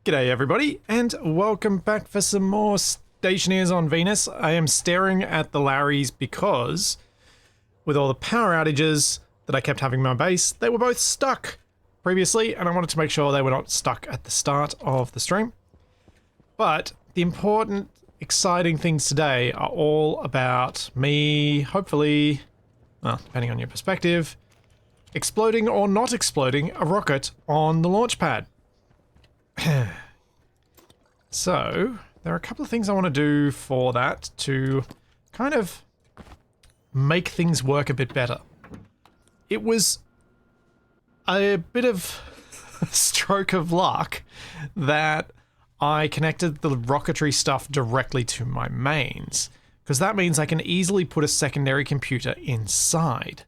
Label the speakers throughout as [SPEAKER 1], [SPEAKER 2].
[SPEAKER 1] G'day everybody, and welcome back for some more Stationeers on Venus. I am staring at the Larrys because, with all the power outages that I kept having in my base, they were both stuck previously, and I wanted to make sure they were not stuck at the start of the stream. But the important, exciting things today are all about me, hopefully, well, depending on your perspective, exploding or not exploding a rocket on the Launchpad. So, there are a couple of things I want to do for that to kind of make things work a bit better. It was a bit of a stroke of luck that I connected the rocketry stuff directly to my mains, because that means I can easily put a secondary computer inside.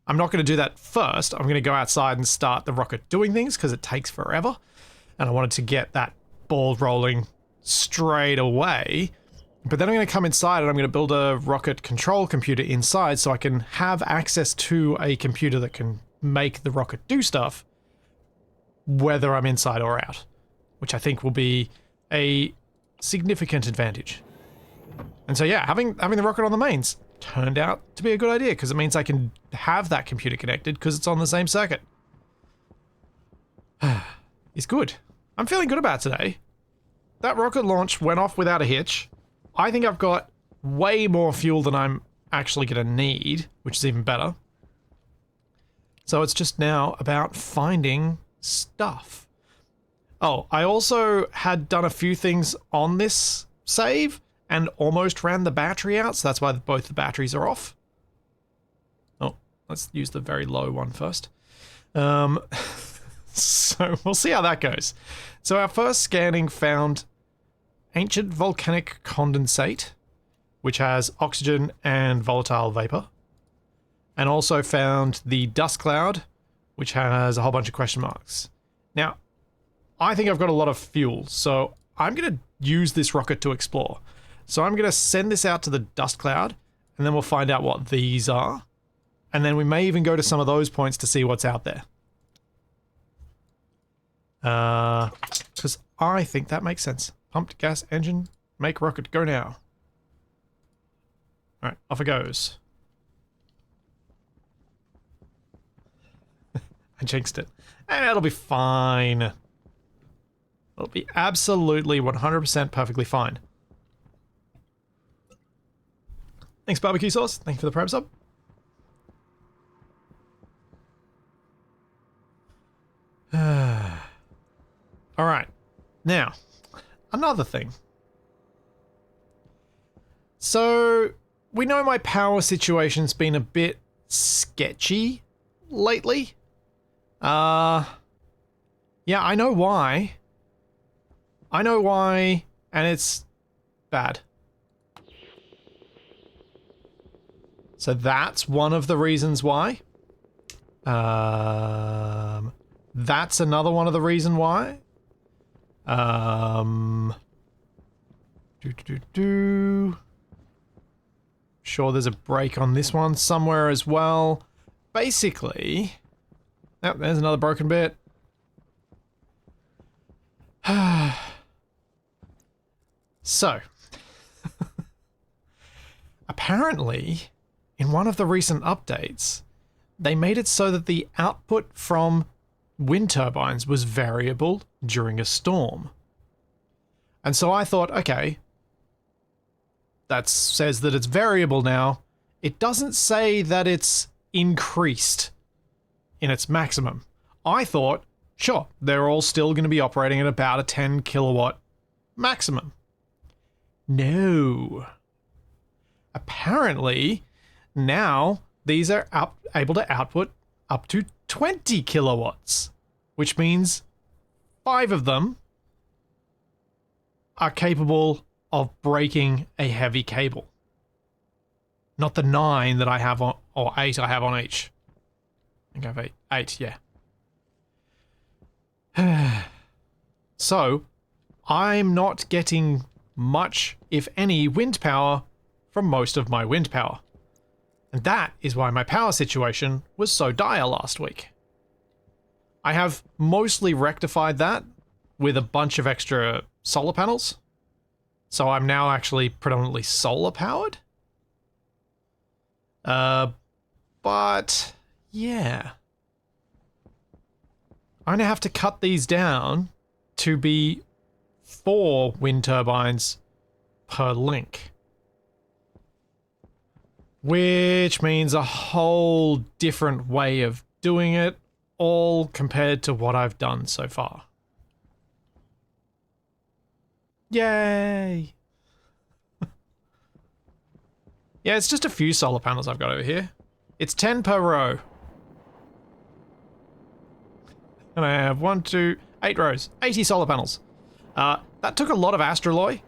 [SPEAKER 1] I'm not going to do that first. I'm going to go outside and start the rocket doing things because it takes forever. And I wanted to get that ball rolling straight away. But then I'm going to come inside and I'm going to build a rocket control computer inside so I can have access to a computer that can make the rocket do stuff, whether I'm inside or out, which I think will be a significant advantage. And so yeah, having the rocket on the mains turned out to be a good idea because it means I can have that computer connected because it's on the same circuit. It's good. I'm feeling good about today. That rocket launch went off without a hitch. I think I've got way more fuel than I'm actually going to need, which is even better. So it's just now about finding stuff. Oh, I also had done a few things on this save and almost ran the battery out, so that's why both the batteries are off. Oh, let's use the very low one first. So we'll see how that goes. So our first scanning found ancient volcanic condensate, which has oxygen and volatile vapor, and also found the dust cloud, which has a whole bunch of question marks. Now, I think I've got a lot of fuel, so I'm going to use this rocket to explore. So I'm going to send this out to the dust cloud, and then we'll find out what these are, and then we may even go to some of those points to see what's out there. Because I think that makes sense. Pumped gas engine, make rocket, go now. Alright, off it goes. I jinxed it. And it'll be fine. It'll be absolutely 100% perfectly fine. Thanks, barbecue sauce. Thank you for the prime sub. Alright, now, another thing. So, we know my power situation's been a bit sketchy lately. Yeah, I know why. I know why, and it's bad. So that's one of the reasons why. That's another one of the reasons why. Sure, there's a break on this one somewhere as well. Basically, oh, there's another broken bit. So, apparently, in one of the recent updates, they made it so that the output from wind turbines was variable during a storm. And so I thought, okay, that says that it's variable now. It doesn't say that it's increased in its maximum. I thought, sure, they're all still going to be operating at about a 10 kilowatt maximum. No. Apparently, now these are able to output up to 20 kilowatts, which means 5 of them are capable of breaking a heavy cable. Not the 9 that I have on, or 8 I have on each. I think I have 8, yeah. So, I'm not getting much, if any, wind power from most of my wind power. And that is why my power situation was so dire last week. I have mostly rectified that with a bunch of extra solar panels. So I'm now actually predominantly solar powered. But yeah. I'm gonna have to cut these down to be 4 wind turbines per link. Which means a whole different way of doing it, all compared to what I've done so far. Yay! Yeah, it's just a few solar panels I've got over here. It's 10 per row. And I have 1, 2, 8 rows. 80 solar panels. That took a lot of astroloy.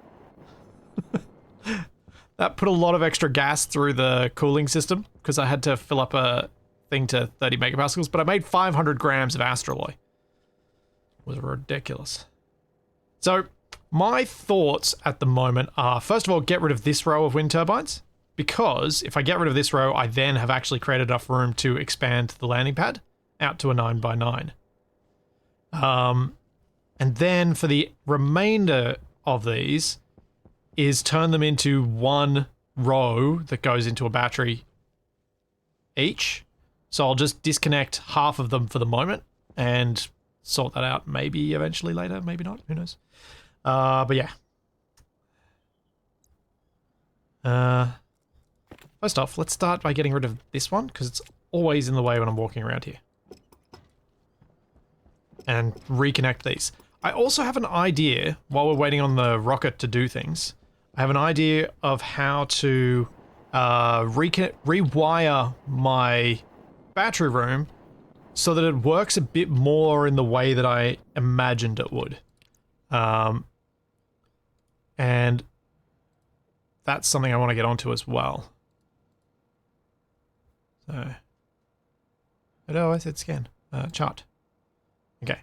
[SPEAKER 1] That put a lot of extra gas through the cooling system because I had to fill up a thing to 30 megapascals, but I made 500 grams of astroloy. It was ridiculous. So my thoughts at the moment are, first of all, get rid of this row of wind turbines, because if I get rid of this row, I then have actually created enough room to expand the landing pad out to a 9x9. And then for the remainder of these is turn them into one row that goes into a battery each. So I'll just disconnect half of them for the moment and sort that out maybe eventually later, maybe not, who knows. But yeah. First off, let's start by getting rid of this one because it's always in the way when I'm walking around here. And reconnect these. I also have an idea, while we're waiting on the rocket to do things, I have an idea of how to rewire my battery room so that it works a bit more in the way that I imagined it would. And that's something I want to get onto as well. So, oh, I said scan. Chart. Okay.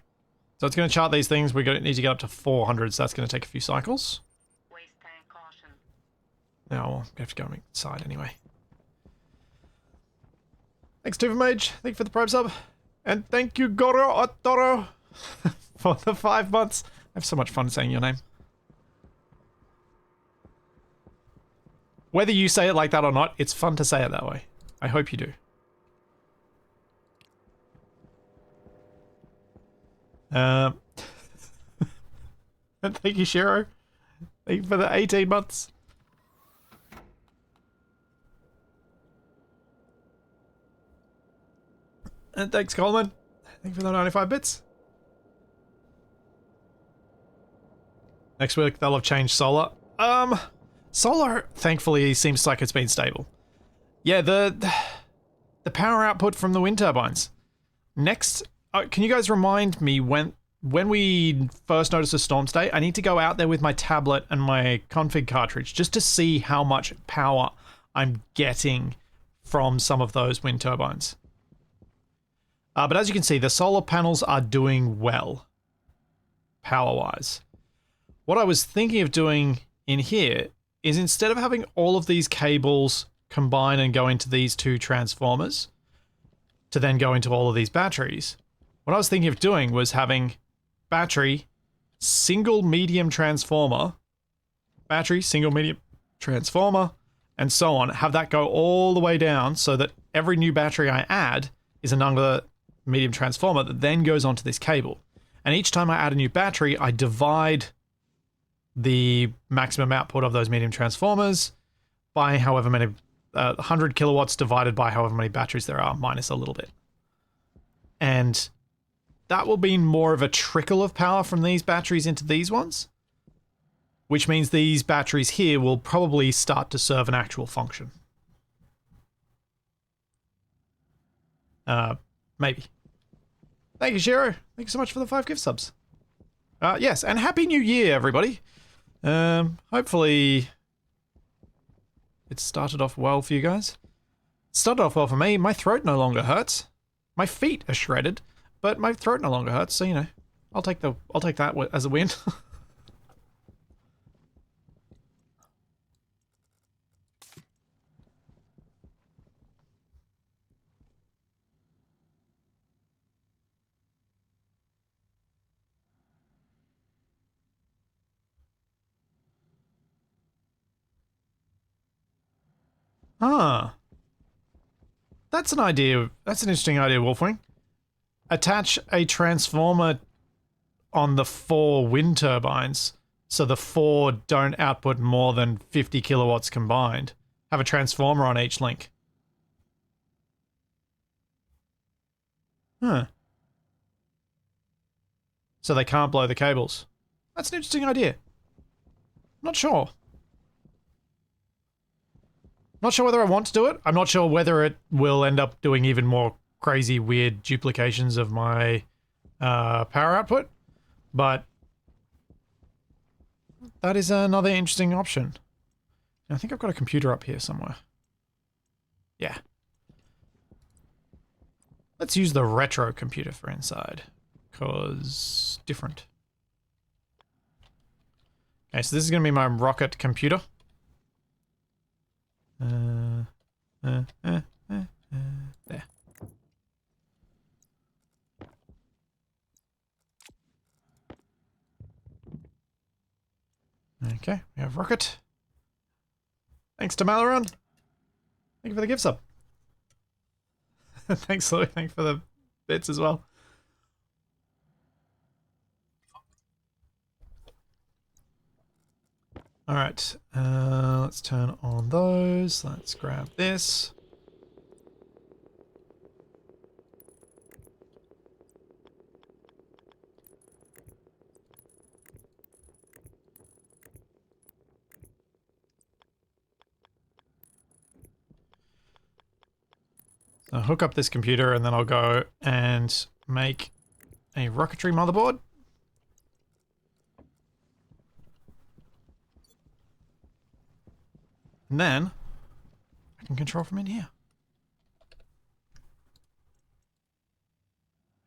[SPEAKER 1] So it's going to chart these things. We need to get up to 400, so that's going to take a few cycles.
[SPEAKER 2] Waste tank caution.
[SPEAKER 1] Now we'll have to go inside anyway. Thanks, Mage. Thank you for the probe sub. And thank you, Goro Otoro, for the 5 months. I have so much fun saying your name. Whether you say it like that or not, it's fun to say it that way. I hope you do. And thank you, Shiro. Thank you for the 18 months. And thanks, Coleman. Thank you for the 95 bits. Next week, they'll have changed solar. Solar, thankfully, seems like it's been stable. Yeah, the power output from the wind turbines. Next, can you guys remind me when we first notice a storm state, I need to go out there with my tablet and my config cartridge just to see how much power I'm getting from some of those wind turbines. But as you can see, the solar panels are doing well, power-wise. What I was thinking of doing in here is instead of having all of these cables combine and go into these 2 transformers to then go into all of these batteries, what I was thinking of doing was having battery, single medium transformer, battery, single medium transformer, and so on. Have that go all the way down so that every new battery I add is another medium transformer that then goes onto this cable. And each time I add a new battery, I divide the maximum output of those medium transformers by however many, 100 kilowatts divided by however many batteries there are, minus a little bit. And that will be more of a trickle of power from these batteries into these ones, which means these batteries here will probably start to serve an actual function. Maybe. Thank you, Shiro. Thank you so much for the 5 gift subs. Yes, and Happy New Year, everybody. Hopefully it started off well for you guys. It started off well for me. My throat no longer hurts. My feet are shredded, but my throat no longer hurts, so you know, I'll take that as a win. Ah. That's an idea. That's an interesting idea, Wolfwing. Attach a transformer on the 4 wind turbines so the 4 don't output more than 50 kilowatts combined. Have a transformer on each link. Huh. So they can't blow the cables. That's an interesting idea. Not sure. Not sure whether I want to do it. I'm not sure whether it will end up doing even more crazy, weird duplications of my power output. But that is another interesting option. I think I've got a computer up here somewhere. Yeah. Let's use the retro computer for inside. Because different. Okay, so this is going to be my rocket computer. There. Okay, we have rocket. Thanks to Malaron. Thank you for the gift sub. Thanks, Louis. Thanks for the bits as well. Alright, let's turn on those. Let's grab this. So I'll hook up this computer and then I'll go and make a rocketry motherboard. And then I can control from in here.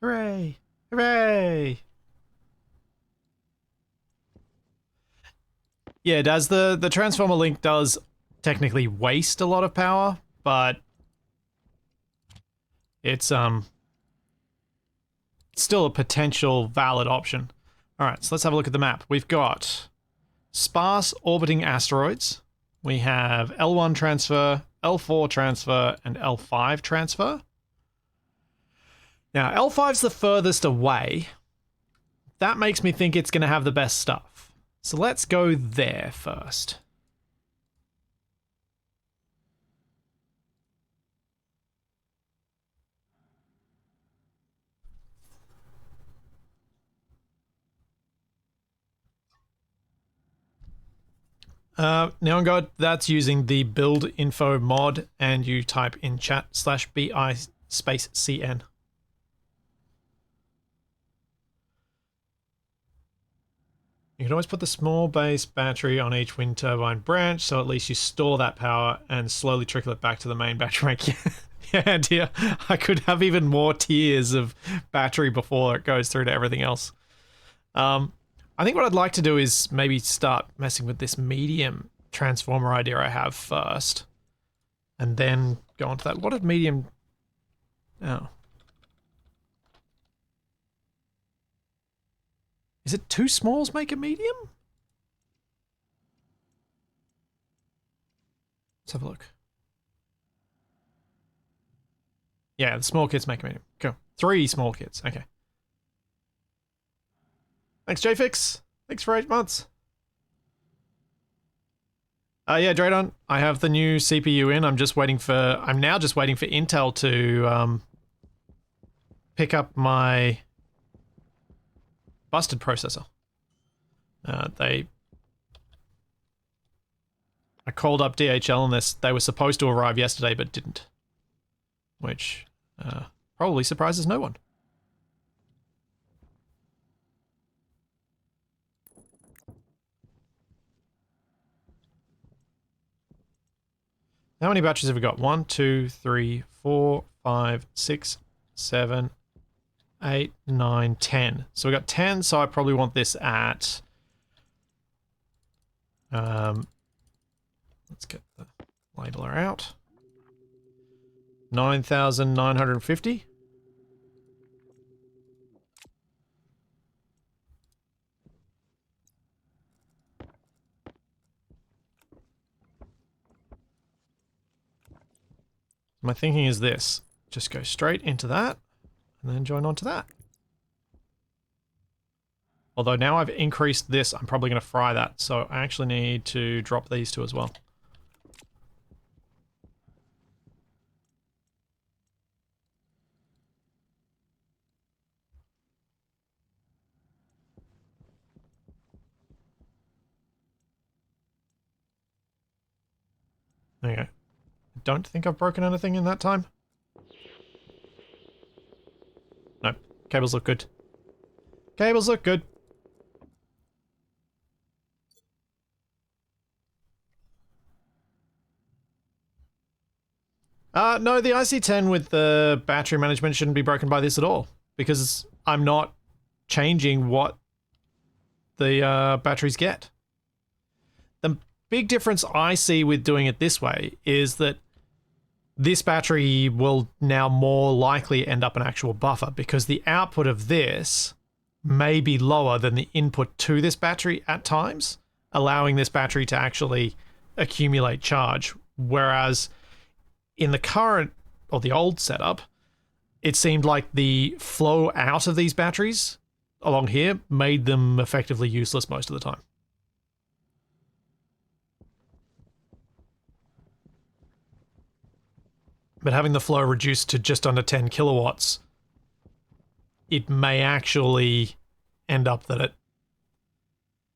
[SPEAKER 1] Hooray! Hooray! Yeah, it does. The transformer link does technically waste a lot of power, but it's still a potential valid option. Alright, so let's have a look at the map. We've got sparse orbiting asteroids. We have L1 transfer, L4 transfer, and L5 transfer. Now, L5's the furthest away. That makes me think it's going to have the best stuff. So let's go there first. Neon God, that's using the build info mod, and you type in chat /bi space cn. You can always put the small base battery on each wind turbine branch, so at least you store that power and slowly trickle it back to the main battery bank. Yeah, dear. I could have even more tiers of battery before it goes through to everything else. I think what I'd like to do is maybe start messing with this medium transformer idea I have first. And then go on to that. What did medium... Oh. Is it 2 smalls make a medium? Let's have a look. Yeah, the small kits make a medium. Cool. 3 small kits. Okay. Thanks, JFix. Thanks for 8 months. Yeah, Draydon, I have the new CPU in. I'm now just waiting for Intel to pick up my busted processor. I called up DHL on this. They were supposed to arrive yesterday, but didn't. Which probably surprises no one. How many batteries have we got? 1, 2, 3, 4, 5, 6, 7, 8, 9, 10. So we got 10, so I probably want this at... let's get the labeler out. 9,950. My thinking is this. Just go straight into that and then join onto that. Although now I've increased this, I'm probably going to fry that. So I actually need to drop these two as well. There you go. I don't think I've broken anything in that time. No, cables look good. Cables look good. No, the IC10 with the battery management shouldn't be broken by this at all, because I'm not changing what the batteries get. The big difference I see with doing it this way is that this battery will now more likely end up an actual buffer, because the output of this may be lower than the input to this battery at times, allowing this battery to actually accumulate charge. Whereas in the current, or the old setup, it seemed like the flow out of these batteries along here made them effectively useless most of the time. But having the flow reduced to just under 10 kilowatts, it may actually end up that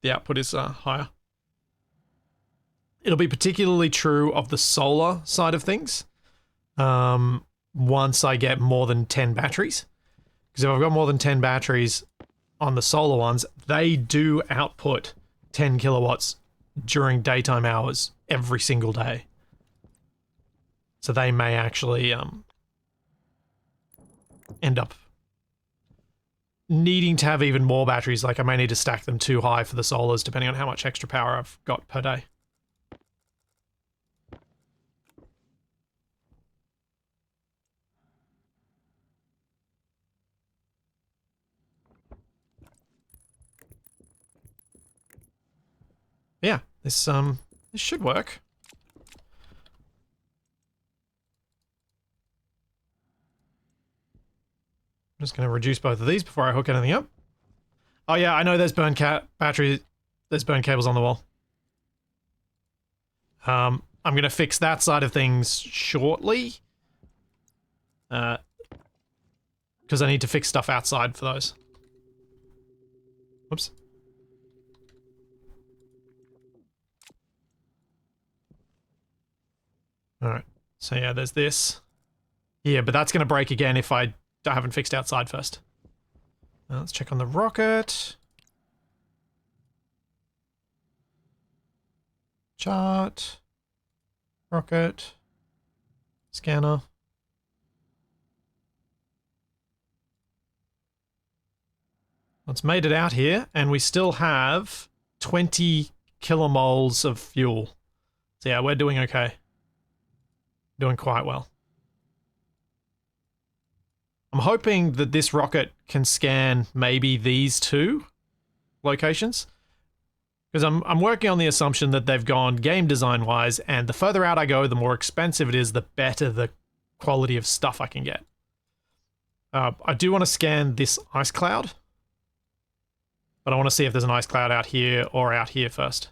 [SPEAKER 1] the output is higher. It'll be particularly true of the solar side of things once I get more than 10 batteries. Because if I've got more than 10 batteries on the solar ones, they do output 10 kilowatts during daytime hours every single day. So they may actually end up needing to have even more batteries. Like I may need to stack them too high for the solars, depending on how much extra power I've got per day. Yeah, this should work. I'm just going to reduce both of these before I hook anything up. Oh yeah, I know there's burn batteries, there's burn cables on the wall. I'm going to fix that side of things shortly. Because I need to fix stuff outside for those. Whoops. Alright, so yeah, there's this. Yeah, but that's going to break again if I haven't fixed outside first. Let's check on the rocket. Chart. Rocket. Scanner. It's made it out here, and we still have 20 kilomoles of fuel. So yeah, we're doing okay. Doing quite well. I'm hoping that this rocket can scan maybe these two locations. Because I'm working on the assumption that they've gone game design wise, and the further out I go, the more expensive it is, the better the quality of stuff I can get. I do want to scan this ice cloud, but I want to see if there's an ice cloud out here or out here first.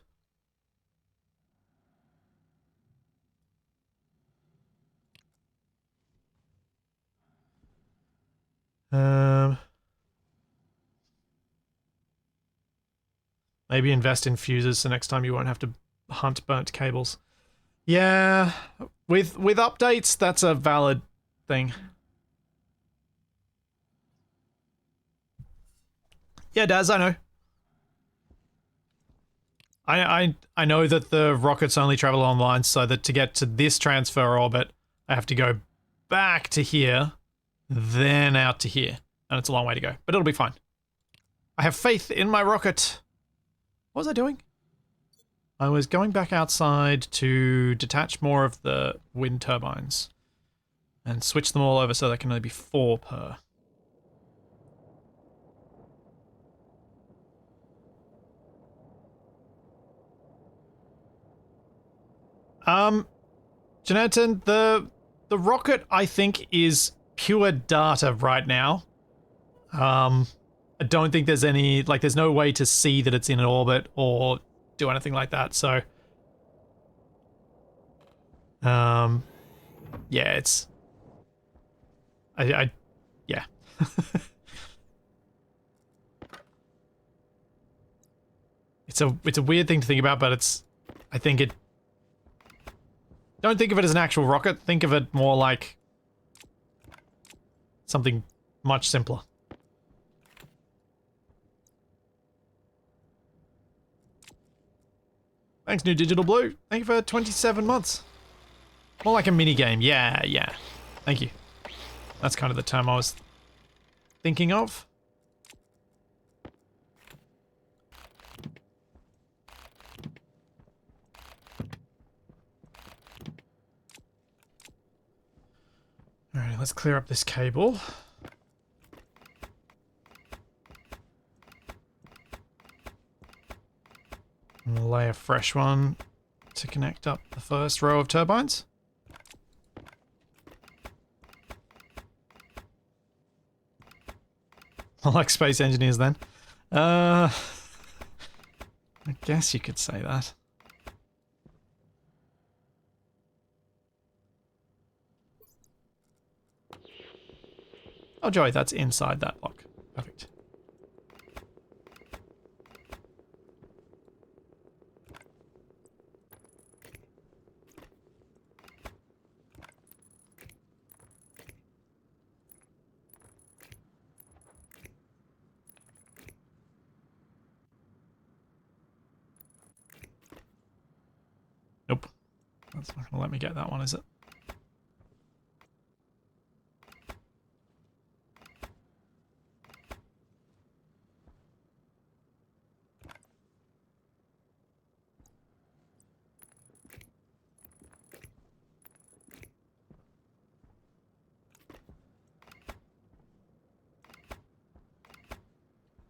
[SPEAKER 1] Maybe invest in fuses so next time you won't have to hunt burnt cables. Yeah, with updates, that's a valid thing. Yeah, Daz, I know. I know that the rockets only travel online, so that to get to this transfer orbit, I have to go back to here, then out to here. And it's a long way to go, but it'll be fine. I have faith in my rocket. What was I doing? I was going back outside to detach more of the wind turbines and switch them all over so there can only be 4 per. Jonathan, the the rocket, I think, is pure data right now. I don't think there's any, like, there's no way to see that it's in an orbit or do anything like that, so... yeah, it's... yeah. It's a weird thing to think about, but it's... I think it... Don't think of it as an actual rocket, think of it more like... something much simpler. Thanks, New Digital Blue. Thank you for 27 months. More like a mini game. Yeah, yeah. Thank you. That's kind of the term I was thinking of. Alright, let's clear up this cable. And we'll lay a fresh one to connect up the first row of turbines. I like space engineers then. I guess you could say that. Oh joy, that's inside that block. Perfect. Nope. That's not gonna let me get that one, is it?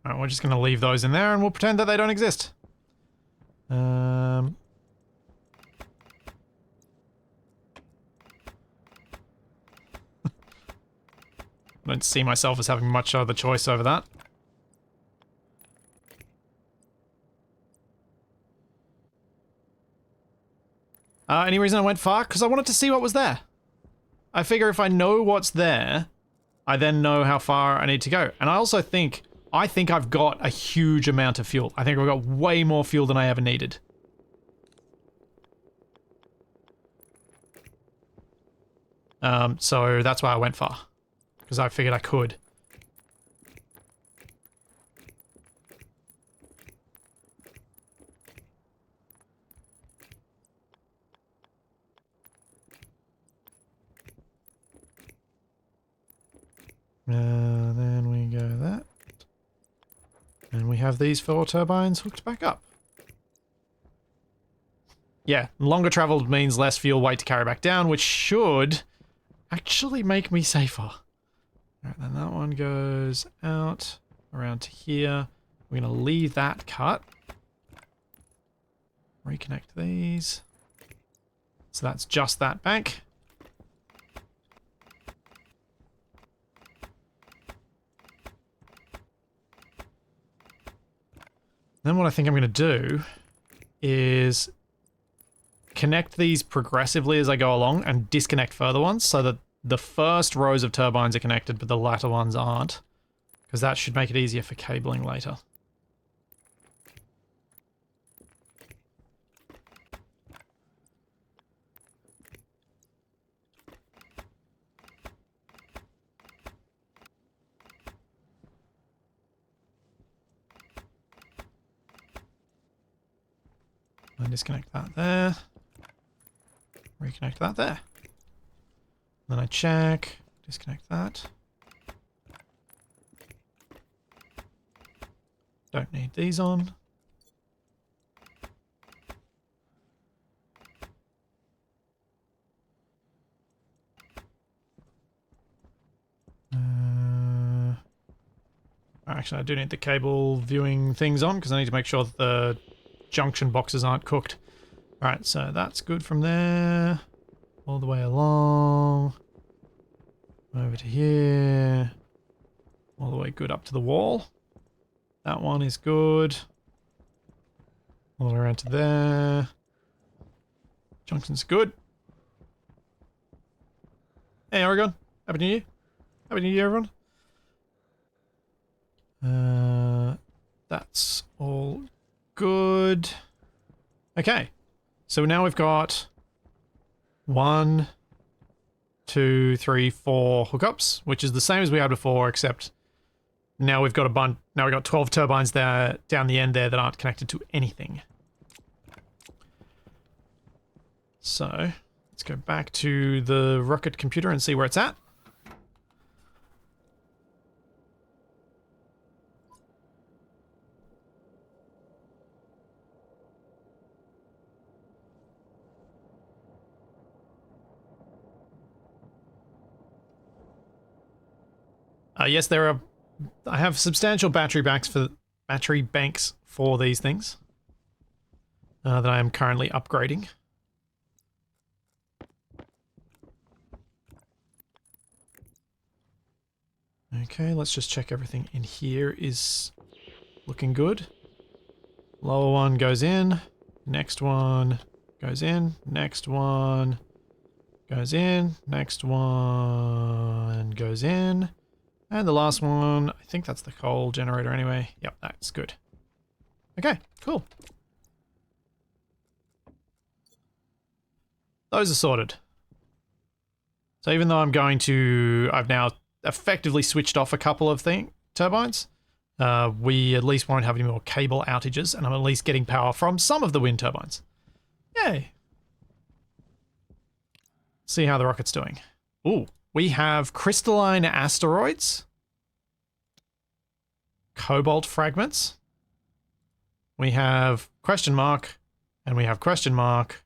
[SPEAKER 1] Alright, we're just gonna leave those in there and we'll pretend that they don't exist. I don't see myself as having much other choice over that. Any reason I went far? Because I wanted to see what was there. I figure if I know what's there, I then know how far I need to go. And I also think, I've got a huge amount of fuel. I think I've got way more fuel than I ever needed. So that's why I went far. Because I figured I could. Then we go that. And we have these 4 turbines hooked back up. Yeah, longer traveled means less fuel weight to carry back down, which should actually make me safer. Alright, then that one goes out around to here. We're going to leave that cut. Reconnect these. So that's just that bank. Then what I think I'm going to do is connect these progressively as I go along and disconnect further ones so that the first rows of turbines are connected but the latter ones aren't, because that should make it easier for cabling later. And disconnect that there. Reconnect that there. Then I check, disconnect that. Don't need these on. Actually, I do need the cable viewing things on because I need to make sure that the junction boxes aren't cooked. Alright, so that's good from there. all the way along. Over to here. All the way good up to the wall. That one is good. All the way around to there. Junction's good. Hey, Oregon. Happy New Year. Happy New Year, everyone. That's all good. Okay. So now we've got 1, 2, 3, 4 hookups, which is the same as we had before, except now we've got now we've got 12 turbines there down the end there that aren't connected to anything. So let's go back to the rocket computer and see where it's at. Yes, I have substantial battery banks for these things that I am currently upgrading. Okay, let's just check everything in here is looking good. Lower one goes in, next one goes in, next one goes in, next one goes in, and the last one, I think that's the coal generator anyway. Yep, that's good. Okay, cool. Those are sorted. So even though I've now effectively switched off a couple of turbines, we at least won't have any more cable outages, and I'm at least getting power from some of the wind turbines. Yay. See how the rocket's doing. Ooh, we have crystalline asteroids, cobalt fragments, we have question mark, and we have question mark,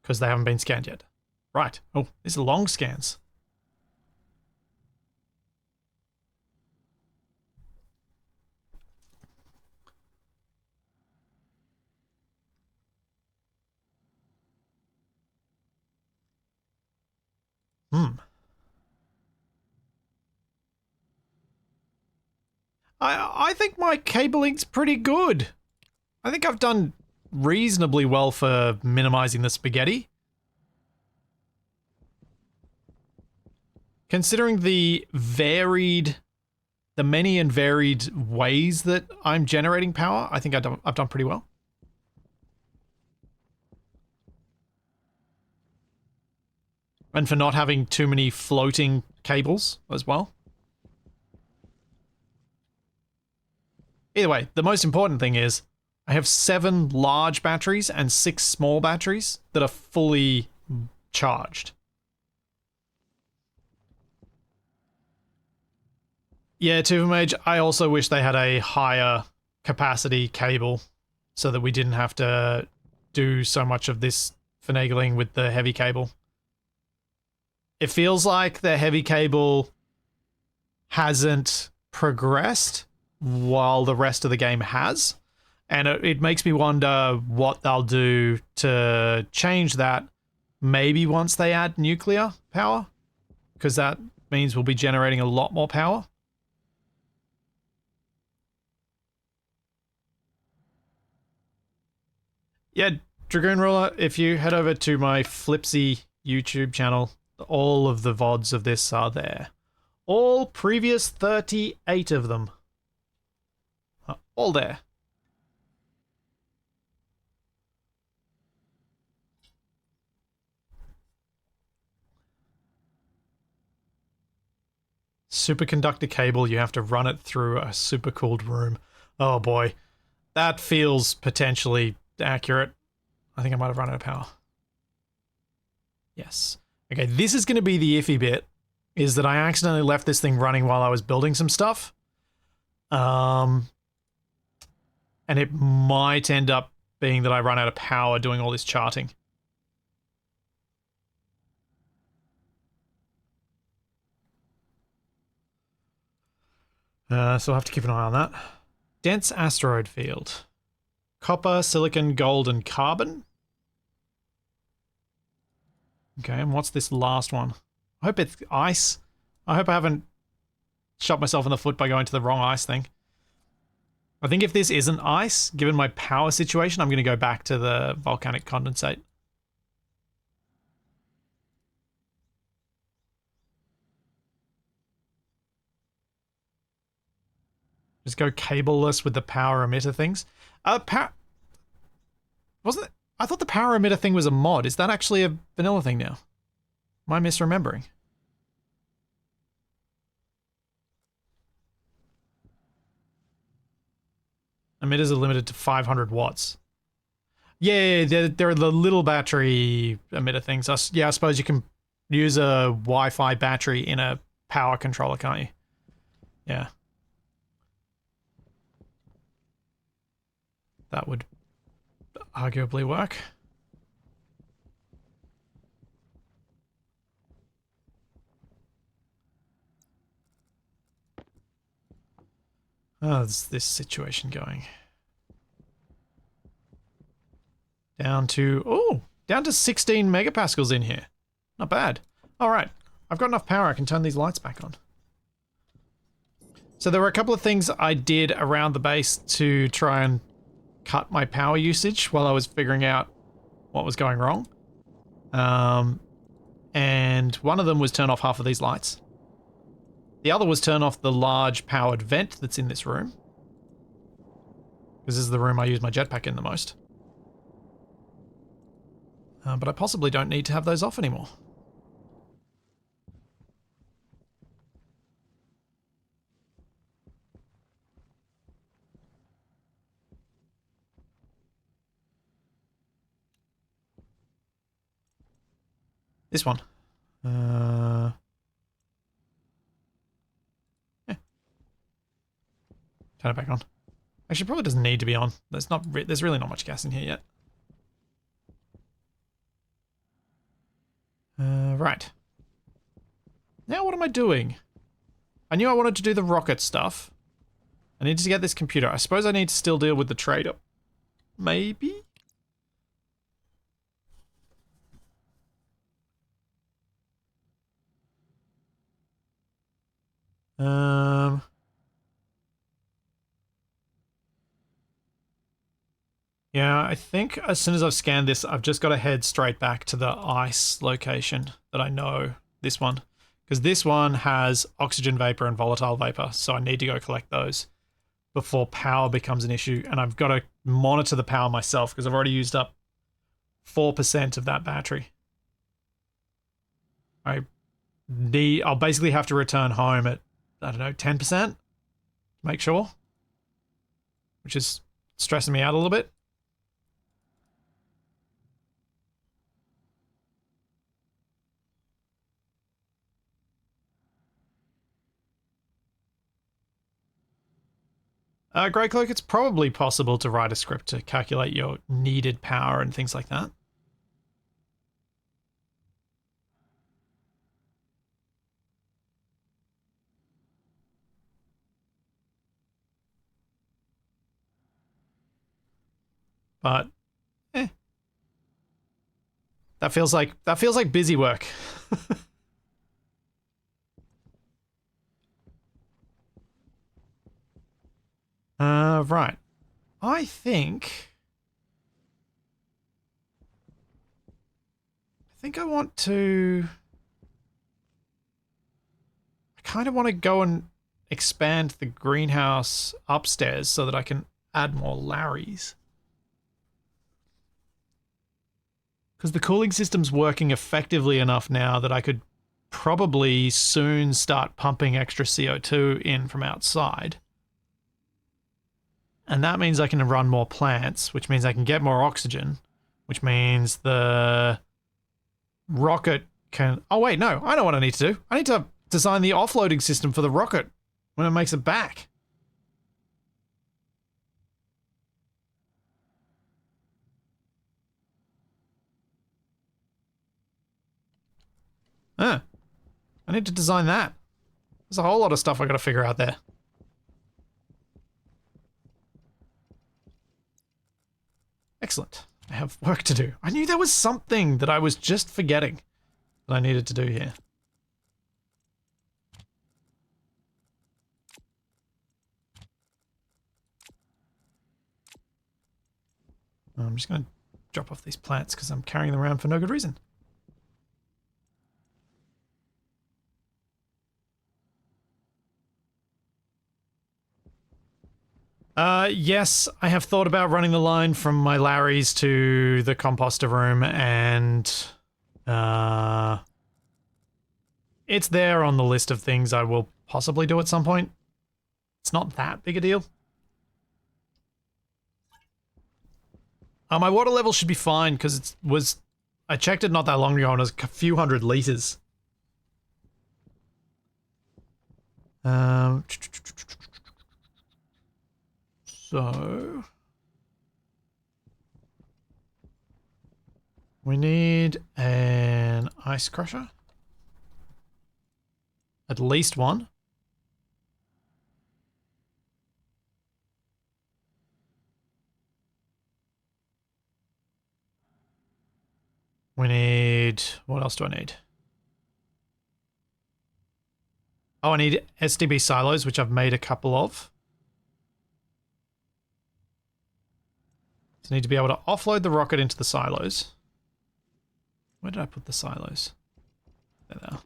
[SPEAKER 1] because they haven't been scanned yet. Right. Oh, these are long scans. I think my cabling's pretty good. I think I've done reasonably well for minimizing the spaghetti. Considering the many and varied ways that I'm generating power, I think I've done pretty well. And for not having too many floating cables as well. Either way, the most important thing is I have 7 large batteries and 6 small batteries that are fully charged. Yeah, Tuva Mage, I also wish they had a higher capacity cable so that we didn't have to do so much of this finagling with the heavy cable. It feels like the heavy cable hasn't progressed while the rest of the game has. And it makes me wonder what they'll do to change that, maybe once they add nuclear power, because that means we'll be generating a lot more power. Yeah, Dragoon Ruler, if you head over to my Flipsy YouTube channel, all of the VODs of this are there. All previous 38 of them are all there. Superconductor cable, you have to run it through a supercooled room. Oh boy, that feels potentially accurate. I think I might have run out of power. Yes. Okay, this is going to be the iffy bit, is that I accidentally left this thing running while I was building some stuff. And it might end up being that I run out of power doing all this charting. So I'll have to keep an eye on that. Dense asteroid field. Copper, silicon, gold, and carbon. Okay, and what's this last one? I hope it's ice. I hope I haven't shot myself in the foot by going to the wrong ice thing. I think if this isn't ice, given my power situation, I'm going to go back to the volcanic condensate. Just go cableless with the power emitter things. Wasn't it? I thought the power emitter thing was a mod. Is that actually a vanilla thing now? Am I misremembering? Emitters are limited to 500 watts. Yeah, they're the little battery emitter things. Yeah, I suppose you can use a Wi-Fi battery in a power controller, can't you? Yeah. That would arguably work. How's this situation going? Down to 16 megapascals in here. Not bad. All right, I've got enough power. I can turn these lights back on. So there were a couple of things I did around the base to try and cut my power usage while I was figuring out what was going wrong. And one of them was turn off half of these lights. The other was turn off the large powered vent that's in this room. Because this is the room I use my jetpack in the most. But I possibly don't need to have those off anymore. This one. Yeah. Turn it back on. Actually, probably doesn't need to be on. There's really not much gas in here yet. Right. Now what am I doing? I knew I wanted to do the rocket stuff. I needed to get this computer. I suppose I need to still deal with the trader. Maybe? Yeah, I think as soon as I've scanned this, I've just got to head straight back to the ice location that I know, this one. Because this one has oxygen vapor and volatile vapor, so I need to go collect those before power becomes an issue. And I've got to monitor the power myself because I've already used up 4% of that battery. I'll basically have to return home at, I don't know, 10% to make sure. Which is stressing me out a little bit. Grey Cloak, it's probably possible to write a script to calculate your needed power and things like that. But, that feels like busy work. Right. I think I want to... I kind of want to go and expand the greenhouse upstairs so that I can add more Larrys. Because the cooling system's working effectively enough now that I could probably soon start pumping extra CO2 in from outside. And that means I can run more plants, which means I can get more oxygen, which means the rocket can... Oh, wait, no. I know what I need to do. I need to design the offloading system for the rocket when it makes it back. I need to design that. There's a whole lot of stuff I got to figure out there. Excellent. I have work to do. I knew there was something that I was just forgetting. that I needed to do here. I'm just going to drop off these plants because I'm carrying them around for no good reason. Yes, I have thought about running the line from my Larry's to the composter room, and it's there on the list of things I will possibly do at some point. It's not that big a deal. My water level should be fine because I checked it not that long ago and it was a few hundred liters. So we need an ice crusher. At least one. We need... what else do I need? Oh, I need SDB silos, which I've made a couple of. So I need to be able to offload the rocket into the silos. Where did I put the silos? There they are.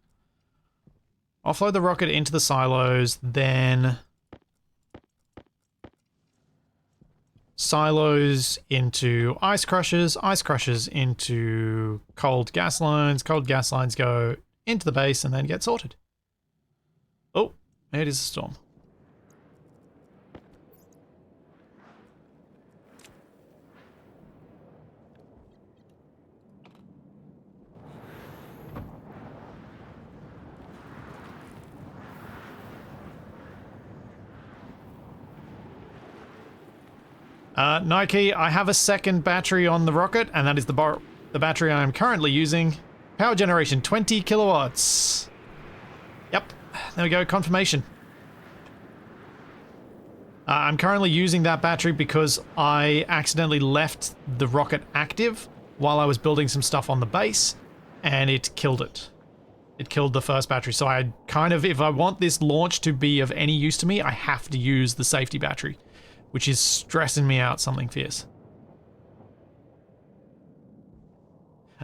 [SPEAKER 1] Offload the rocket into the silos, then silos into ice crushers into cold gas lines go into the base and then get sorted. Oh, it is a storm. Nike, I have a second battery on the rocket, and that is the battery I am currently using. Power generation, 20 kilowatts. Yep, there we go, confirmation. I'm currently using that battery because I accidentally left the rocket active while I was building some stuff on the base, and it killed it. It killed the first battery, so I kind of, if I want this launch to be of any use to me, I have to use the safety battery, which is stressing me out something fierce.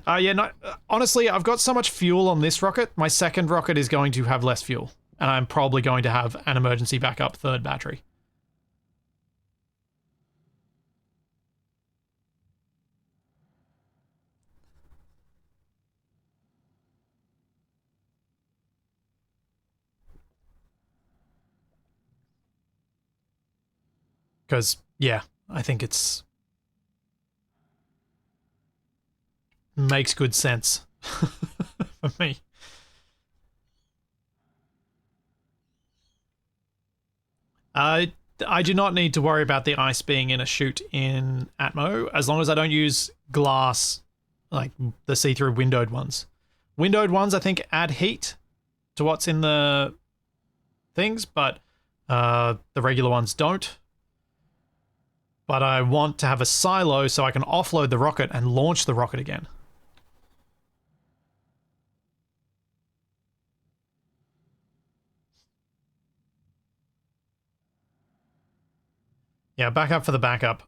[SPEAKER 1] Yeah, no, honestly, I've got so much fuel on this rocket, my second rocket is going to have less fuel, and I'm probably going to have an emergency backup third battery. Because, yeah, I think it's... makes good sense for me. I do not need to worry about the ice being in a chute in Atmo, as long as I don't use glass, like the see-through windowed ones. Windowed ones, I think, add heat to what's in the things, but the regular ones don't. But I want to have a silo so I can offload the rocket and launch the rocket again. Yeah, backup for the backup.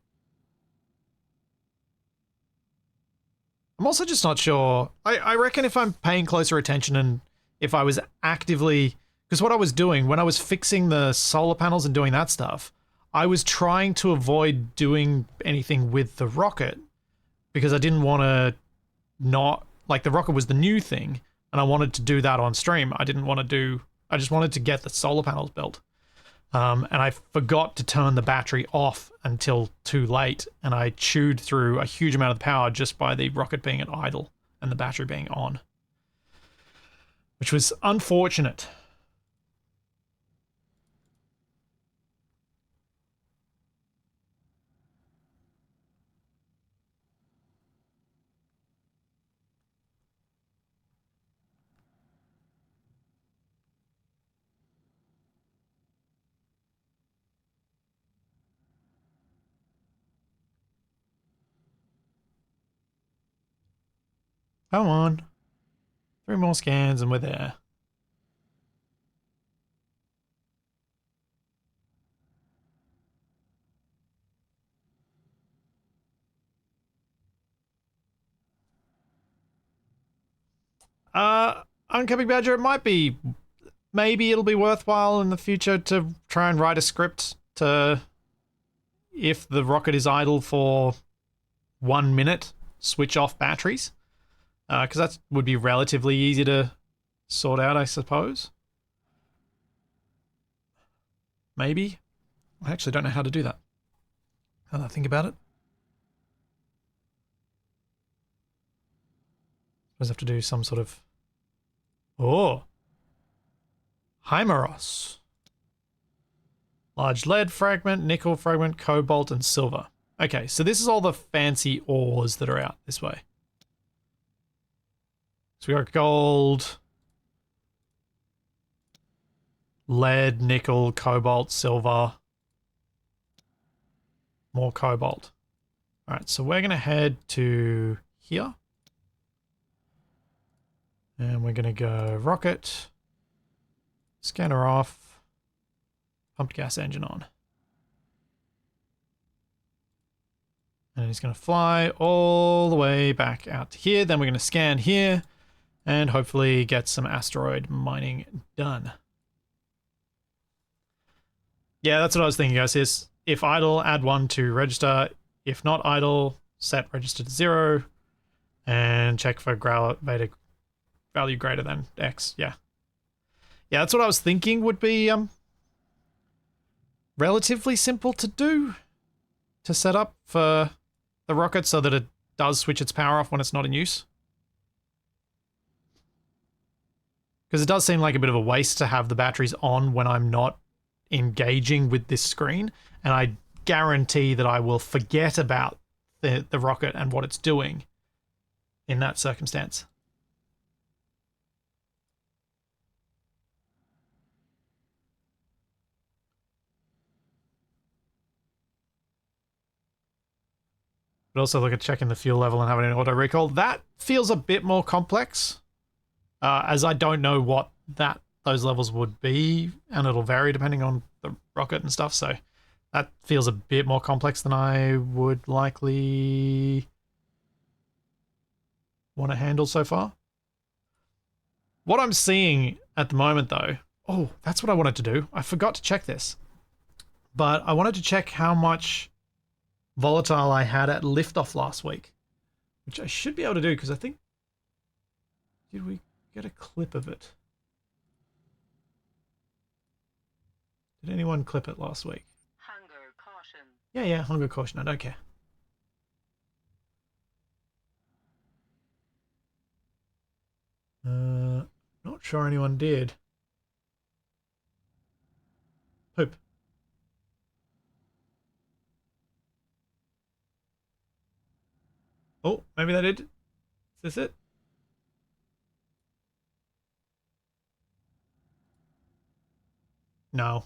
[SPEAKER 1] I'm also just not sure. I reckon if I'm paying closer attention and if I was actively... because what I was doing when I was fixing the solar panels and doing that stuff, I was trying to avoid doing anything with the rocket because I didn't want to not... like, the rocket was the new thing and I wanted to do that on stream. I didn't want to do... I just wanted to get the solar panels built. And I forgot to turn the battery off until too late, and I chewed through a huge amount of power just by the rocket being at idle and the battery being on, which was unfortunate. Come on. 3 more scans and we're there. Uncapping Badger, it might be, maybe it'll be worthwhile in the future to try and write a script to, if the rocket is idle for 1 minute, switch off batteries. Because that would be relatively easy to sort out, I suppose. Maybe. I actually don't know how to do that. Now that I think about it. I have to do some sort of... Oh! Hymeros. Large lead fragment, nickel fragment, cobalt, and silver. Okay, so this is all the fancy ores that are out this way. So we got gold, lead, nickel, cobalt, silver, more cobalt. All right, so we're going to head to here. And we're going to go rocket, scanner off, pumped gas engine on. And he's going to fly all the way back out to here. Then we're going to scan here and hopefully get some asteroid mining done. Yeah, that's what I was thinking, guys. Is if idle, add 1 to register. If not idle, set register to 0 and check for beta value greater than X. Yeah. Yeah, that's what I was thinking would be relatively simple to do, to set up for the rocket so that it does switch its power off when it's not in use. Because it does seem like a bit of a waste to have the batteries on when I'm not engaging with this screen, and I guarantee that I will forget about the rocket and what it's doing in that circumstance. But also look at checking the fuel level and having an auto recall. That feels a bit more complex, as I don't know what those levels would be, and it'll vary depending on the rocket and stuff. So that feels a bit more complex than I would likely want to handle so far. What I'm seeing at the moment, though, oh, that's what I wanted to do. I forgot to check this, but I wanted to check how much volatile I had at liftoff last week, which I should be able to do because I think, did we get a clip of it? Did anyone clip it last week?
[SPEAKER 2] Hunger caution.
[SPEAKER 1] Yeah, hunger caution, I don't care. Not sure anyone did. Poop. Oh, maybe they did. Is this it? No.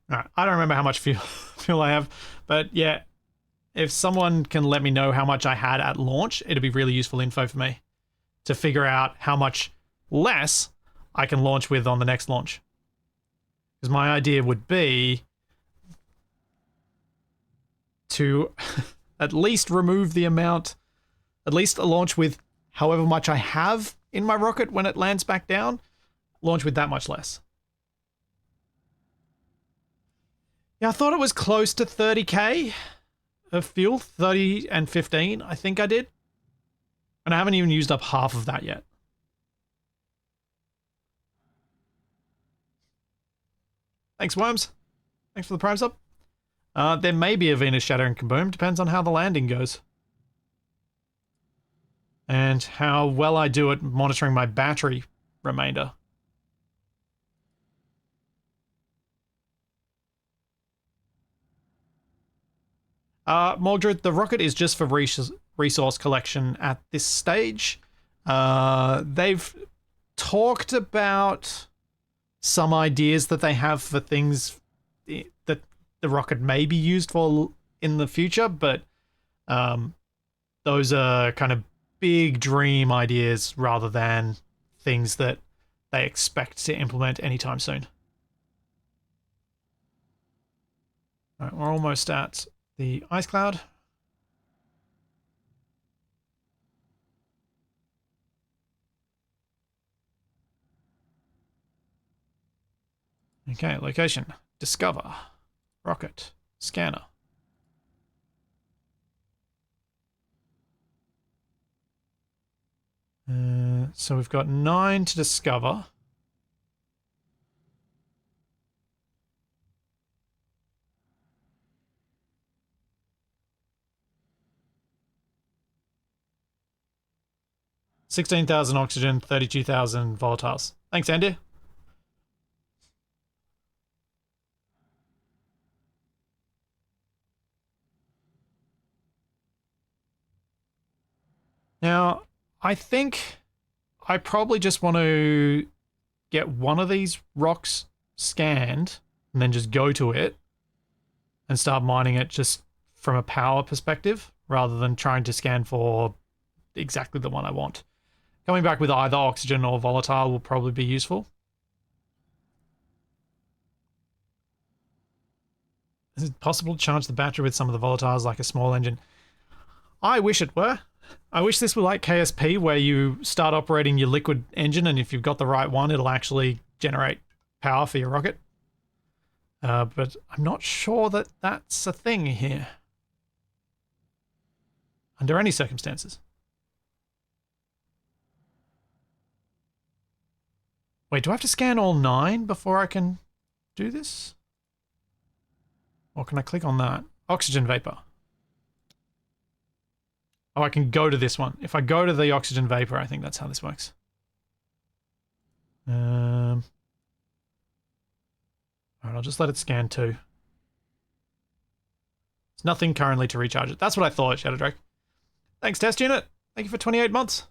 [SPEAKER 1] Alright, I don't remember how much fuel I have, but yeah, if someone can let me know how much I had at launch, it'd be really useful info for me to figure out how much less I can launch with on the next launch. Because my idea would be to at least remove the amount, at least launch with however much I have in my rocket when it lands back down, launch with that much less. Yeah, I thought it was close to 30k of fuel, 30 and 15, I think I did. And I haven't even used up half of that yet. Thanks, Worms. Thanks for the prime sub. There may be a Venus shattering kaboom, depends on how the landing goes. And how well I do at monitoring my battery remainder. Mordred, the rocket is just for resource collection at this stage. They've talked about some ideas that they have for things that the rocket may be used for in the future, but those are kind of big dream ideas rather than things that they expect to implement anytime soon. All right, we're almost at the ice cloud. Okay, location. Discover. Rocket. Scanner. So we've got 9 to discover. $16,000 oxygen, 32,000 volatiles. Thanks, Andy. Now, I think I probably just want to get one of these rocks scanned and then just go to it and start mining it just from a power perspective rather than trying to scan for exactly the one I want. Coming back with either oxygen or volatile will probably be useful. Is it possible to charge the battery with some of the volatiles like a small engine? I wish it were. I wish this were like KSP where you start operating your liquid engine and if you've got the right one, it'll actually generate power for your rocket. But I'm not sure that that's a thing here. Under any circumstances. Wait, do I have to scan all 9 before I can do this? Or can I click on that? Oxygen vapor. Oh, I can go to this one. If I go to the oxygen vapor, I think that's how this works. Alright, I'll just let it scan too. There's nothing currently to recharge it. That's what I thought, Shadow Drake. Thanks, test unit. Thank you for 28 months.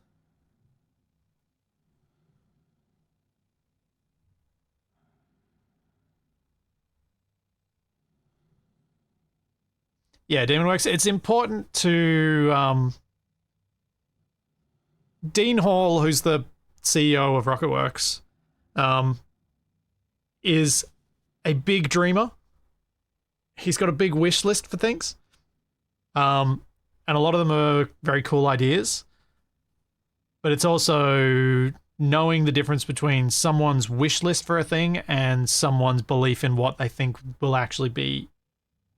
[SPEAKER 1] Yeah, Demonworks, it's important to... Dean Hall, who's the CEO of RocketWorks, is a big dreamer. He's got a big wish list for things. And a lot of them are very cool ideas. But it's also knowing the difference between someone's wish list for a thing and someone's belief in what they think will actually be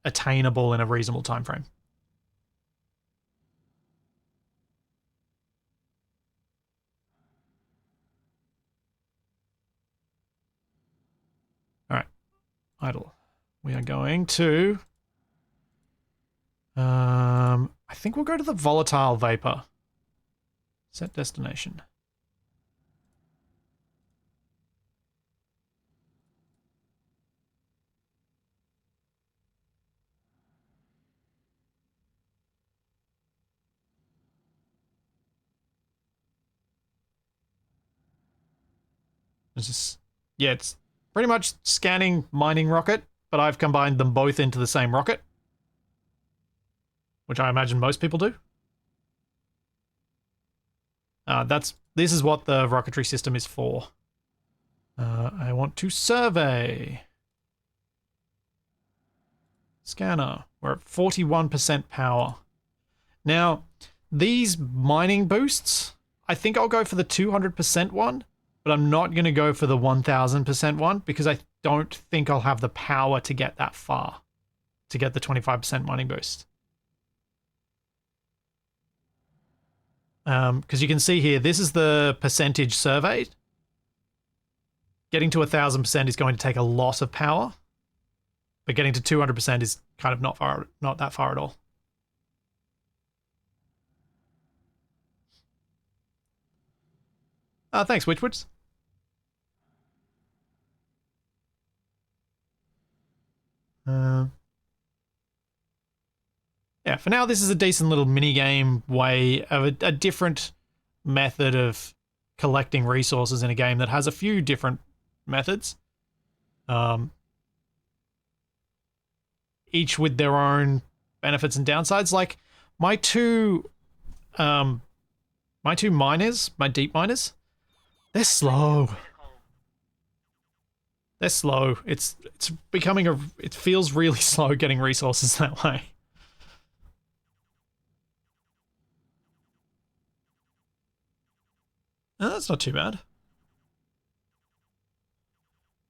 [SPEAKER 1] attainable in a reasonable time frame. All right, idle. We are going to... I think we'll go to the volatile vapor. Set destination. It's just, yeah, it's pretty much scanning mining rocket, but I've combined them both into the same rocket, which I imagine most people do. This is what the rocketry system is for. I want to survey. Scanner. We're at 41% power. Now, these mining boosts, I think I'll go for the 200% one, but I'm not going to go for the 1000% one because I don't think I'll have the power to get that far, to get the 25% mining boost. Because you can see here, this is the percentage surveyed. Getting to 1000% is going to take a lot of power, but getting to 200% is kind of not that far at all. Thanks, Witchwoods. Yeah, for now, this is a decent little mini-game way of a different method of collecting resources in a game that has a few different methods. Each with their own benefits and downsides. Like, my two My two miners, my deep miners, they're slow. They're slow. It's becoming it feels really slow getting resources that way. Oh, that's not too bad.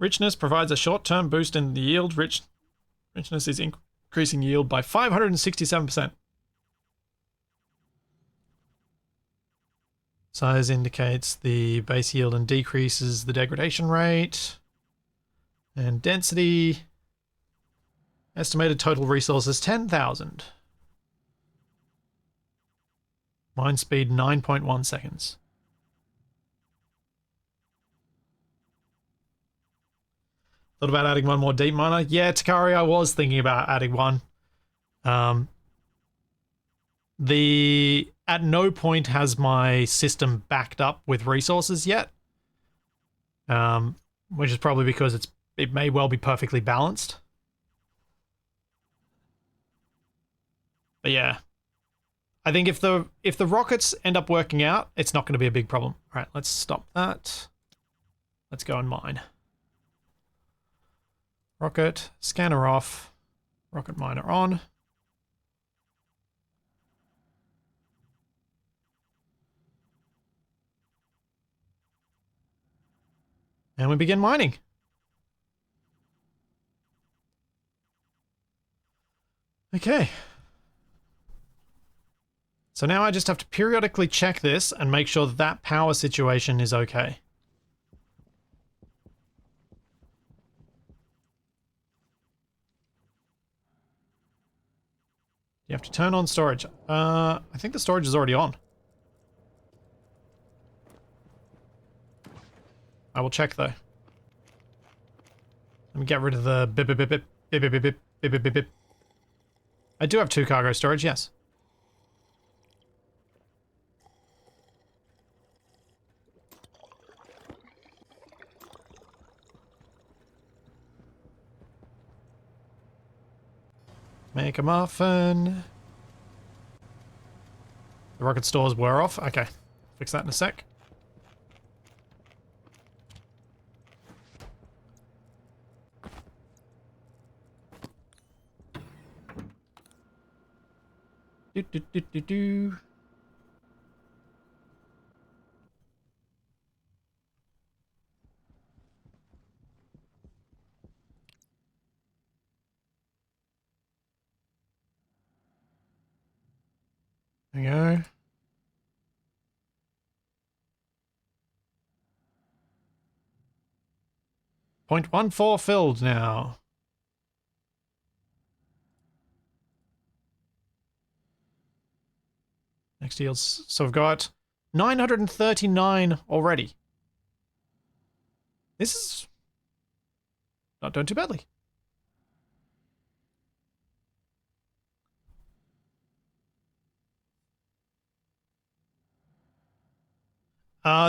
[SPEAKER 1] Richness provides a short-term boost in the yield. Richness is increasing yield by 567%. Size indicates the base yield and decreases the degradation rate. And density. Estimated total resources 10,000. Mine speed 9.1 seconds. Thought about adding one more deep miner. Yeah, Takari, I was thinking about adding one. At no point has my system backed up with resources yet. Which is probably because it may well be perfectly balanced. But yeah. I think if the rockets end up working out, it's not going to be a big problem. All right, let's stop that. Let's go and mine. Rocket, scanner off, rocket miner on. And we begin mining. Okay. So now I just have to periodically check this and make sure that power situation is okay. You have to turn on storage. I think the storage is already on. I will check though. Let me get rid of the bip bip bip bip bip bip bip bip bip bip bip. I do have 2 cargo storage, yes. Make a muffin. The rocket stores were off. Okay. Fix that in a sec. Do, do, do, do, do. There you go. .14 filled now. Next yields. So we've got 939 already. This is not doing too badly.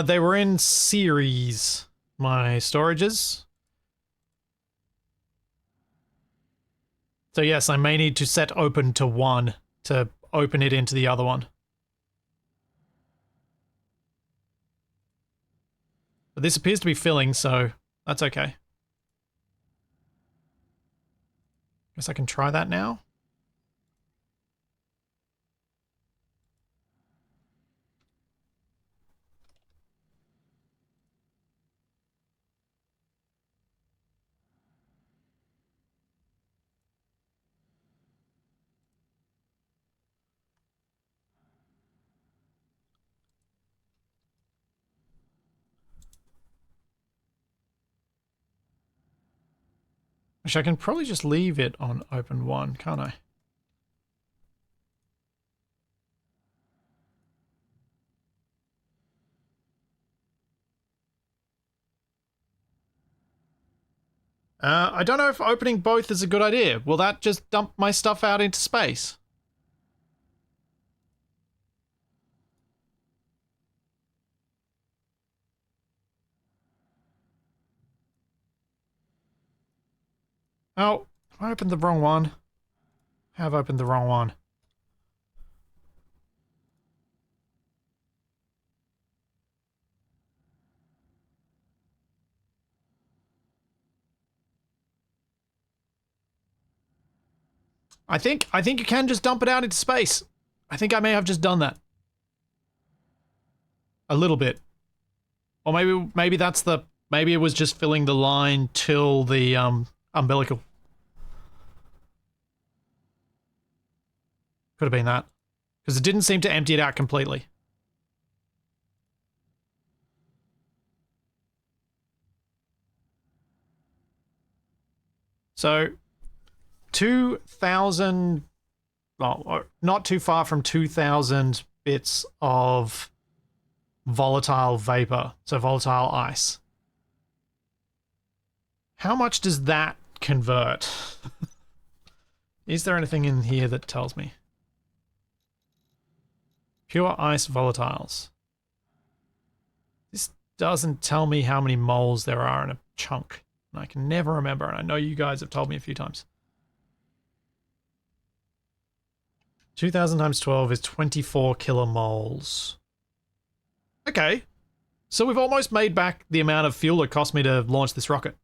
[SPEAKER 1] They were in series, my storages. So yes, I may need to set open to one to open it into the other one. But this appears to be filling, so that's okay. Guess I can try that now. Actually, I can probably just leave it on open one, can't I? I don't know if opening both is a good idea. Will that just dump my stuff out into space? Oh, I opened the wrong one. I have opened the wrong one. I think you can just dump it out into space. I think I may have just done that. A little bit. Or maybe that's the... Maybe it was just filling the line till the umbilical. Could have been that. Because it didn't seem to empty it out completely. So, 2,000... Well, not too far from 2,000 bits of volatile vapor. So volatile ice. How much does that convert? Is there anything in here that tells me? Pure ice volatiles. This doesn't tell me how many moles there are in a chunk. And I can never remember, and I know you guys have told me a few times. 2,000 times 12 is 24 kilomoles. Okay. So we've almost made back the amount of fuel it cost me to launch this rocket.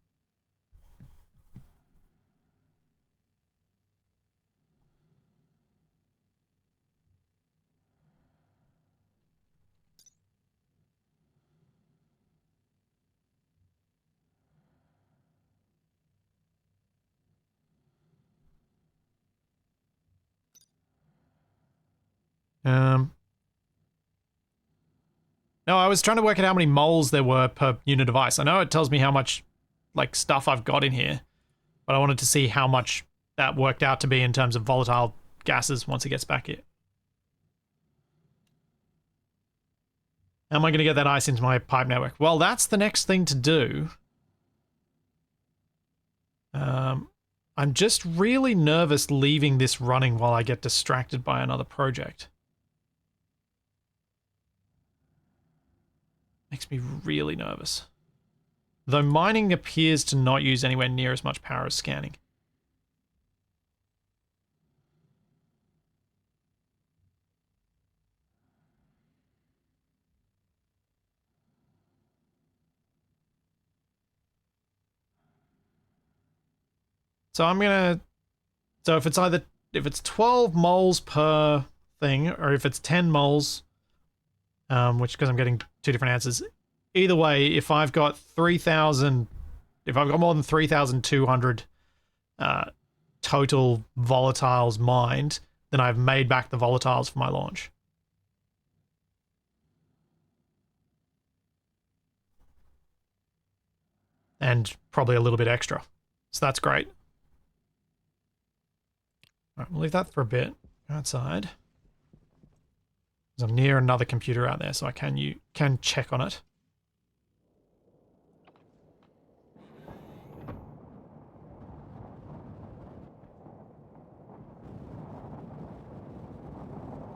[SPEAKER 1] No, I was trying to work out how many moles there were per unit of ice. I know it tells me how much, like, stuff I've got in here, but I wanted to see how much that worked out to be in terms of volatile gases once it gets back here. How am I going to get that ice into my pipe network? Well, that's the next thing to do. I'm just really nervous leaving this running while I get distracted by another project. Makes me really nervous. Though mining appears to not use anywhere near as much power as scanning. So I'm gonna... So if it's 12 moles per thing, or if it's 10 moles, which, because I'm getting two different answers. Either way, if I've got 3,000... If I've got more than 3,200 total volatiles mined, then I've made back the volatiles for my launch. And probably a little bit extra. So that's great. Alright, we'll leave that for a bit. Go outside. Because I'm near another computer out there, so I can check on it.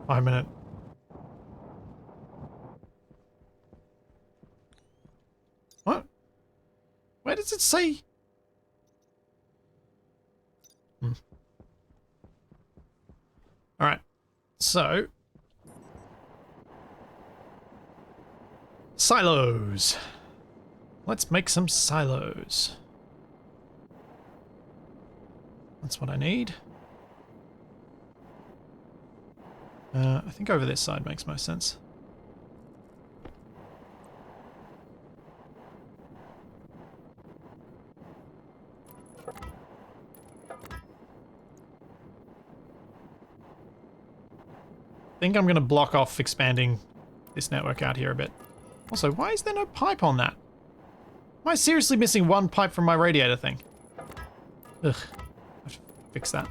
[SPEAKER 1] Five-minute. What? Where does it say? Alright, so... Silos. Let's make some silos. That's what I need. I think over this side makes most sense. I think I'm going to block off expanding this network out here a bit. Also, why is there no pipe on that? Am I seriously missing one pipe from my radiator thing? Ugh. I should fix that.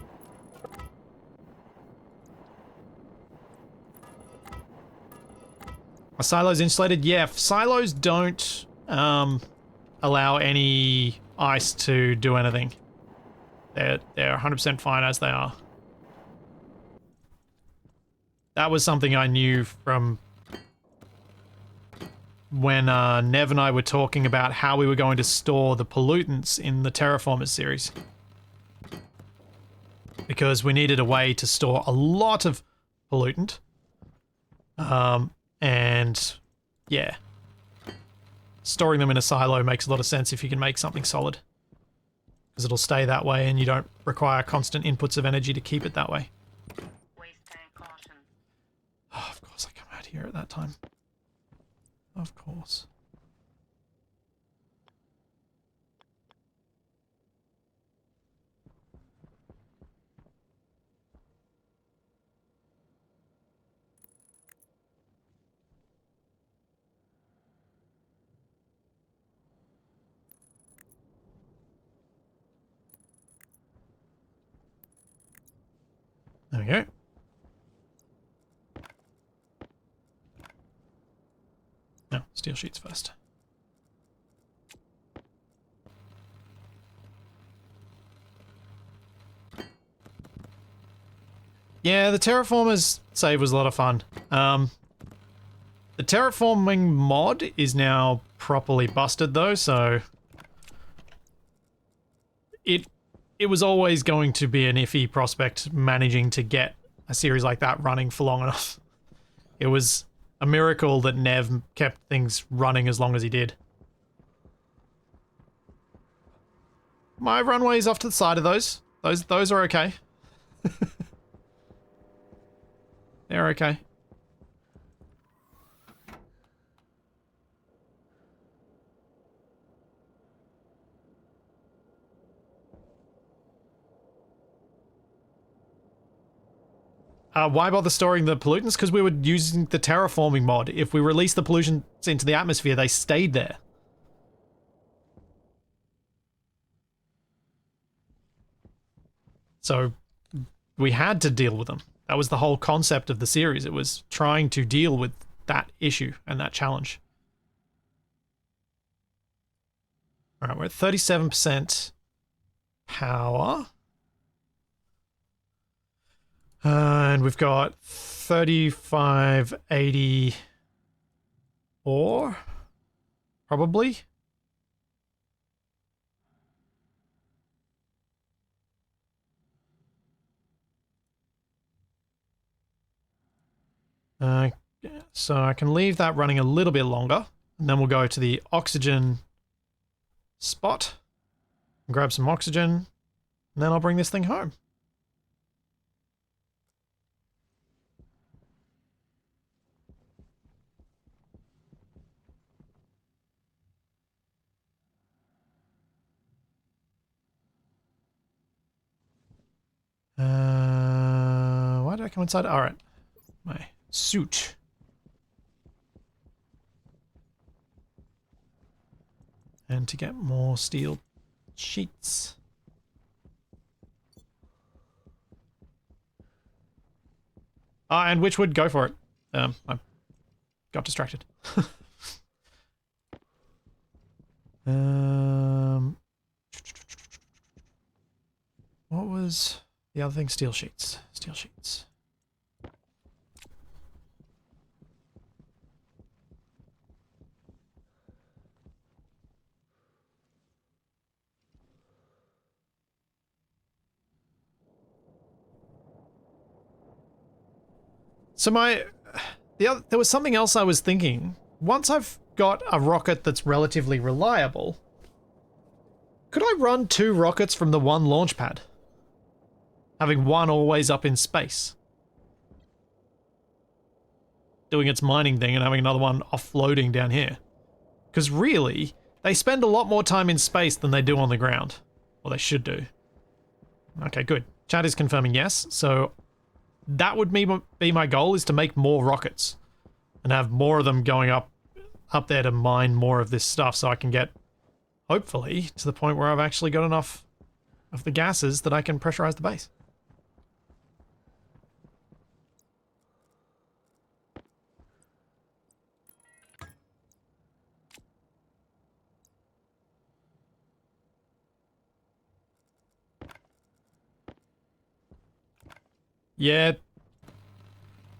[SPEAKER 1] Are silos insulated? Yeah, silos don't allow any ice to do anything. They're 100% fine as they are. That was something I knew from when Nev and I were talking about how we were going to store the pollutants in the Terraformers series. Because we needed a way to store a lot of pollutant. And yeah, storing them in a silo makes a lot of sense if you can make something solid. because it'll stay that way and you don't require constant inputs of energy to keep it that way.
[SPEAKER 2] Waste tank caution.
[SPEAKER 1] Oh, of course I come out here at that time. Of course. There we go. No, steel sheets first. Yeah, the terraformers save was a lot of fun. The terraforming mod is now properly busted though, so it was always going to be an iffy prospect managing to get a series like that running for long enough. It was a miracle that Nev kept things running as long as he did. My runway's off to the side of those. Those are okay. They're okay. Why bother storing the pollutants? Because we were using the terraforming mod. If we release the pollutants into the atmosphere, they stayed there. So we had to deal with them. That was the whole concept of the series. It was trying to deal with that issue and that challenge. All right, we're at 37% power. And we've got 3580 ore, probably. So I can leave that running a little bit longer, and then we'll go to the oxygen spot, grab some oxygen, and then I'll bring this thing home. Why did I come inside? All right, my suit. And to get more steel sheets. And which would go for it. I got distracted. What was the other thing? Steel sheets. Steel sheets. So there was something else I was thinking. Once I've got a rocket that's relatively reliable, could I run 2 rockets from the one launch pad? Having one always up in space. Doing its mining thing and having another one offloading down here. Because really, they spend a lot more time in space than they do on the ground. Or they should do. Okay, good. Chat is confirming yes, so that would be my goal, is to make more rockets. And have more of them going up there to mine more of this stuff so I can get, hopefully, to the point where I've actually got enough of the gases that I can pressurize the base. Yeah.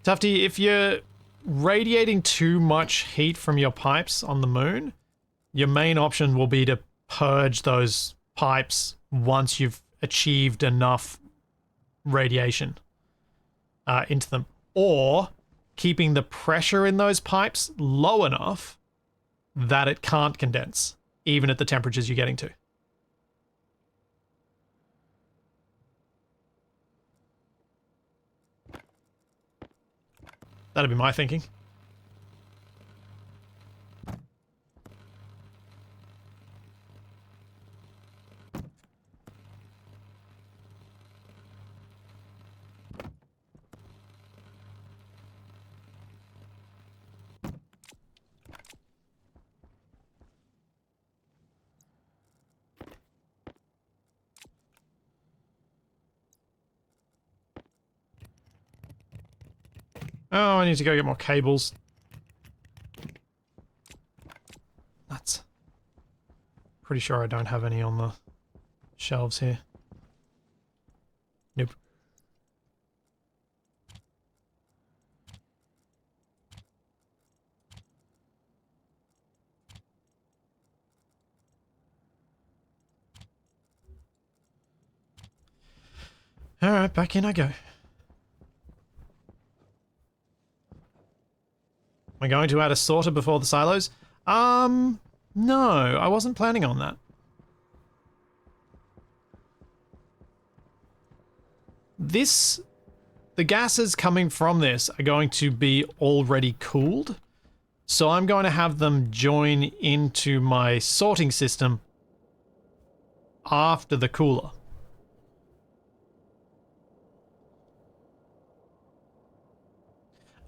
[SPEAKER 1] Tufty, if you're radiating too much heat from your pipes on the moon, your main option will be to purge those pipes once you've achieved enough radiation into them. Or keeping the pressure in those pipes low enough that it can't condense, even at the temperatures you're getting to. That'd be my thinking. Oh, I need to go get more cables. Nuts. Pretty sure I don't have any on the shelves here. Nope. Alright, back in I go. Am I going to add a sorter before the silos? No, I wasn't planning on that. The gases coming from this are going to be already cooled, so I'm going to have them join into my sorting system after the cooler.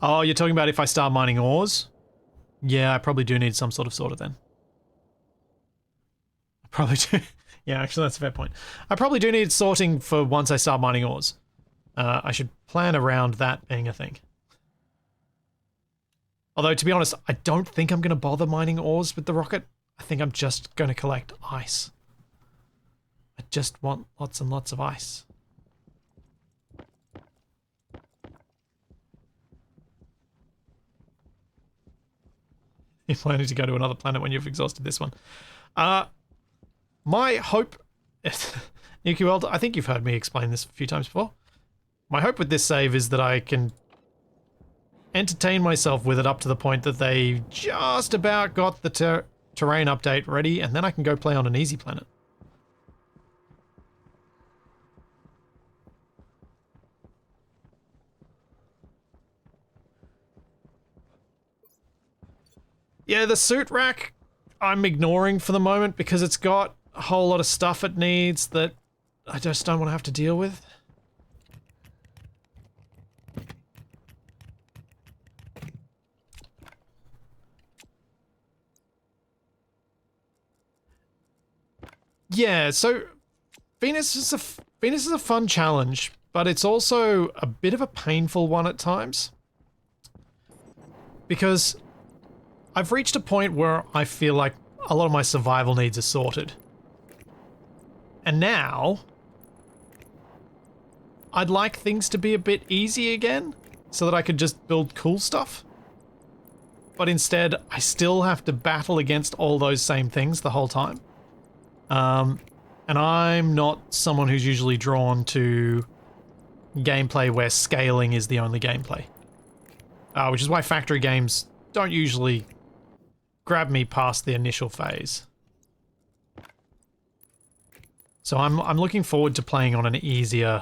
[SPEAKER 1] Oh, you're talking about if I start mining ores? Yeah, I probably do need some sort of sorter then. I probably do. Yeah, actually, that's a fair point. I probably do need sorting for once I start mining ores. I should plan around that being a thing. Although, to be honest, I don't think I'm going to bother mining ores with the rocket. I think I'm just going to collect ice. I just want lots and lots of ice. You're planning to go to another planet when you've exhausted this one. My hope... Nuki World, I think you've heard me explain this a few times before. My hope with this save is that I can entertain myself with it up to the point that they just about got the terrain update ready, and then I can go play on an easy planet. Yeah, the suit rack I'm ignoring for the moment because it's got a whole lot of stuff it needs that I just don't want to have to deal with. Yeah, so Venus is a fun challenge, but it's also a bit of a painful one at times. Because I've reached a point where I feel like a lot of my survival needs are sorted. And now I'd like things to be a bit easy again so that I could just build cool stuff. But instead, I still have to battle against all those same things the whole time. And I'm not someone who's usually drawn to gameplay where scaling is the only gameplay. Which is why factory games don't usually grab me past the initial phase. So I'm looking forward to playing on an easier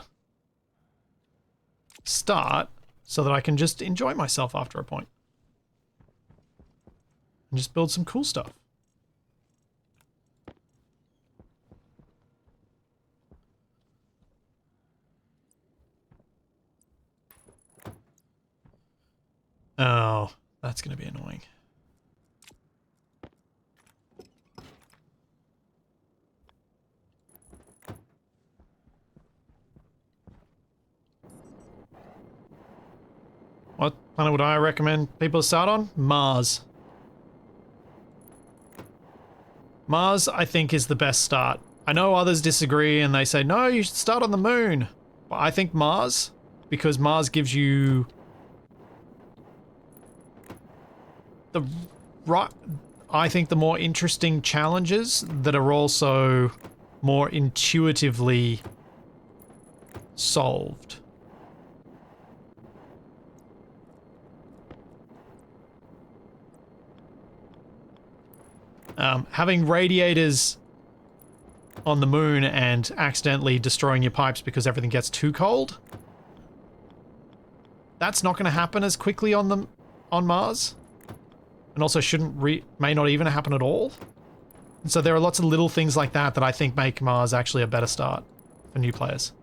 [SPEAKER 1] start so that I can just enjoy myself after a point. And just build some cool stuff. Oh, that's going to be annoying. What planet would I recommend people start on? Mars. Mars, I think, is the best start. I know others disagree and they say, no, you should start on the moon. But I think Mars, because Mars gives you I think the more interesting challenges that are also more intuitively solved. Having radiators on the moon and accidentally destroying your pipes because everything gets too cold that's not going to happen as quickly on Mars, and also may not even happen at all. And so there are lots of little things like that that I think make Mars actually a better start for new players.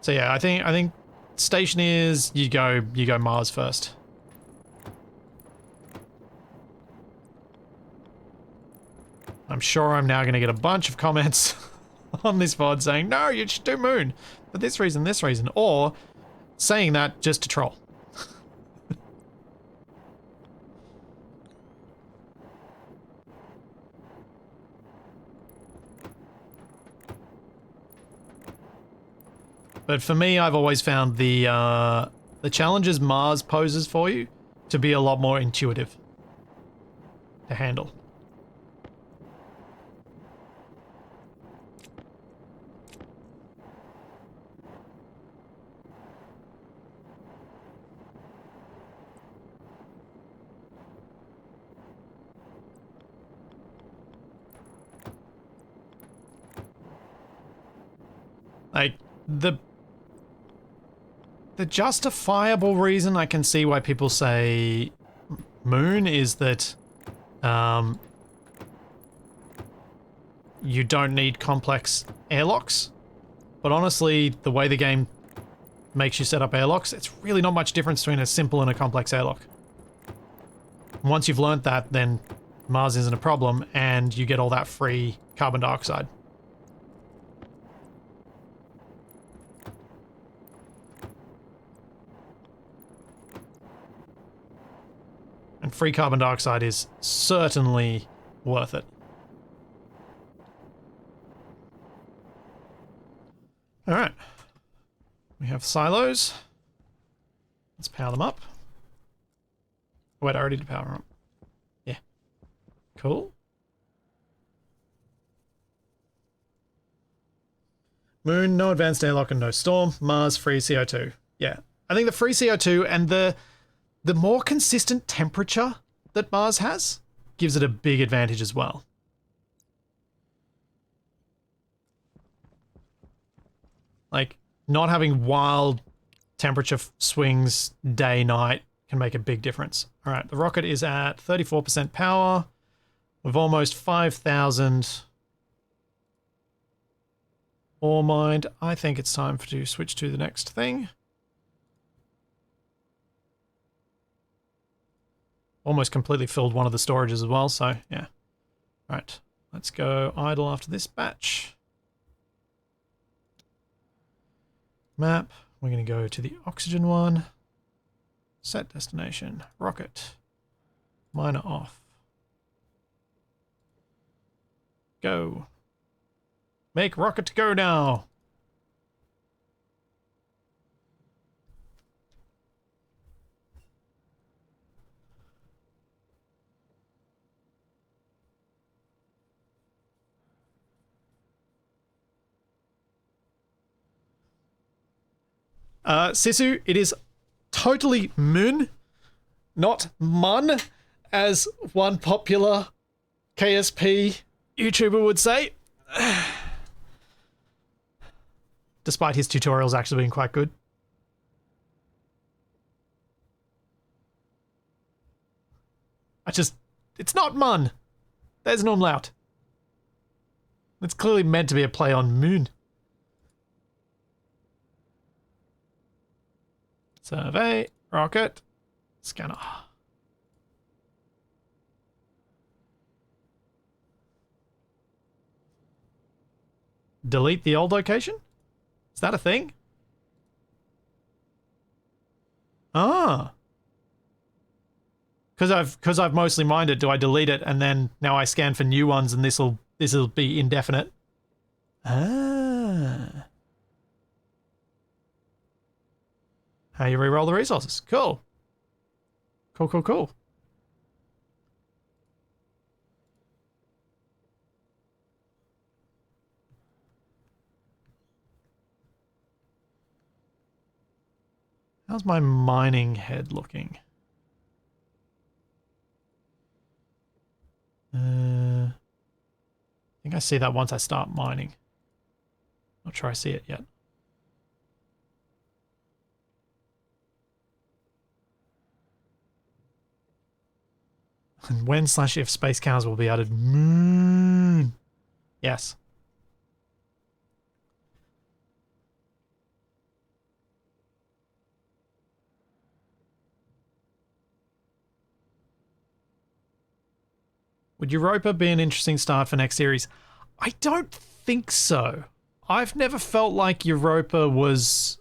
[SPEAKER 1] So yeah, I think Stationeers, you go Mars first. I'm sure I'm now going to get a bunch of comments on this VOD saying, no, you should do Moon for this reason, or saying that just to troll. But for me, I've always found the challenges Mars poses for you to be a lot more intuitive to handle. Like, the justifiable reason I can see why people say Moon is that you don't need complex airlocks. But honestly, the way the game makes you set up airlocks, it's really not much difference between a simple and a complex airlock. Once you've learnt that, then Mars isn't a problem, and you get all that free carbon dioxide. And free carbon dioxide is certainly worth it. Alright. We have silos. Let's power them up. Wait, I already did power them up. Yeah. Cool. Moon, no advanced airlock and no storm. Mars, free CO2. Yeah. I think the free CO2 and the more consistent temperature that Mars has gives it a big advantage as well. Like, not having wild temperature swings day, night can make a big difference. All right, the rocket is at 34% power. We've almost 5,000 ore mined. I think it's time to switch to the next thing. Almost completely filled one of the storages as well, so yeah. Right, let's go idle after this batch. Map, we're going to go to the oxygen one. Set destination, rocket. Miner off. Go. Make rocket go now. Sisu, it is totally Moon, not Mun, as one popular KSP YouTuber would say. Despite his tutorials actually being quite good. It's not Mun. There's no umlaut. It's clearly meant to be a play on Moon. Survey, rocket, scanner. Delete the old location? Is that a thing? Ah. Because I've mostly mined it, do I delete it and then now I scan for new ones and this'll be indefinite? Ah. How you reroll the resources. Cool. Cool. How's my mining head looking? I think I see that once I start mining. Not sure I see it yet. And when/if space cows will be added? Yes. Would Europa be an interesting start for next series? I don't think so. I've never felt like Europa was...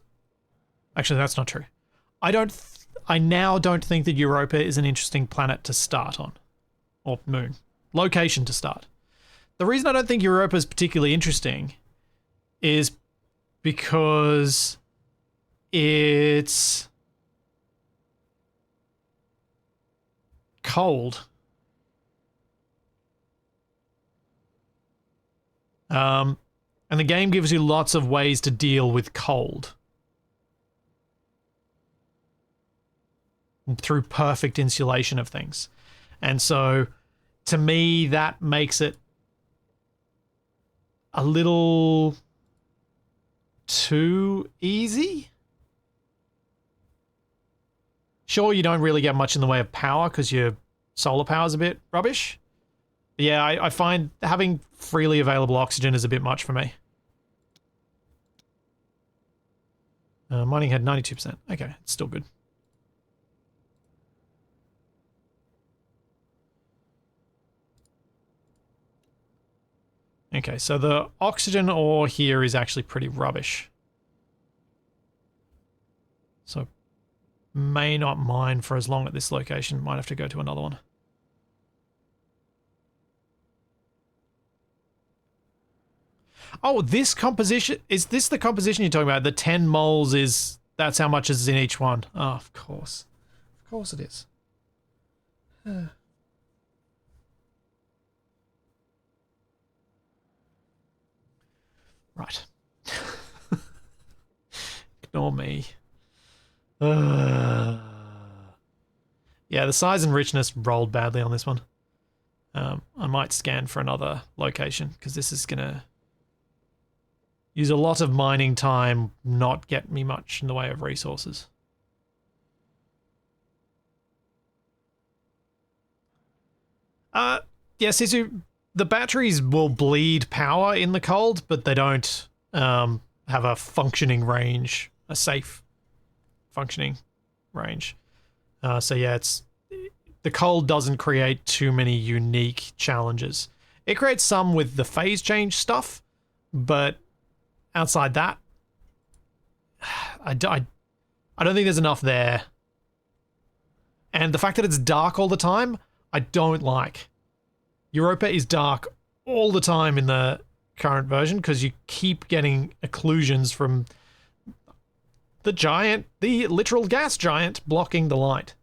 [SPEAKER 1] Actually, that's not true. I now don't think that Europa is an interesting planet to start on. Or moon. Location to start. The reason I don't think Europa is particularly interesting is because it's cold. And the game gives you lots of ways to deal with cold. Through perfect insulation of things. And so, to me, that makes it a little too easy. Sure, you don't really get much in the way of power because your solar power's a bit rubbish. But yeah, I find having freely available oxygen is a bit much for me. Mining had 92%. Okay, it's still good. Okay, so the oxygen ore here is actually pretty rubbish. So, may not mine for as long at this location. Might have to go to another one. Oh, this composition... Is this the composition you're talking about? The 10 moles is... That's how much is in each one. Oh, of course. Of course it is. Right. Ignore me. Yeah, the size and richness rolled badly on this one. I might scan for another location because this is going to use a lot of mining time, not get me much in the way of resources. Yeah, Sisu, the batteries will bleed power in the cold, but they don't have a functioning range, a safe functioning range. So yeah, the cold doesn't create too many unique challenges. It creates some with the phase change stuff, but outside that, I don't think there's enough there. And the fact that it's dark all the time, I don't like. Europa is dark all the time in the current version because you keep getting occlusions from the literal gas giant blocking the light.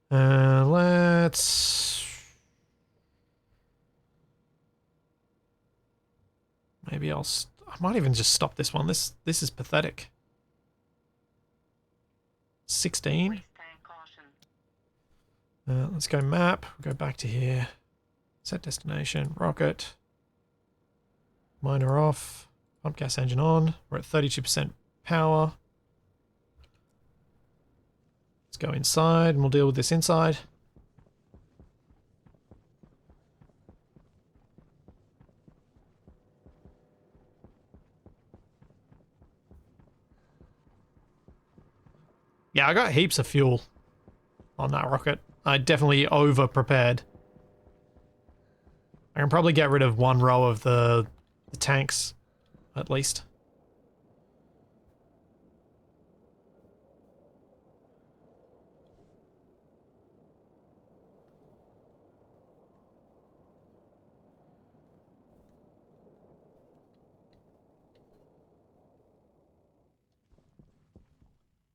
[SPEAKER 1] Let's... Maybe I might even just stop this one. This is pathetic. 16. Let's go map. We'll go back to here. Set destination. Rocket. Miner off. Pump gas engine on. We're at 32% power. Let's go inside and we'll deal with this inside. Yeah, I got heaps of fuel on that rocket. I definitely over-prepared. I can probably get rid of one row of the tanks, at least.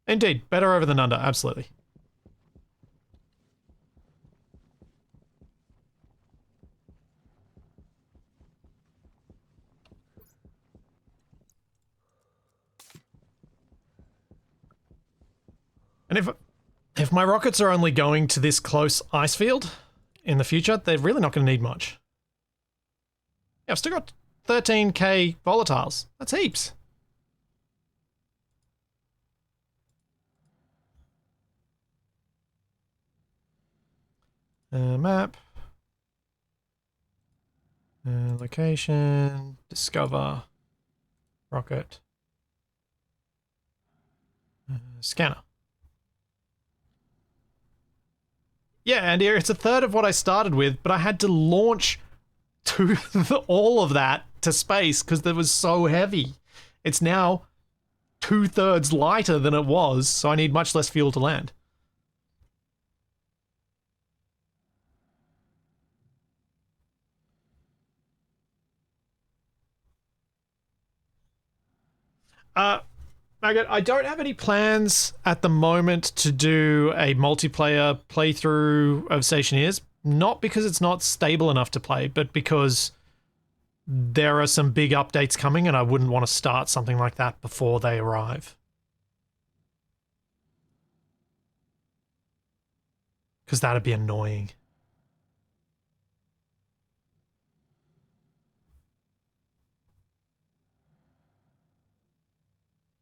[SPEAKER 1] Indeed, better over than under, absolutely. And if my rockets are only going to this close ice field in the future, they're really not going to need much. Yeah, I've still got 13k volatiles. That's heaps. Map. Location. Discover. Rocket. Scanner. Yeah, and it's a third of what I started with, but I had to launch all of that to space because it was so heavy. It's now 2/3 lighter than it was, so I need much less fuel to land. Maggot, I don't have any plans at the moment to do a multiplayer playthrough of Stationeers. Not because it's not stable enough to play, but because there are some big updates coming and I wouldn't want to start something like that before they arrive. Because that'd be annoying.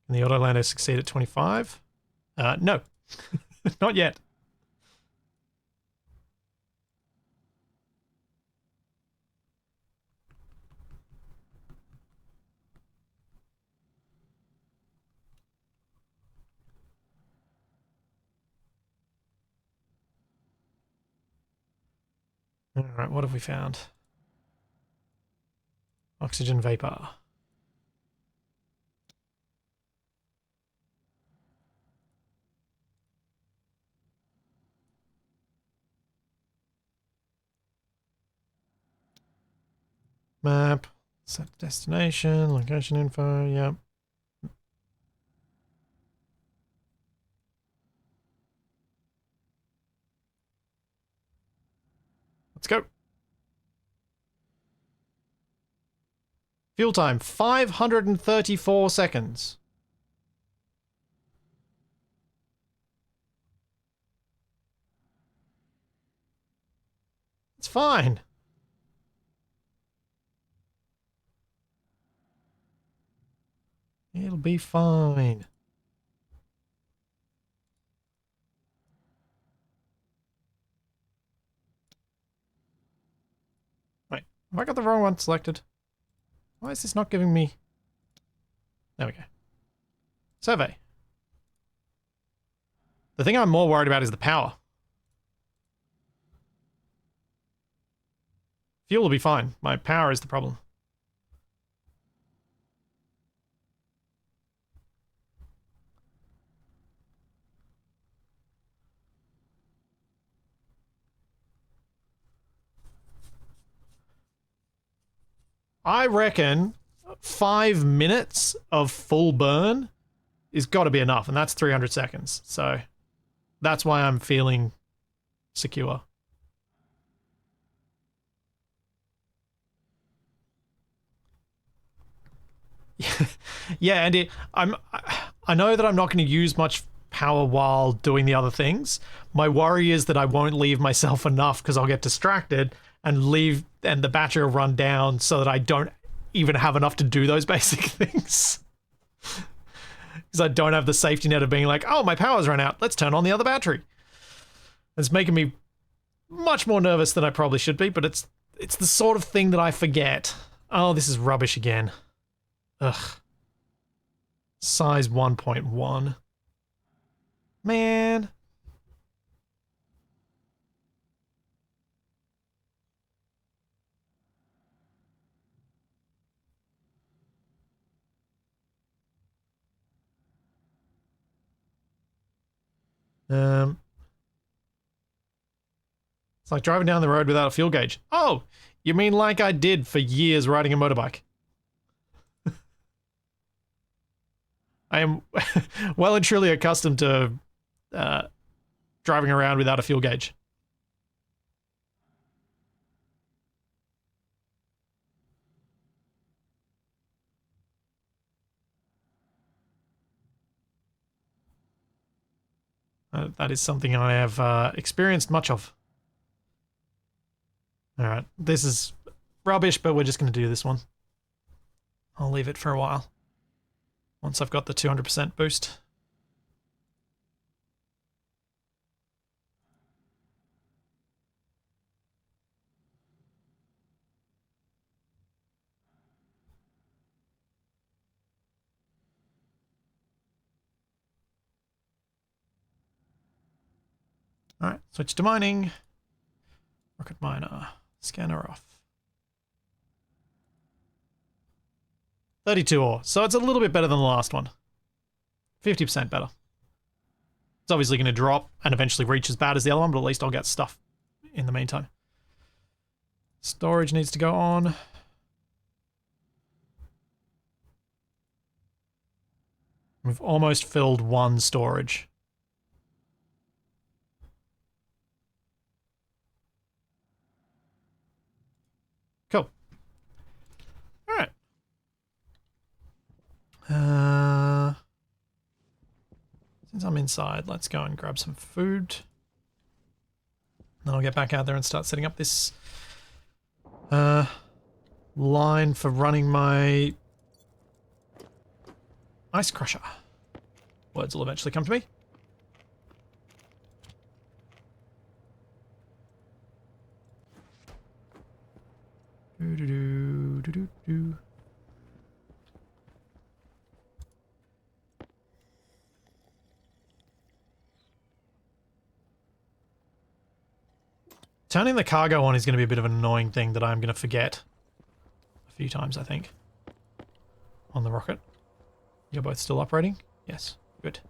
[SPEAKER 1] Can the Autolander succeed at 25? No. Not yet. Alright, what have we found? Oxygen vapor. Map. Set destination. Location info. Yep. Let's go. Fuel time, 534 seconds. It's fine. It'll be fine. Wait, have I got the wrong one selected? Why is this not giving me... There we go. Survey. The thing I'm more worried about is the power. Fuel will be fine. My power is the problem. I reckon 5 minutes of full burn is got to be enough, and that's 300 seconds. So that's why I'm feeling secure. Yeah, Andy, I know that I'm not going to use much power while doing the other things. My worry is that I won't leave myself enough because I'll get distracted and the battery will run down so that I don't even have enough to do those basic things. Because I don't have the safety net of being like, oh, my power's run out. Let's turn on the other battery. It's making me much more nervous than I probably should be, but it's the sort of thing that I forget. Oh, this is rubbish again. Ugh. Size 1.1. Man. It's like driving down the road without a fuel gauge. Oh, you mean like I did for years riding a motorbike? I am well and truly accustomed to driving around without a fuel gauge. That is something I have experienced much of. Alright, this is rubbish, but we're just going to do this one. I'll leave it for a while. Once I've got the 200% boost. Alright, switch to mining. Rocket miner. Scanner off. 32 ore. So it's a little bit better than the last one. 50% better. It's obviously going to drop and eventually reach as bad as the other one, but at least I'll get stuff in the meantime. Storage needs to go on. We've almost filled one storage. Cool. Alright. Since I'm inside, let's go and grab some food. Then I'll get back out there and start setting up this line for running my ice crusher. Words will eventually come to me. Do. Turning the cargo on is going to be a bit of an annoying thing that I'm going to forget a few times, I think, on the rocket. You're both still operating? Yes. Good.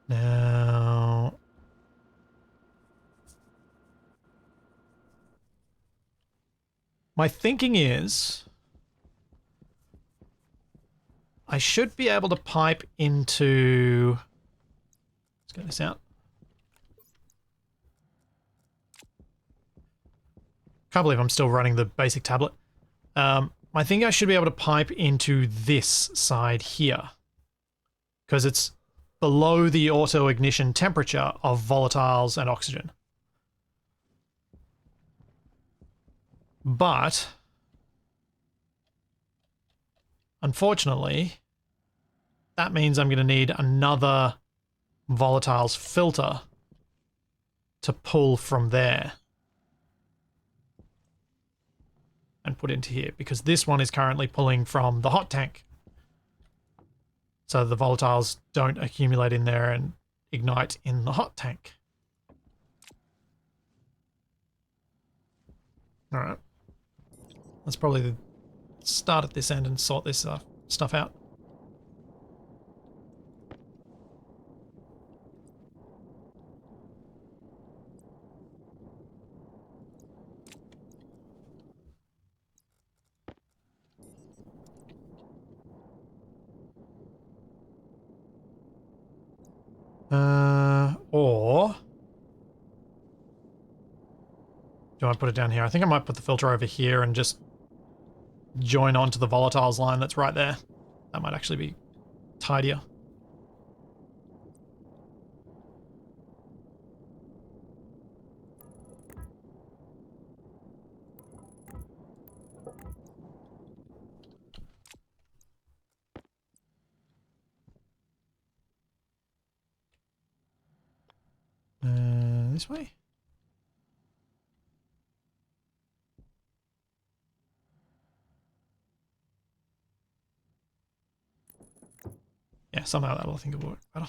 [SPEAKER 1] Now... my thinking is... I should be able to pipe into... let's get this out. Can't believe I'm still running the basic tablet. I think I should be able to pipe into this side here. Because it's below the auto ignition temperature of volatiles and oxygen. But... unfortunately, that means I'm going to need another volatiles filter to pull from there and put into here, because this one is currently pulling from the hot tank. So the volatiles don't accumulate in there and ignite in the hot tank. All right. Let's probably start at this end and sort this stuff out. Or do I put it down here? I think I might put the filter over here and just join onto the volatiles line that's right there. That might actually be tidier. This way? Yeah, somehow that'll, I think, it'll work better.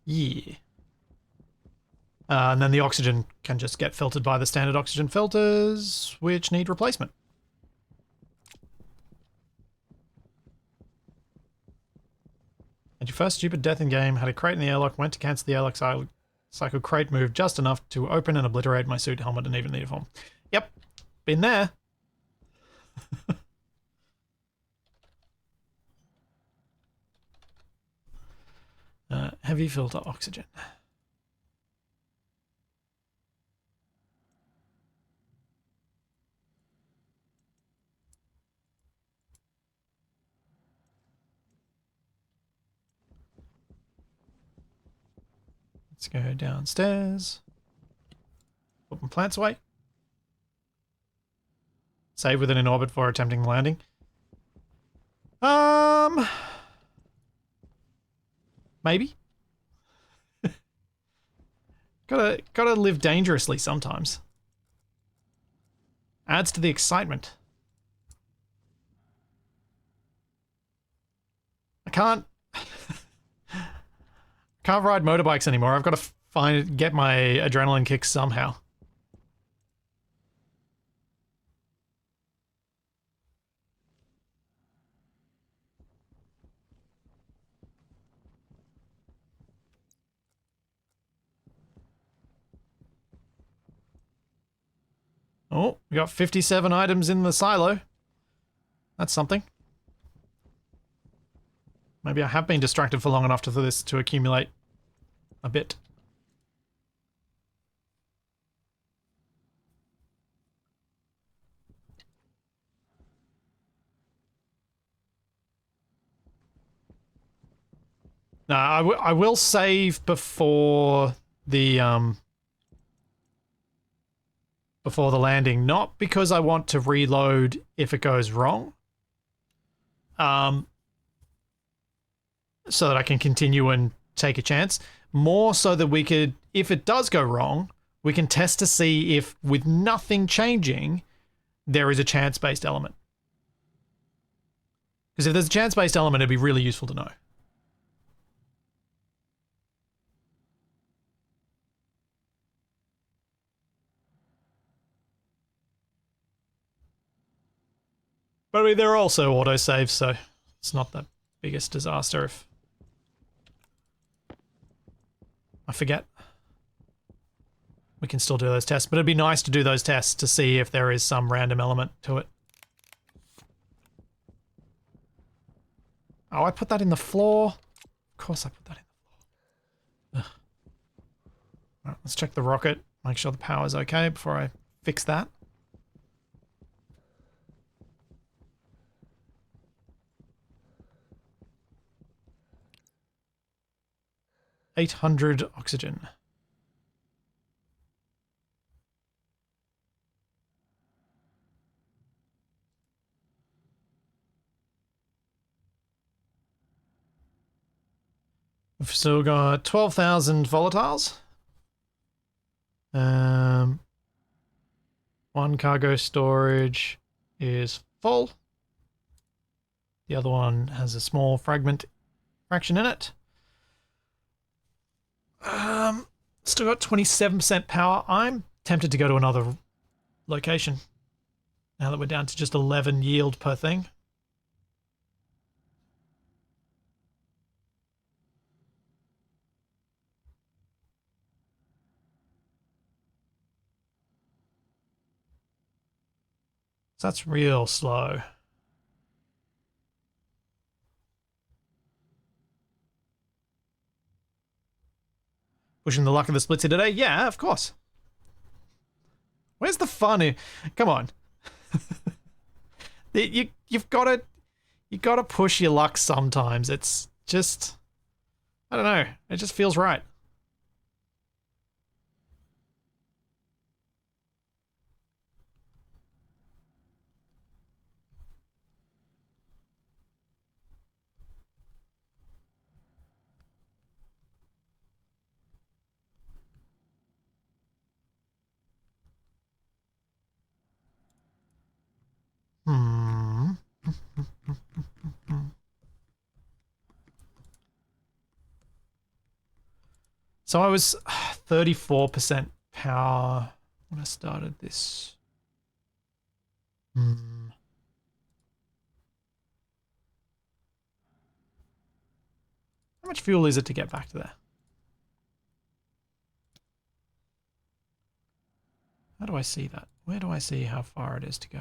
[SPEAKER 1] Yeah. And then the oxygen can just get filtered by the standard oxygen filters, which need replacement. And your first stupid death in game, had a crate in the airlock, went to cancel the airlock cycle, crate moved just enough to open and obliterate my suit, helmet, and even the uniform. Yep, been there. Heavy filter oxygen. Let's go downstairs. Put my plants away. Save with it in orbit for attempting landing. Maybe. Gotta live dangerously sometimes. Adds to the excitement. I can't ride motorbikes anymore. I've got to get my adrenaline kicks somehow. Oh, we got 57 items in the silo. That's something. Maybe I have been distracted for long enough for this to accumulate a bit. Nah, I will save before the landing, not because I want to reload if it goes wrong. So that I can continue and take a chance. More so that we could, if it does go wrong, we can test to see if, with nothing changing, there is a chance-based element. Because if there's a chance-based element, it'd be really useful to know. But I mean, they're also autosaves, so it's not the biggest disaster if I forget. We can still do those tests, but it'd be nice to do those tests to see if there is some random element to it. Oh, I put that in the floor. Of course I put that in the floor. Ugh. All right, let's check the rocket. Make sure the power's okay before I fix that. $800 oxygen. We've still got 12,000 volatiles. One cargo storage is full. The other one has a small fraction in it. Still got 27% power. I'm tempted to go to another location now that we're down to just 11 yield per thing. So that's real slow. Pushing the luck of the splitsy today? Yeah, of course. Where's the fun? Come on. You've got to push your luck sometimes. It's just, I don't know. It just feels right. So I was 34% power when I started this. How much fuel is it to get back to there? How do I see that? Where do I see how far it is to go?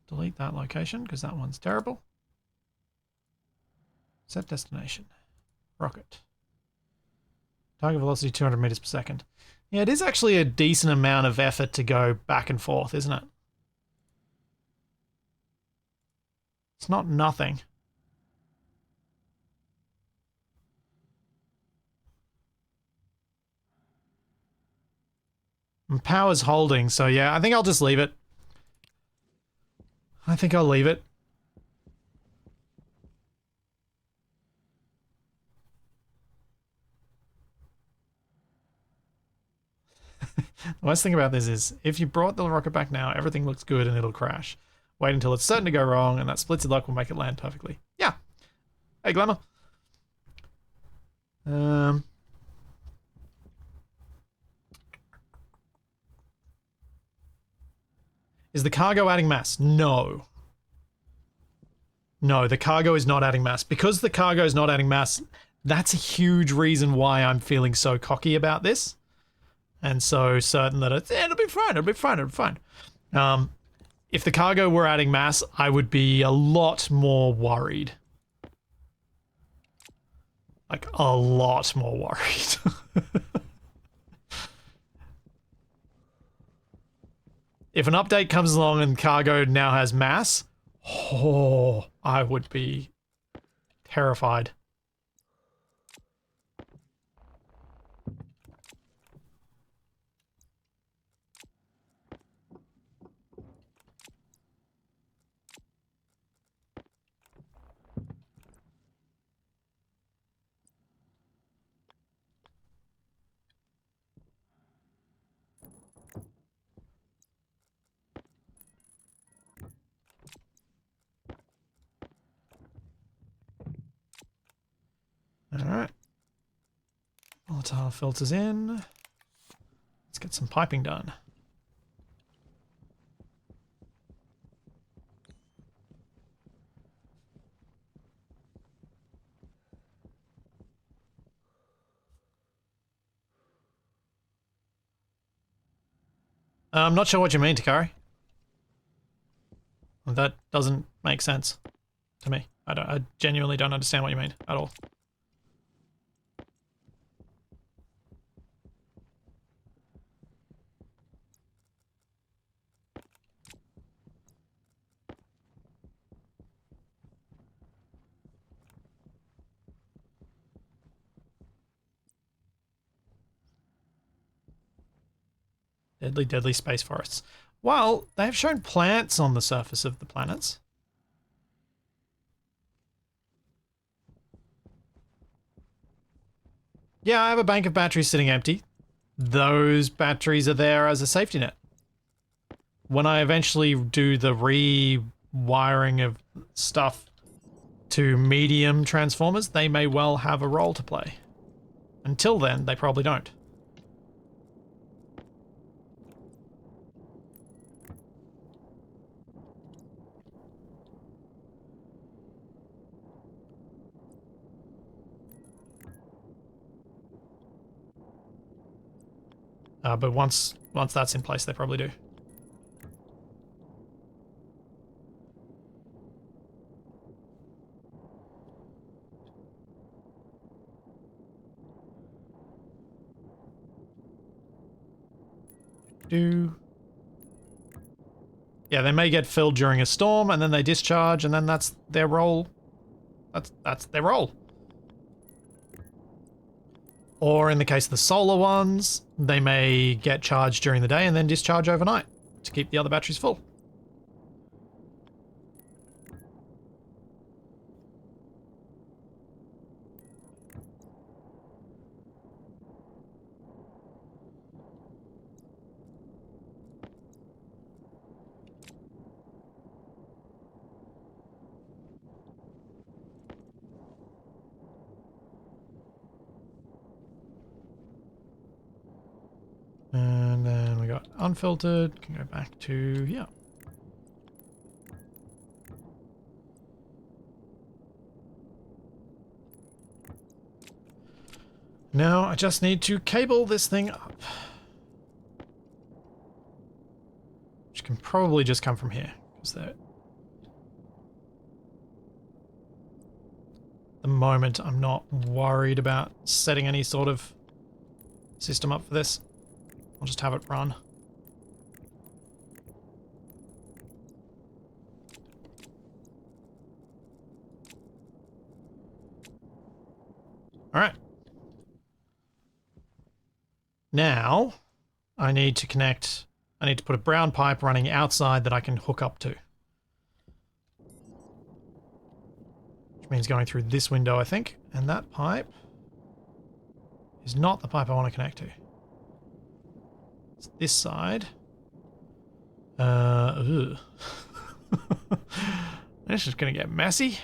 [SPEAKER 1] delete that location because that one's terrible. Set destination. Rocket. Target velocity 200 meters per second. Yeah, it is actually a decent amount of effort to go back and forth, isn't it? It's not nothing. And power's holding, so yeah, I think I'll just leave it. I think I'll leave it. The worst thing about this is, if you brought the rocket back now, everything looks good and it'll crash. Wait until it's certain to go wrong, and that splitsy luck will make it land perfectly. Yeah. Hey, Glamour. Is the cargo adding mass? No. No, the cargo is not adding mass. Because the cargo is not adding mass, that's a huge reason why I'm feeling so cocky about this. And so certain that it'll be fine, it'll be fine, it'll be fine. If the cargo were adding mass, I would be a lot more worried. Like, a lot more worried. If an update comes along and cargo now has mass, oh, I would be terrified. Alright. Volatile filters in. Let's get some piping done. I'm not sure what you mean, Takari. That doesn't make sense to me. I genuinely don't understand what you mean at all. Deadly, deadly space forests. Well, they have shown plants on the surface of the planets. Yeah, I have a bank of batteries sitting empty. Those batteries are there as a safety net. When I eventually do the rewiring of stuff to medium transformers, they may well have a role to play. Until then, they probably don't. But once that's in place, they probably do. Yeah, they may get filled during a storm, and then they discharge, and then that's their role. That's their role. Or in the case of the solar ones, they may get charged during the day and then discharge overnight to keep the other batteries full. And then we got unfiltered, can go back to here. Now I just need to cable this thing up. Which can probably just come from here, because the moment, I'm not worried about setting any sort of system up for this. I'll just have it run. All right. Now, I need to put a brown pipe running outside that I can hook up to. Which means going through this window, I think. And that pipe is not the pipe I want to connect to. It's this side. Ugh. This is going to get messy.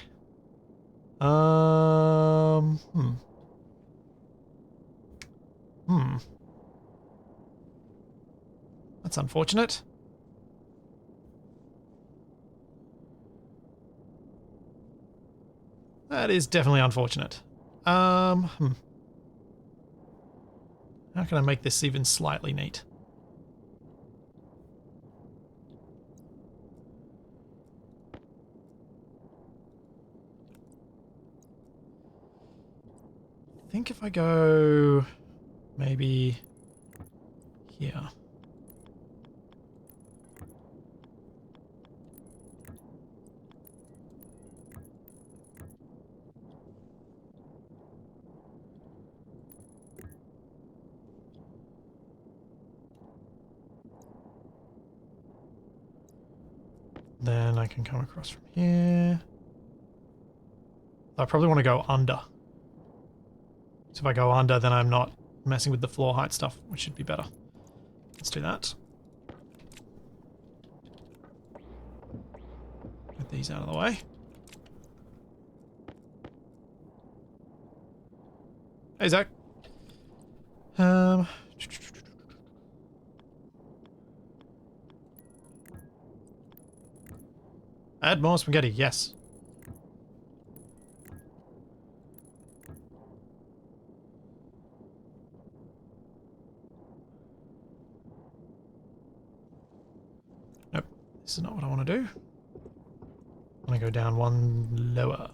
[SPEAKER 1] That's unfortunate. That is definitely unfortunate. How can I make this even slightly neat? I think if I go maybe here. Then I can come across from here. I probably want to go under. So if I go under, then I'm not messing with the floor height stuff, which should be better. Let's do that. Get these out of the way. Hey, Zach. Add more spaghetti, yes. Nope, this is not what I want to do. I want to go down one lower.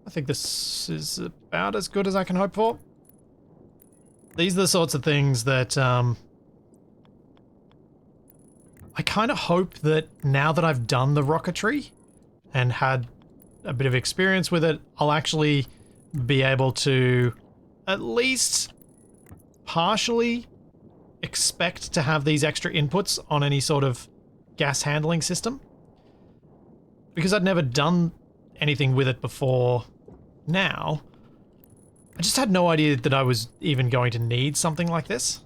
[SPEAKER 1] I think this is about as good as I can hope for. These are the sorts of things that I kind of hope that now that I've done the rocketry and had a bit of experience with it, I'll actually be able to at least partially expect to have these extra inputs on any sort of gas handling system. Because I'd never done anything with it before now, I just had no idea that I was even going to need something like this.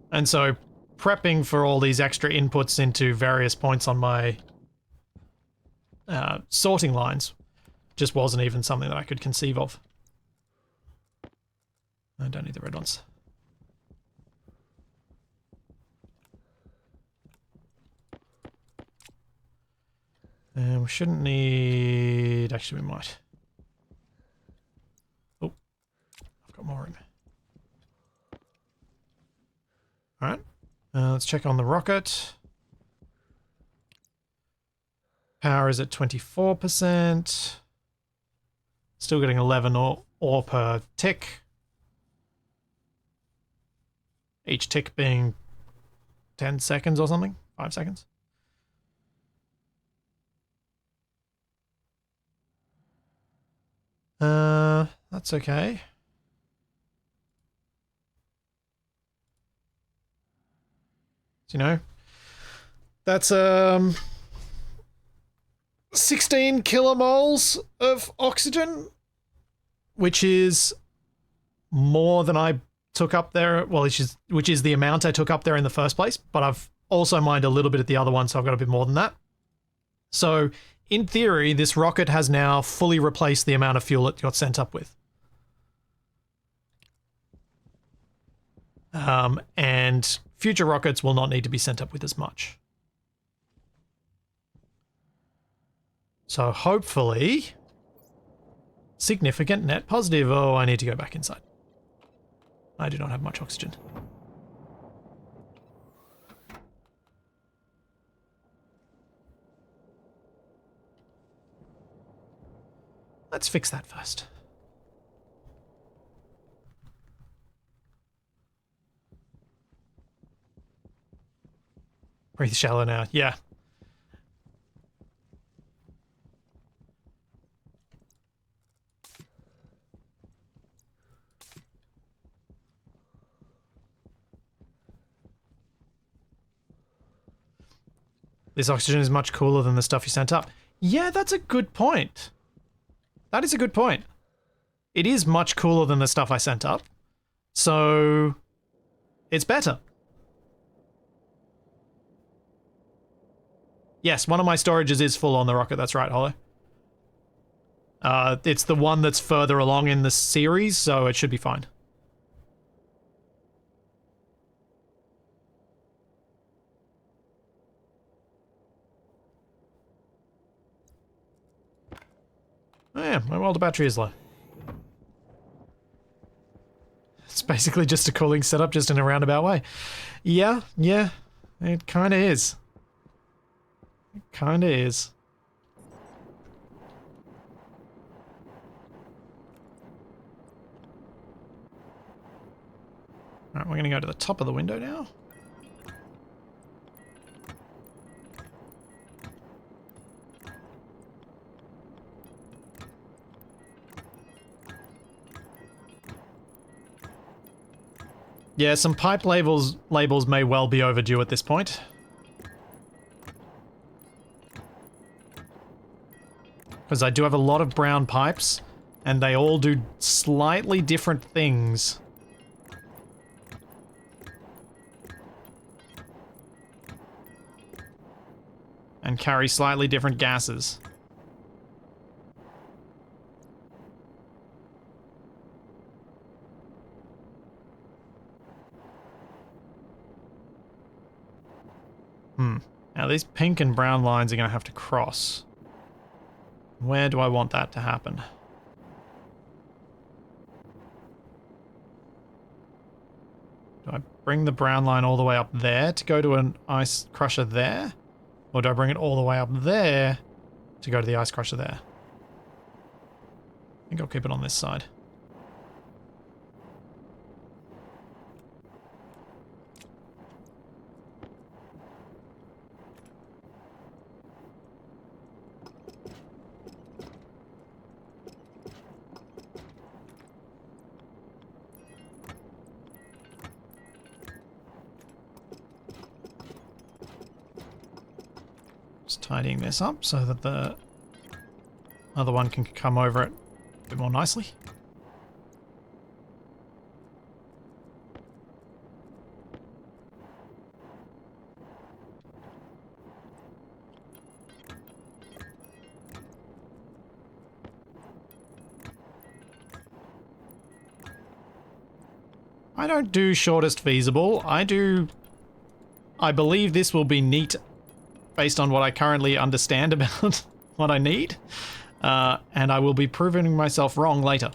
[SPEAKER 1] And so prepping for all these extra inputs into various points on my sorting lines just wasn't even something that I could conceive of. I don't need the red ones. And we shouldn't need... Actually, we might. Oh, I've got more room. Alright, let's check on the rocket. Power is at 24%. Still getting 11 ore per tick. Each tick being 10 seconds or something? 5 seconds? That's okay. So, you know, that's 16 kilomoles of oxygen, which is more than I took up there. Well, which is the amount I took up there in the first place, but I've also mined a little bit at the other one, so I've got a bit more than that. So, in theory, this rocket has now fully replaced the amount of fuel it got sent up with. And future rockets will not need to be sent up with as much. So hopefully, significant net positive. Oh, I need to go back inside. I do not have much oxygen. Let's fix that first. Breathe shallow now. Yeah. This oxygen is much cooler than the stuff you sent up. Yeah, that's a good point. That is a good point. It is much cooler than the stuff I sent up. So, it's better. Yes, one of my storages is full on the rocket. That's right, Hollow. It's the one that's further along in the series, so it should be fine. Oh yeah, my welder battery is low. It's basically just a cooling setup, just in a roundabout way. Yeah, it kinda is. It kinda is. Alright, we're gonna go to the top of the window now. Yeah, some pipe labels may well be overdue at this point. Because I do have a lot of brown pipes, and they all do slightly different things. And carry slightly different gases. Now these pink and brown lines are going to have to cross. Where do I want that to happen? Do I bring the brown line all the way up there to go to an ice crusher there? Or do I bring it all the way up there to go to the ice crusher there? I think I'll keep it on this side. Just tidying this up so that the other one can come over it a bit more nicely. I don't do shortest feasible. I believe this will be neat based on what I currently understand about what I need. And I will be proving myself wrong later.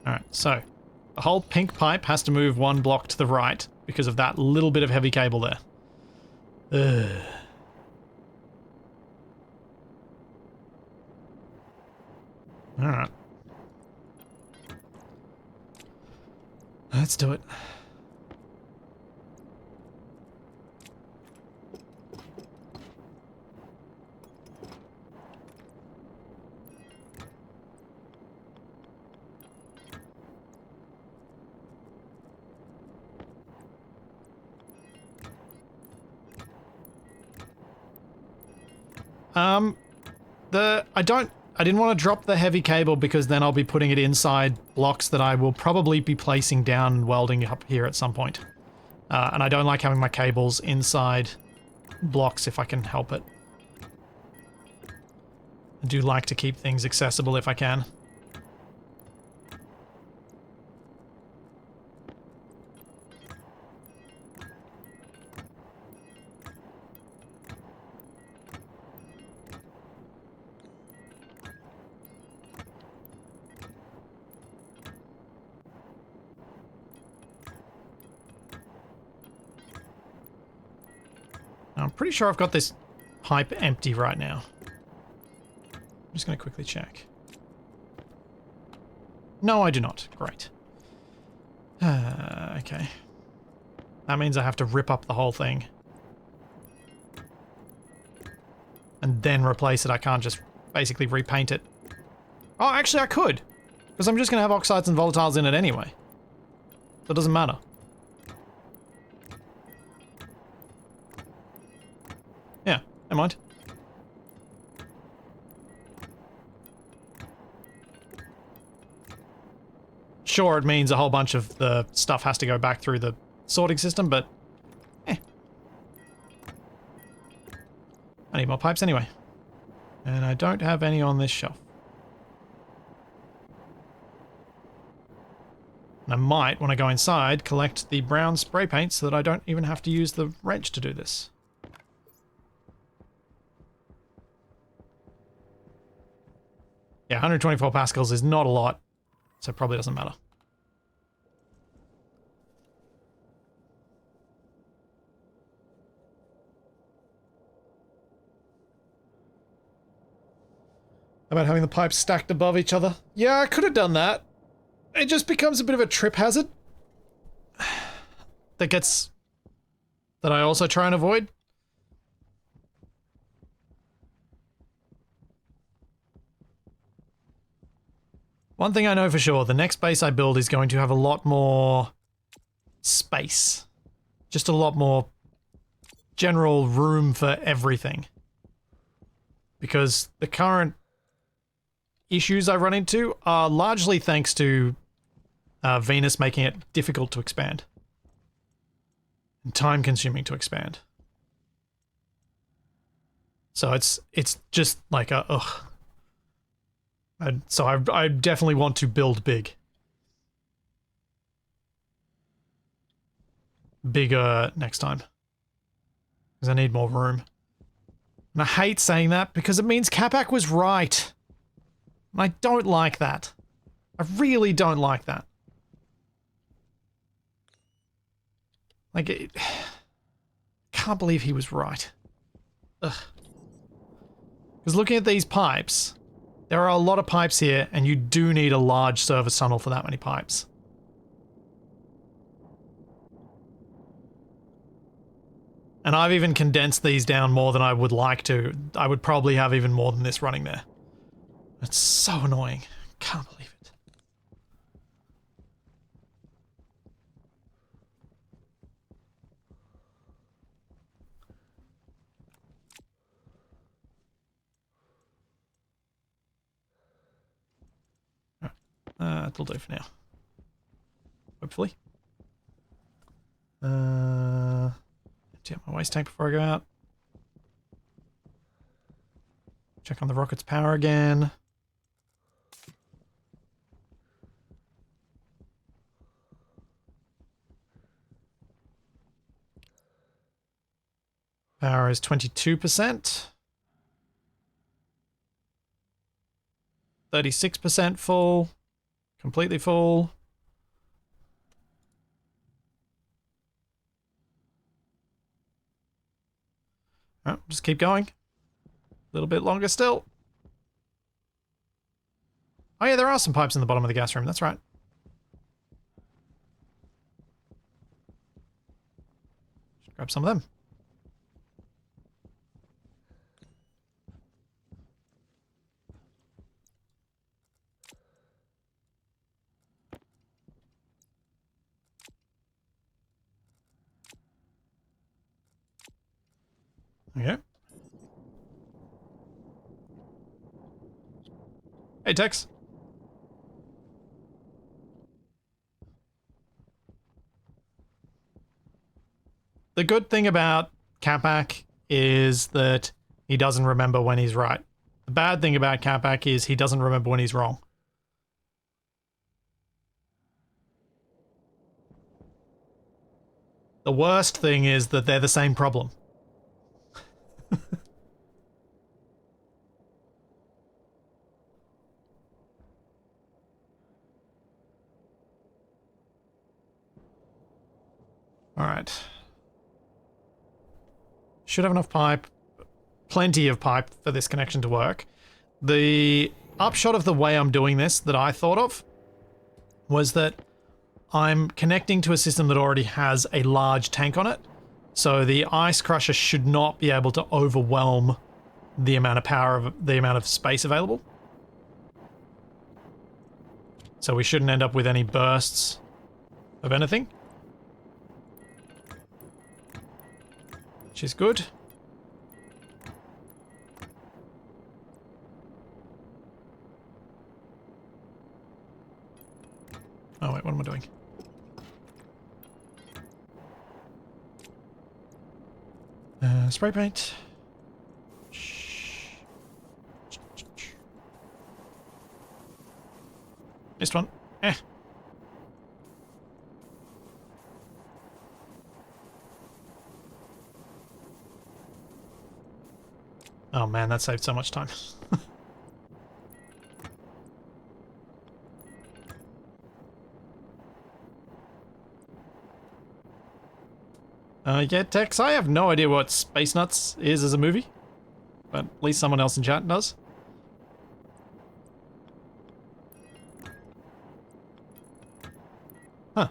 [SPEAKER 1] Alright, so the whole pink pipe has to move one block to the right because of that little bit of heavy cable there. Ugh. Alright. Let's do it. I didn't want to drop the heavy cable because then I'll be putting it inside blocks that I will probably be placing down and welding up here at some point. And I don't like having my cables inside blocks if I can help it. I do like to keep things accessible if I can. I'm pretty sure I've got this pipe empty right now. I'm just going to quickly check. No, I do not. Great. Okay. That means I have to rip up the whole thing. And then replace it. I can't just basically repaint it. Oh, actually I could. Because I'm just going to have oxides and volatiles in it anyway. So it doesn't matter. Yeah, never mind. Sure, it means a whole bunch of the stuff has to go back through the sorting system, but I need more pipes anyway. And I don't have any on this shelf. And I might, when I go inside, collect the brown spray paint so that I don't even have to use the wrench to do this. Yeah, 124 pascals is not a lot, so it probably doesn't matter. How about having the pipes stacked above each other? Yeah, I could have done that. It just becomes a bit of a trip hazard. That I also try and avoid. One thing I know for sure, the next base I build is going to have a lot more space. Just a lot more general room for everything. Because the current issues I run into are largely thanks to Venus making it difficult to expand. And time consuming to expand. So it's just like a ugh. So I definitely want to build big. Bigger next time. Because I need more room. And I hate saying that because it means Capac was right. And I don't like that. I really don't like that. Like, can't believe he was right. Ugh. Because looking at these pipes, there are a lot of pipes here, and you do need a large service tunnel for that many pipes. And I've even condensed these down more than I would like to. I would probably have even more than this running there. It's so annoying. Can't believe it. That'll do for now. Hopefully. Empty out my waste tank before I go out. Check on the rocket's power again. Power is 22%. 36% full. Completely full. Alright, just keep going. A little bit longer still. Oh yeah, there are some pipes in the bottom of the gas room, that's right. Should grab some of them. Okay. Hey, Tex. The good thing about Capac is that he doesn't remember when he's right. The bad thing about Catback is he doesn't remember when he's wrong. The worst thing is that they're the same problem. Alright. Should have enough pipe. Plenty of pipe for this connection to work. The upshot of the way I'm doing this that I thought of was that I'm connecting to a system that already has a large tank on it. So the ice crusher should not be able to overwhelm the amount of power the amount of space available. So we shouldn't end up with any bursts of anything. Which is good. Oh wait, what am I doing? Spray paint. Missed one. Eh. Oh man, that saved so much time. Yeah, Tex, I have no idea what Space Nuts is as a movie, but at least someone else in chat does. Huh.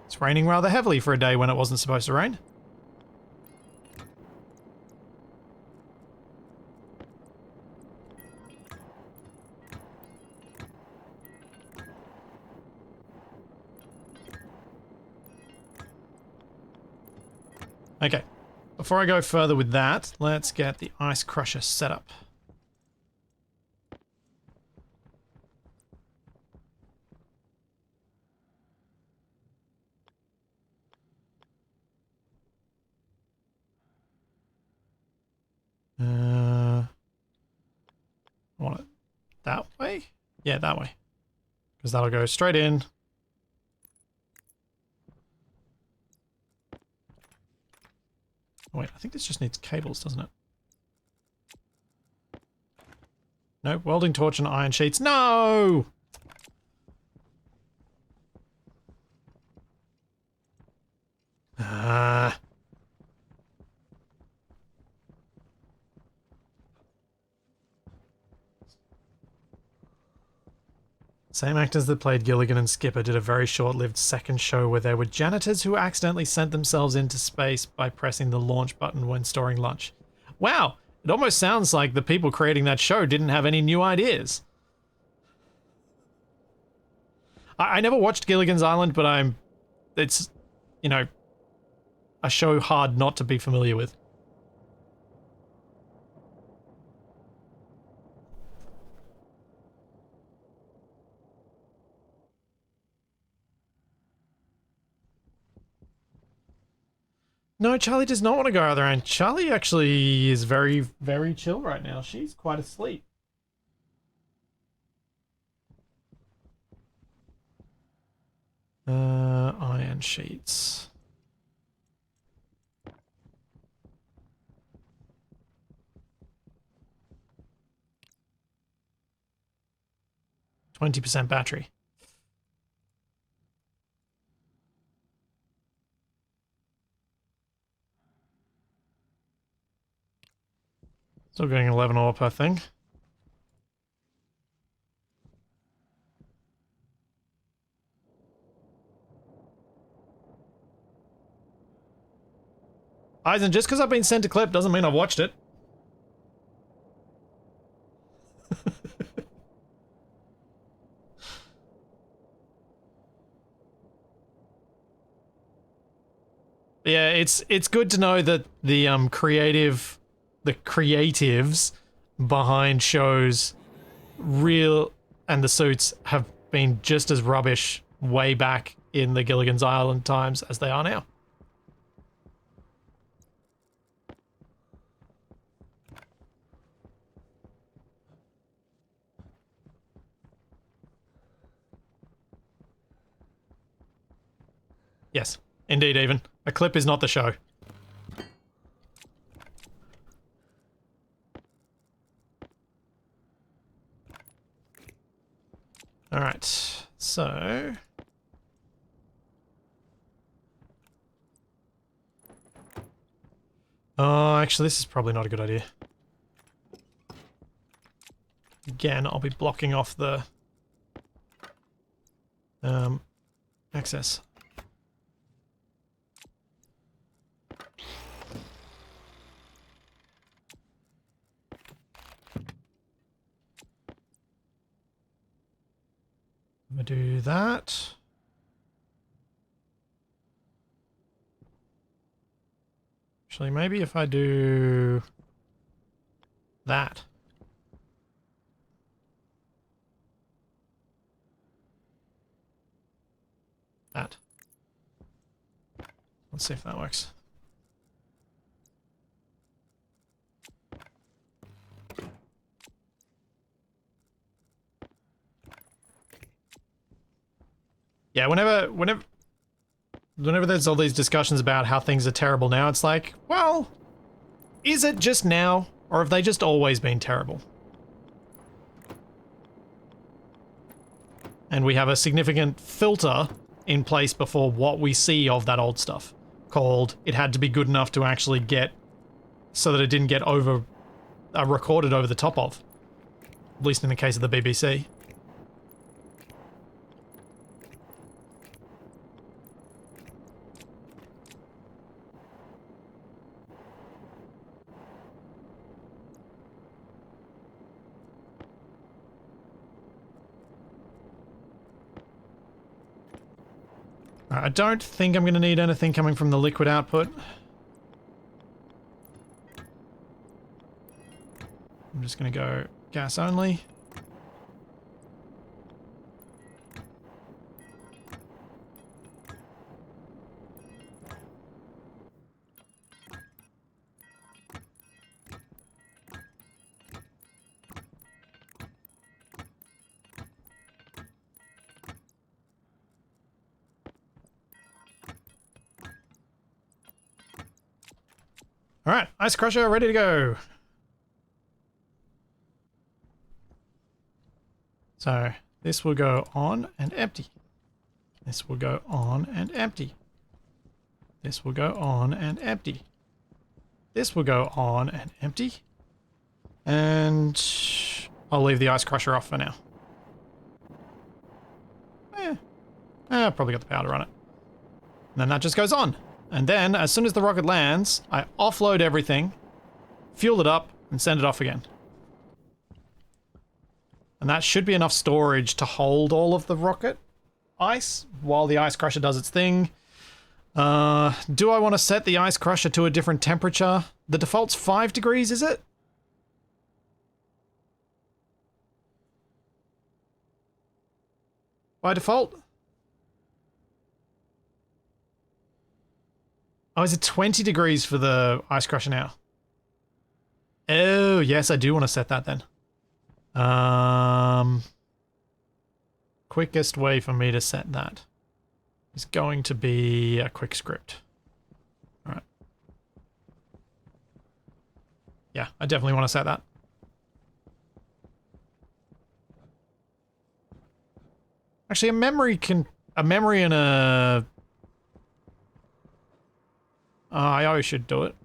[SPEAKER 1] It's raining rather heavily for a day when it wasn't supposed to rain. Okay, before I go further with that, let's get the ice crusher set up. I want it that way? Yeah, that way. Because that'll go straight in. Oh, wait, I think this just needs cables, doesn't it? No, welding torch and iron sheets. No! Ah. Same actors that played Gilligan and Skipper did a very short-lived second show where there were janitors who accidentally sent themselves into space by pressing the launch button when storing lunch. Wow, it almost sounds like the people creating that show didn't have any new ideas. I never watched Gilligan's Island, but it's, you know, a show hard not to be familiar with. No, Charlie does not want to go other end. Charlie actually is very, very chill right now. She's quite asleep. Iron sheets. %20 battery. Still getting 11 ore per thing. Eisen, just because I've been sent a clip doesn't mean I've watched it. Yeah, it's good to know that the creatives behind shows and the suits have been just as rubbish way back in the Gilligan's Island times as they are now. Yes, indeed even. A clip is not the show. Alright, so... Oh, actually this is probably not a good idea. Again, I'll be blocking off the... access. I'm gonna do that. Actually, maybe if I do that. That. Let's see if that works. Yeah, whenever there's all these discussions about how things are terrible now, it's like, well, is it just now, or have they just always been terrible? And we have a significant filter in place before what we see of that old stuff, called it had to be good enough to actually get, so that it didn't get recorded over the top of, at least in the case of the BBC. I don't think I'm going to need anything coming from the liquid output. I'm just going to go gas only. All right, ice crusher ready to go. So this will go on and empty. This will go on and empty. This will go on and empty. This will go on and empty. And I'll leave the ice crusher off for now. I've probably got the power to run it. And then that just goes on. And then, as soon as the rocket lands, I offload everything, fuel it up, and send it off again. And that should be enough storage to hold all of the rocket ice while the ice crusher does its thing. Do I want to set the ice crusher to a different temperature? The default's 5 degrees, is it? By default? Oh, is it 20 degrees for the ice crusher now? Oh, yes, I do want to set that then. Quickest way for me to set that is going to be a quick script. All right. Yeah, I definitely want to set that. Actually, a memory and a IO should do it.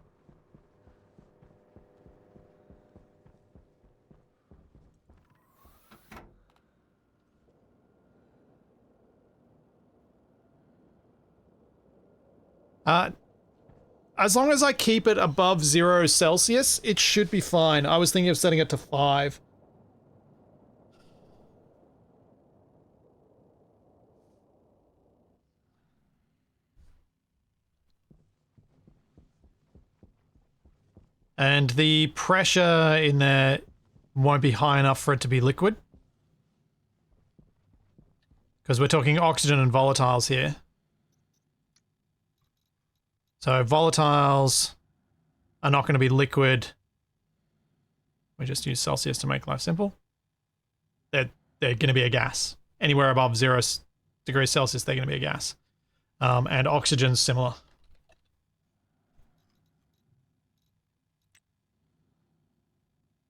[SPEAKER 1] As long as I keep it above 0 Celsius, it should be fine. I was thinking of setting it to 5. And the pressure in there won't be high enough for it to be liquid. Because we're talking oxygen and volatiles here. So volatiles are not going to be liquid. We just use Celsius to make life simple. They're going to be a gas. Anywhere above 0 degrees Celsius, they're going to be a gas. And oxygen's similar.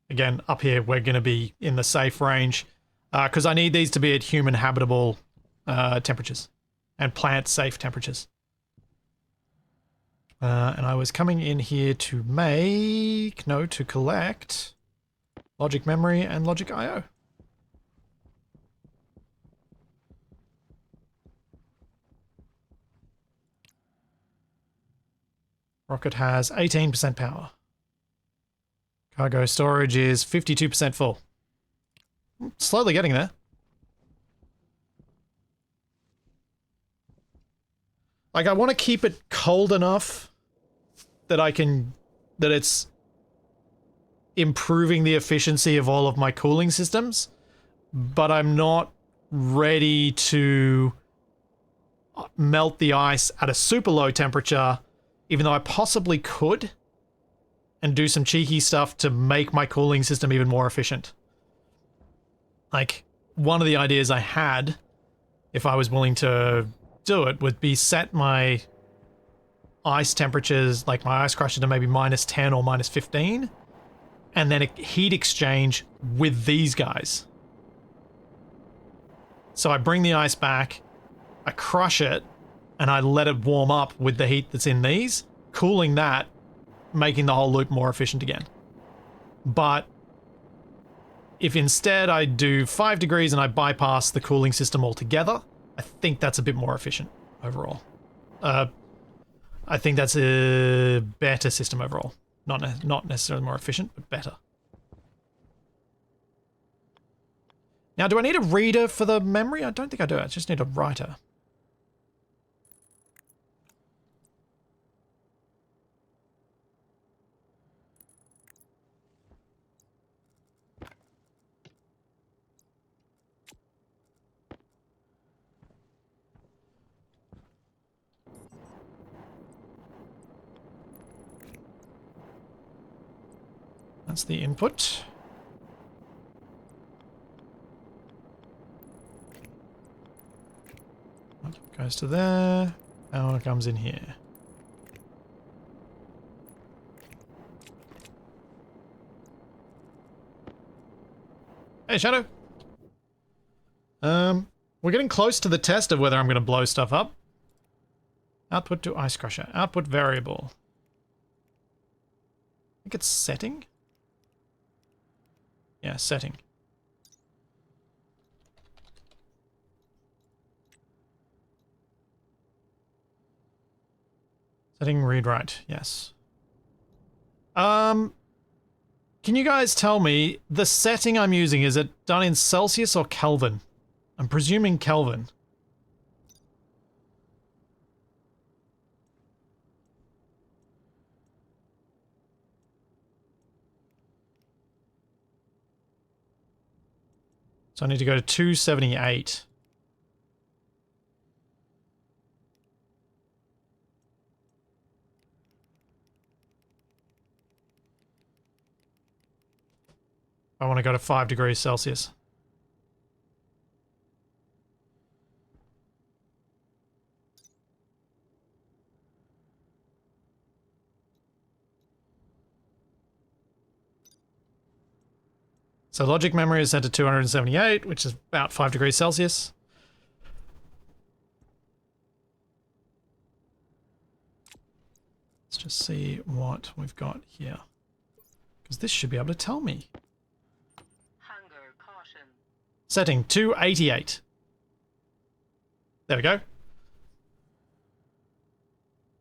[SPEAKER 1] Again, up here, we're going to be in the safe range because I need these to be at human habitable temperatures and plant safe temperatures. And I was coming in here to to collect logic memory and logic IO. Rocket has 18% power. Cargo storage is 52% full. Slowly getting there. Like, I want to keep it cold enough that that it's improving the efficiency of all of my cooling systems, but I'm not ready to melt the ice at a super low temperature, even though I possibly could, and do some cheeky stuff to make my cooling system even more efficient. Like, one of the ideas I had, if I was willing to do it, would be set my ice temperatures, like my ice crusher, to maybe -10 or -15, and then a heat exchange with these guys. So I bring the ice back, I crush it, and I let it warm up with the heat that's in these, cooling that, making the whole loop more efficient again. But if instead I do 5 degrees and I bypass the cooling system altogether, I think that's a bit more efficient overall. I think that's a better system overall. Not necessarily more efficient, but better. Now, do I need a reader for the memory? I don't think I do. I just need a writer. That's the input. Goes to there. Power comes in here. Hey, Shadow. We're getting close to the test of whether I'm going to blow stuff up. Output to ice crusher. Output variable. I think it's setting. Yeah, setting. Setting read write, yes. Can you guys tell me, the setting I'm using, is it done in Celsius or Kelvin? I'm presuming Kelvin. So I need to go to 278. I want to go to 5 degrees Celsius. So logic memory is set to 278, which is about 5 degrees Celsius. Let's just see what we've got here. Because this should be able to tell me.
[SPEAKER 2] Hunger caution.
[SPEAKER 1] Setting 288. There we go.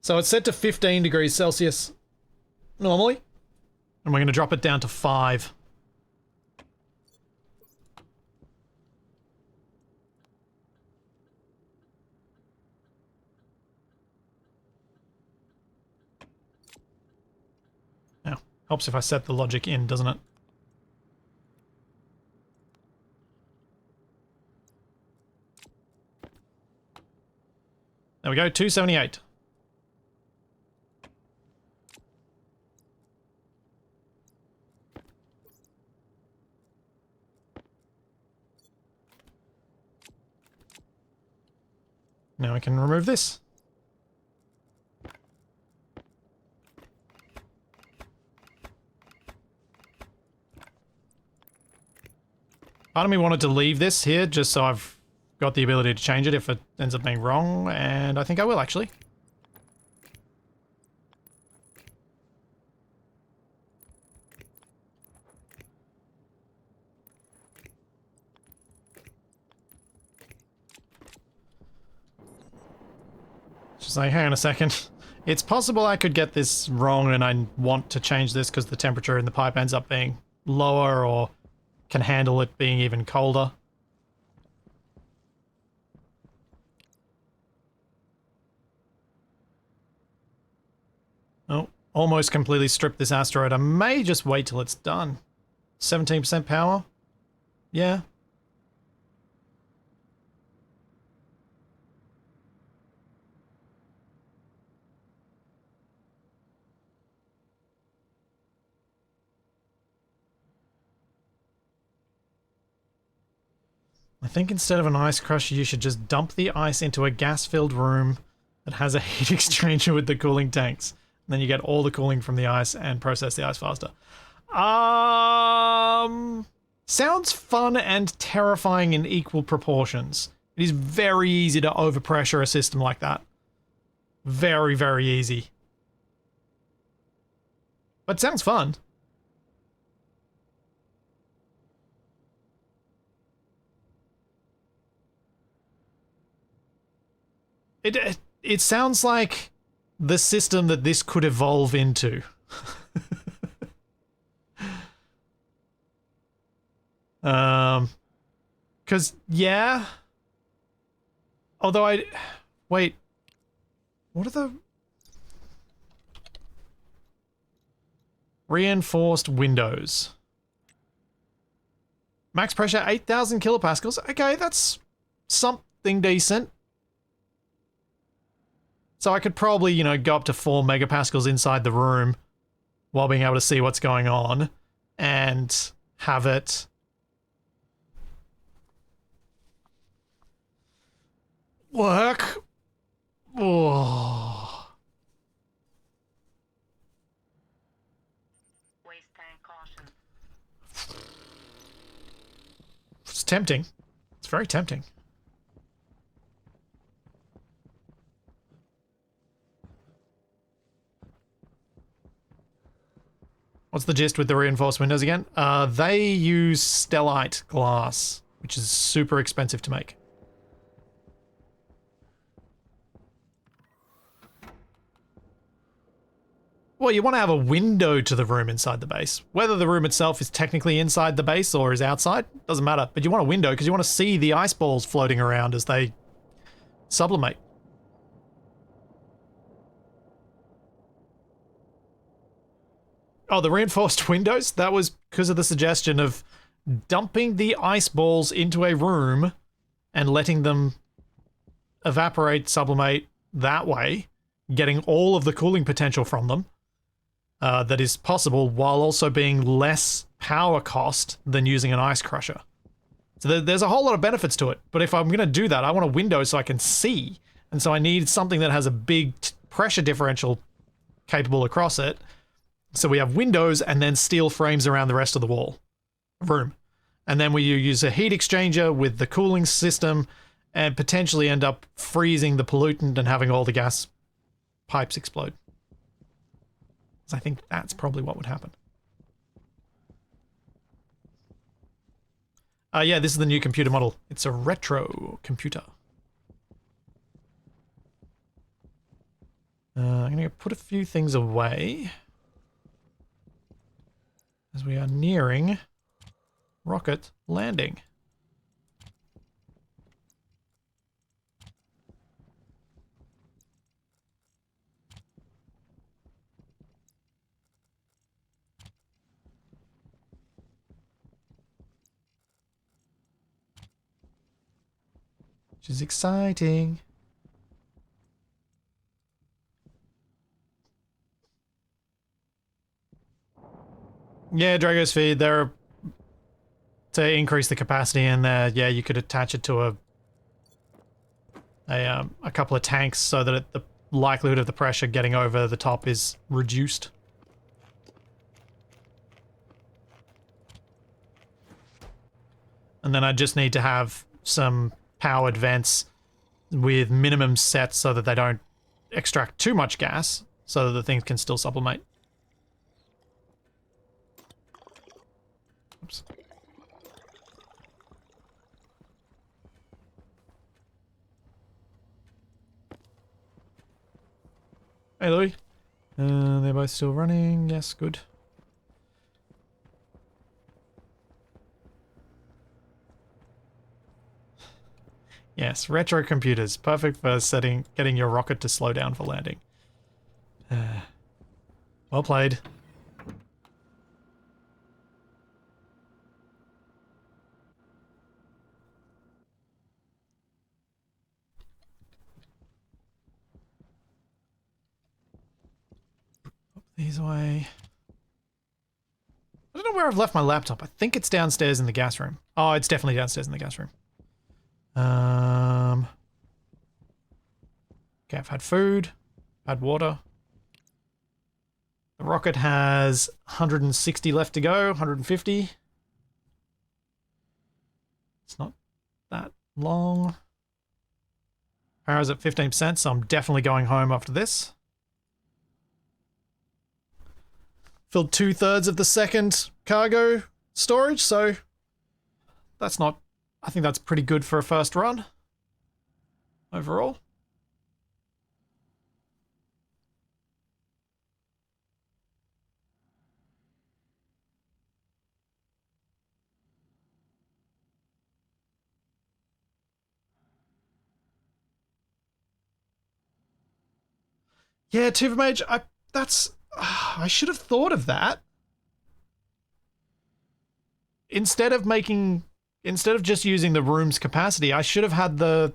[SPEAKER 1] So it's set to 15 degrees Celsius normally. And we're going to drop it down to 5. Now, helps if I set the logic in, doesn't it? There we go, 278. Now I can remove this. Part of me wanted to leave this here just so I've got the ability to change it if it ends up being wrong, and I think I will actually. Just like, hang on a second. It's possible I could get this wrong and I want to change this because the temperature in the pipe ends up being lower or can handle it being even colder. Oh, almost completely stripped this asteroid. I may just wait till it's done. 17% power? Yeah. I think instead of an ice crusher, you should just dump the ice into a gas-filled room that has a heat exchanger with the cooling tanks. And then you get all the cooling from the ice and process the ice faster. Sounds fun and terrifying in equal proportions. It is very easy to overpressure a system like that. Very, very easy. But sounds fun. It sounds like the system that this could evolve into. Because, yeah. Although wait. What are the... Reinforced windows. Max pressure 8,000 kilopascals. Okay, that's something decent. So I could probably, you know, go up to 4 megapascals inside the room while being able to see what's going on and have it work. Oh.
[SPEAKER 2] Waste tank caution.
[SPEAKER 1] It's tempting. It's very tempting. What's the gist with the reinforced windows again? They use stellite glass, which is super expensive to make. Well, you want to have a window to the room inside the base. Whether the room itself is technically inside the base or is outside, doesn't matter. But you want a window because you want to see the ice balls floating around as they sublimate. Oh, the reinforced windows? That was because of the suggestion of dumping the ice balls into a room and letting them evaporate, sublimate that way, getting all of the cooling potential from them that is possible while also being less power cost than using an ice crusher. So there's a whole lot of benefits to it, but if I'm going to do that, I want a window so I can see, and so I need something that has a big pressure differential capable across it. So we have windows and then steel frames around the rest of the room. And then we use a heat exchanger with the cooling system and potentially end up freezing the pollutant and having all the gas pipes explode. So I think that's probably what would happen. Yeah, this is the new computer model. It's a retro computer. I'm going to put a few things away as we are nearing rocket landing. Which is exciting. Yeah, Drago's feed, they're to increase the capacity in there. Yeah, you could attach it to a couple of tanks so that the likelihood of the pressure getting over the top is reduced. And then I just need to have some powered vents with minimum sets so that they don't extract too much gas, so that the things can still sublimate. Oops. Hey, Louis. They're both still running. Yes, good. Yes, retro computers. Perfect for getting your rocket to slow down for landing. Well played. Put these away. I don't know where I've left my laptop. I think it's downstairs in the gas room. Oh, it's definitely downstairs in the gas room. Okay, I've had food, had water. The rocket has 160 left to go, 150. It's not that long. Power's at 15%, so I'm definitely going home after this. Filled 2/3 of the second cargo storage, so that's not... I think that's pretty good for a first run overall. Yeah, Tuber Mage, I should have thought of that. Instead of just using the room's capacity, I should have had the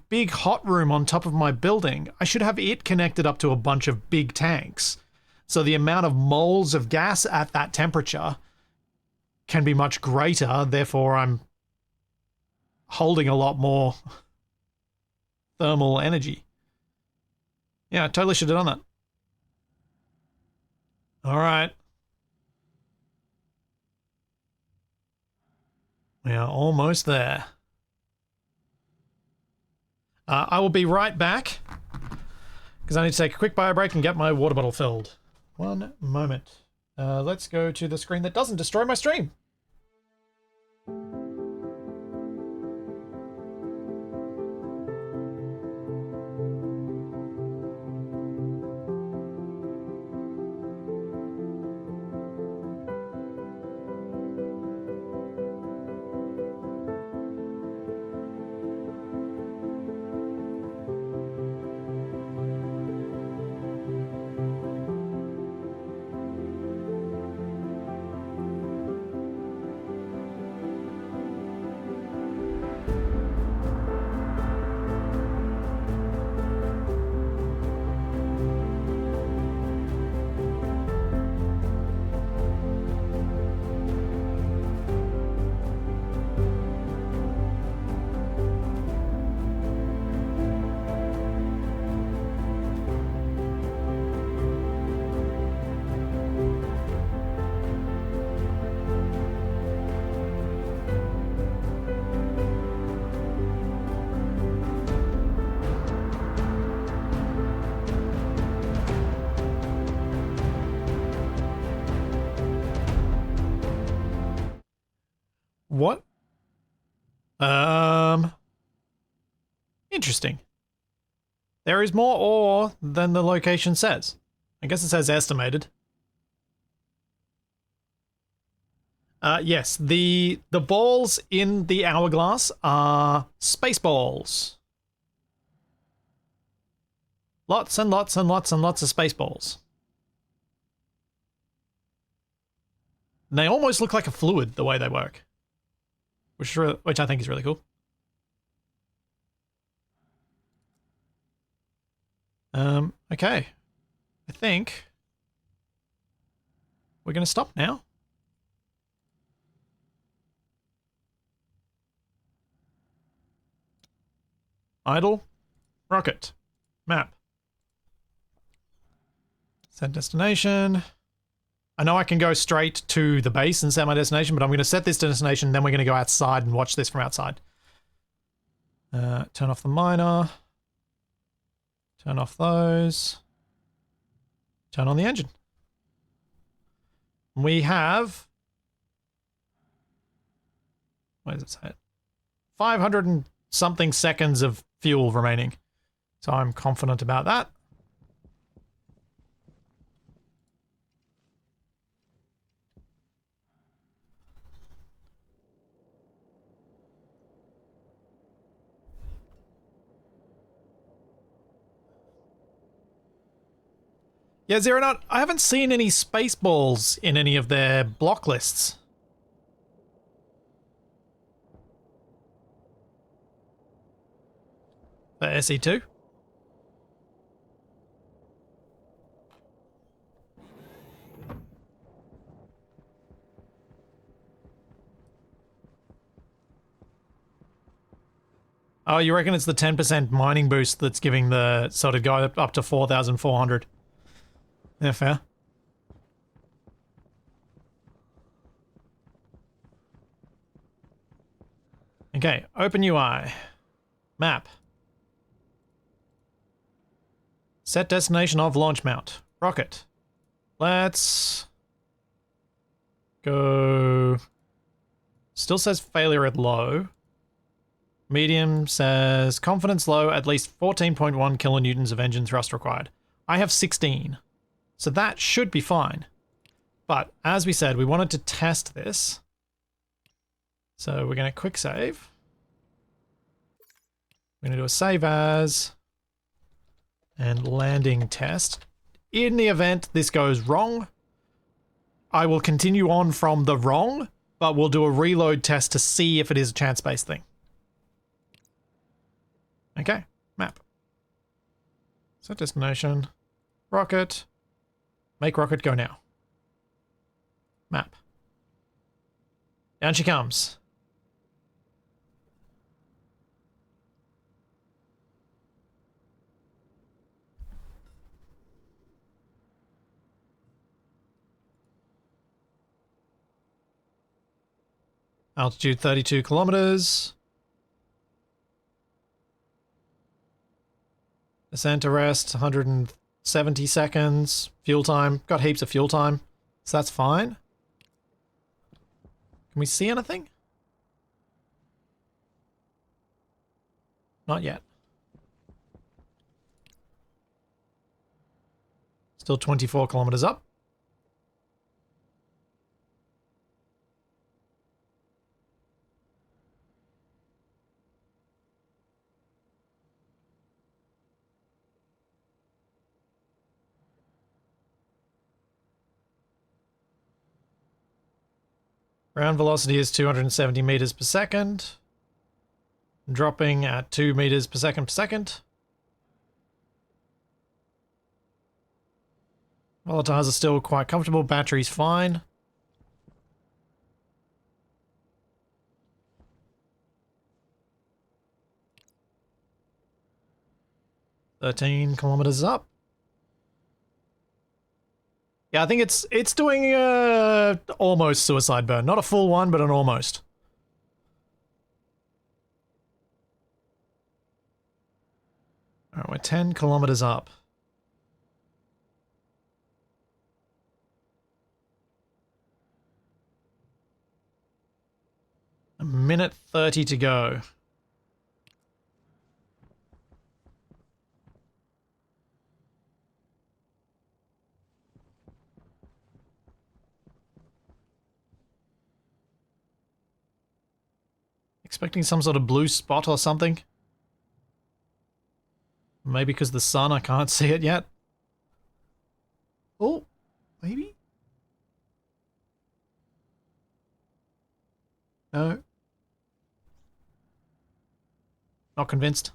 [SPEAKER 1] big hot room on top of my building. I should have it connected up to a bunch of big tanks. So the amount of moles of gas at that temperature can be much greater, therefore I'm holding a lot more thermal energy. Yeah, I totally should have done that. All right. We are almost there. I will be right back because I need to take a quick bio break and get my water bottle filled. One moment. Let's go to the screen that doesn't destroy my stream. What? Interesting. There is more ore than the location says. I guess it says estimated. Yes, the balls in the hourglass are space balls. Lots and lots and lots and lots of space balls. And they almost look like a fluid the way they work, which I think is really cool. Okay. I think we're going to stop now. Idle. Rocket. Map. Set destination. I know I can go straight to the base and set my destination, but I'm going to set this destination, then we're going to go outside and watch this from outside. Turn off the miner. Turn off those. Turn on the engine. We have... What does it say? 500 and something seconds of fuel remaining. So I'm confident about that. Yeah, Zero Nut, I haven't seen any space balls in any of their block lists. For SE2? Oh, you reckon it's the 10% mining boost that's giving the sort of guy up to 4,400? Yeah, fair. Okay, open UI. Map. Set destination of launch mount. Rocket. Let's go. Still says failure at low. Medium says confidence low, at least 14.1 kilonewtons of engine thrust required. I have 16. So that should be fine. But as we said, we wanted to test this. So we're going to quick save. We're going to do a save as and landing test. In the event this goes wrong, I will continue on from the wrong, but we'll do a reload test to see if it is a chance-based thing. Okay, map. Set destination, rocket. Make rocket go now. Map. Down she comes. Altitude 32 kilometers. Descent to rest 170 seconds. Fuel time. Got heaps of fuel time. So that's fine. Can we see anything? Not yet. Still 24 kilometers up. Ground velocity is 270 meters per second. Dropping at 2 meters per second. Volatiles are still quite comfortable. Battery's fine. $13 kilometers up. Yeah, I think it's doing almost suicide burn. Not a full one, but an almost. Alright, we're 10 kilometers up. A minute 30 to go. Expecting some sort of blue spot or something. Maybe because the sun, I can't see it yet. Oh, maybe? No. Not convinced.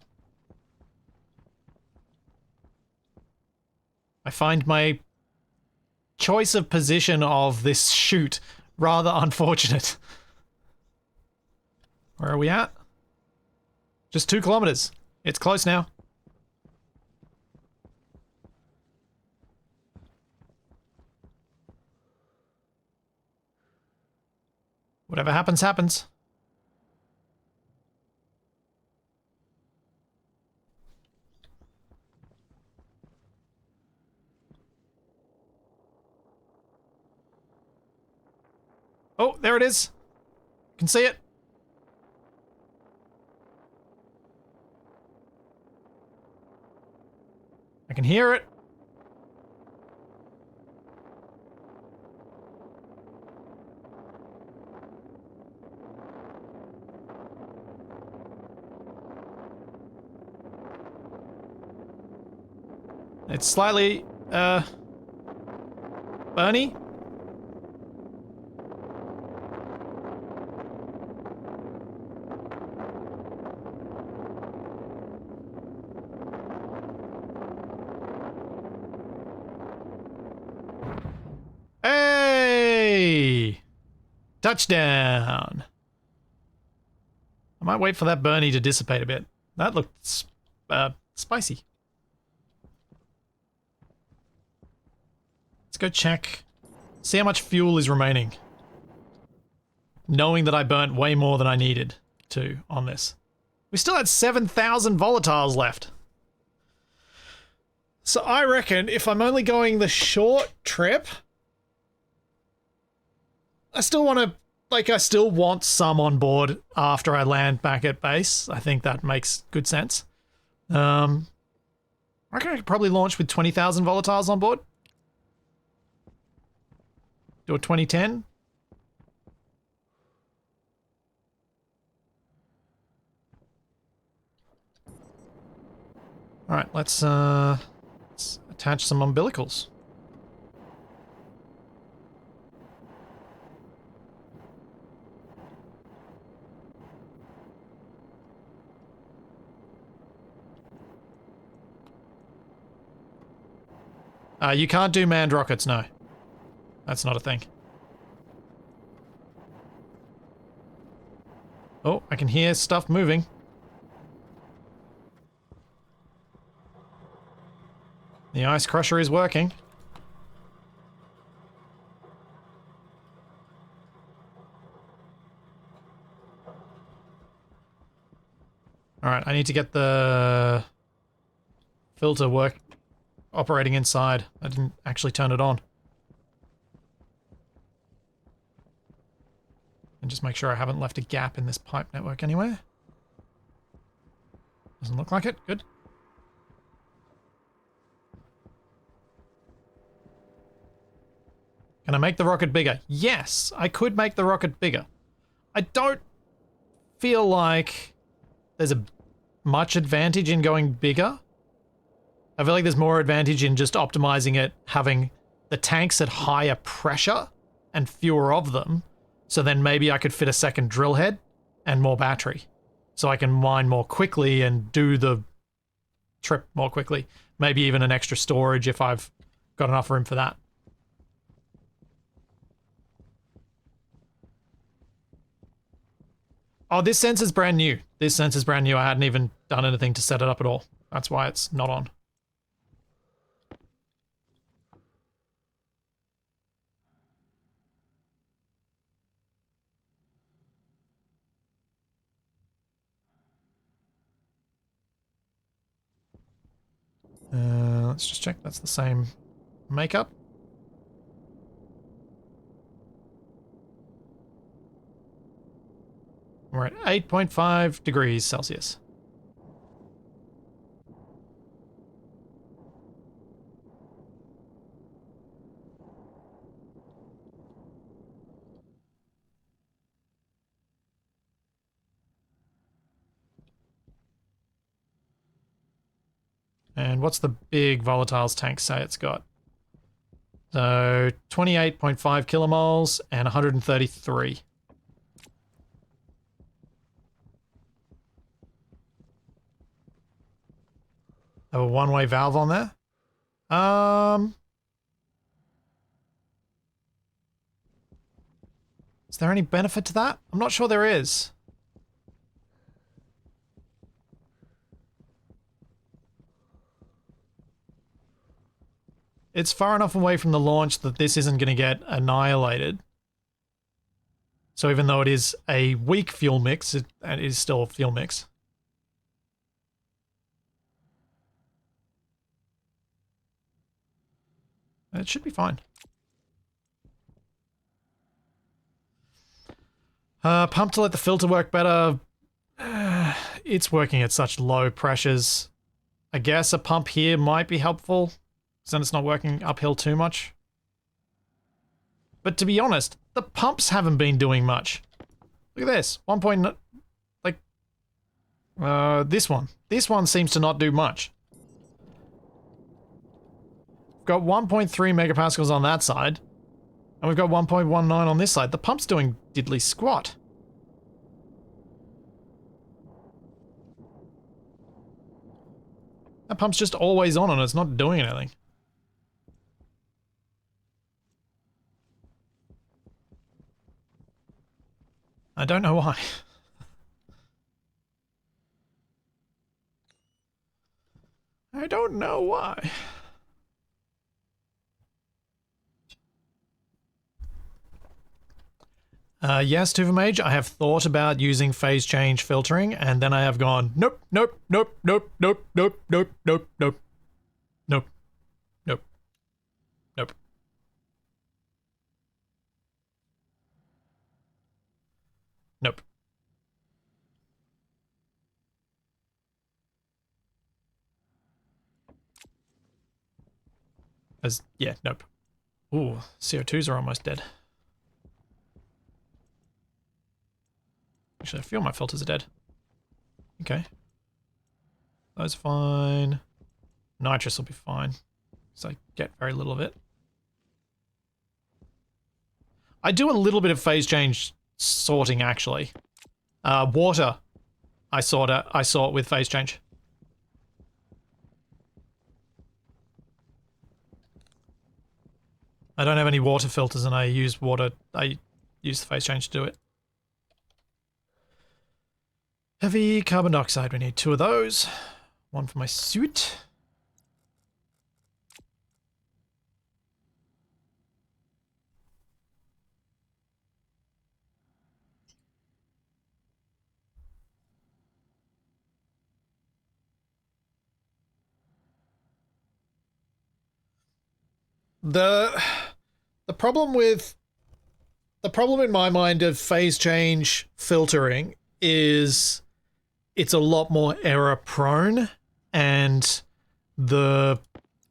[SPEAKER 1] I find my choice of position of this shoot rather unfortunate. Where are we at? Just 2 kilometers. It's close now. Whatever happens, happens. Oh, there it is. You can see it. I can hear it. It's slightly, burny. Hey! Touchdown! I might wait for that Bernie to dissipate a bit. That looked, spicy. Let's go check. See how much fuel is remaining. Knowing that I burnt way more than I needed to on this. We still had 7,000 volatiles left. So I reckon if I'm only going the short trip, I still want to, like, I still want some on board after I land back at base. I think that makes good sense. I reckon I could probably launch with 20,000 volatiles on board. Do a 2010. All right, let's attach some umbilicals. You can't do manned rockets, no. That's not a thing. Oh, I can hear stuff moving. The ice crusher is working. Alright, I need to get the filter operating inside. I didn't actually turn it on. And just make sure I haven't left a gap in this pipe network anywhere. Doesn't look like it. Good. Can I make the rocket bigger? Yes, I could make the rocket bigger. I don't feel like there's much advantage in going bigger. I feel like there's more advantage in just optimizing it, having the tanks at higher pressure and fewer of them. So then maybe I could fit a second drill head and more battery. So I can mine more quickly and do the trip more quickly. Maybe even an extra storage if I've got enough room for that. Oh, this sensor's brand new. This sensor's brand new. I hadn't even done anything to set it up at all. That's why it's not on. Let's just check that's the same makeup. We're at 8.5 degrees Celsius. And what's the big volatiles tank say it's got? So 28.5 kilomoles and 133. Have a one-way valve on there. Is there any benefit to that? I'm not sure there is. It's far enough away from the launch that this isn't going to get annihilated. So even though it is a weak fuel mix, it is still a fuel mix. It should be fine. Pump to let the filter work better. It's working at such low pressures. I guess a pump here might be helpful, because then it's not working uphill too much. But to be honest, the pumps haven't been doing much. Look at this. 1 point... like... this one. This one seems to not do much. We've got 1.3 megapascals on that side. And we've got 1.19 on this side. The pump's doing diddly squat. That pump's just always on and it's not doing anything. I don't know why. I don't know why. Yes, Tuvamage, I have thought about using phase change filtering, and then I have gone, nope, nope, nope, nope, nope, nope, nope, nope, nope, nope, nope, nope. Nope. Yeah, nope. Ooh, CO2s are almost dead. Actually, I feel my filters are dead. Okay. Those are fine. Nitrous will be fine, because I get very little of it. I do a little bit of phase change sorting, actually. Water, I sort with phase change. I don't have any water filters, and I use the phase change to do it. Heavy carbon dioxide, we need 2 of those. 1 for my suit. The problem in my mind of phase change filtering is it's a lot more error prone, and the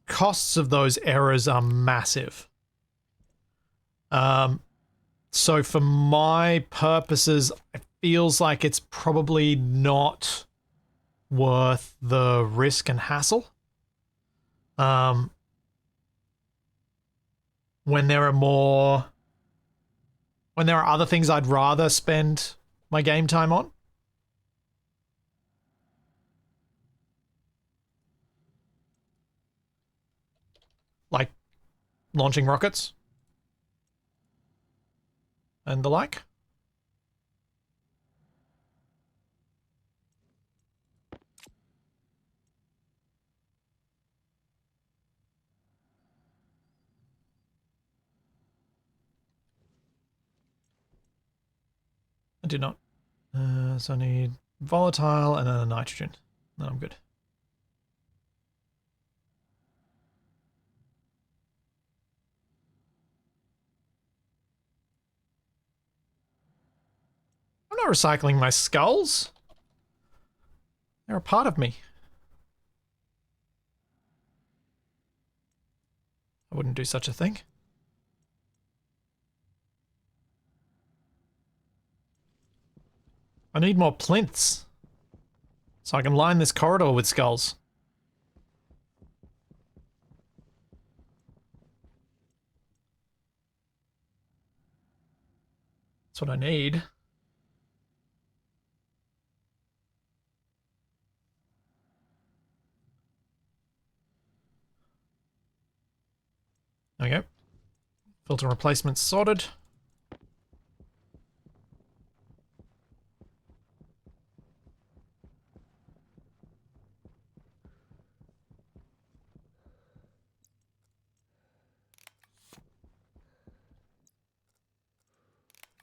[SPEAKER 1] costs of those errors are massive. So for my purposes, it feels like it's probably not worth the risk and hassle. When there are other things I'd rather spend my game time on. Like launching rockets and the like. I do not. So I need volatile and then a nitrogen. Then I'm good. I'm not recycling my skulls. They're a part of me. I wouldn't do such a thing. I need more plinths so I can line this corridor with skulls. That's what I need. There we go. Filter replacements sorted.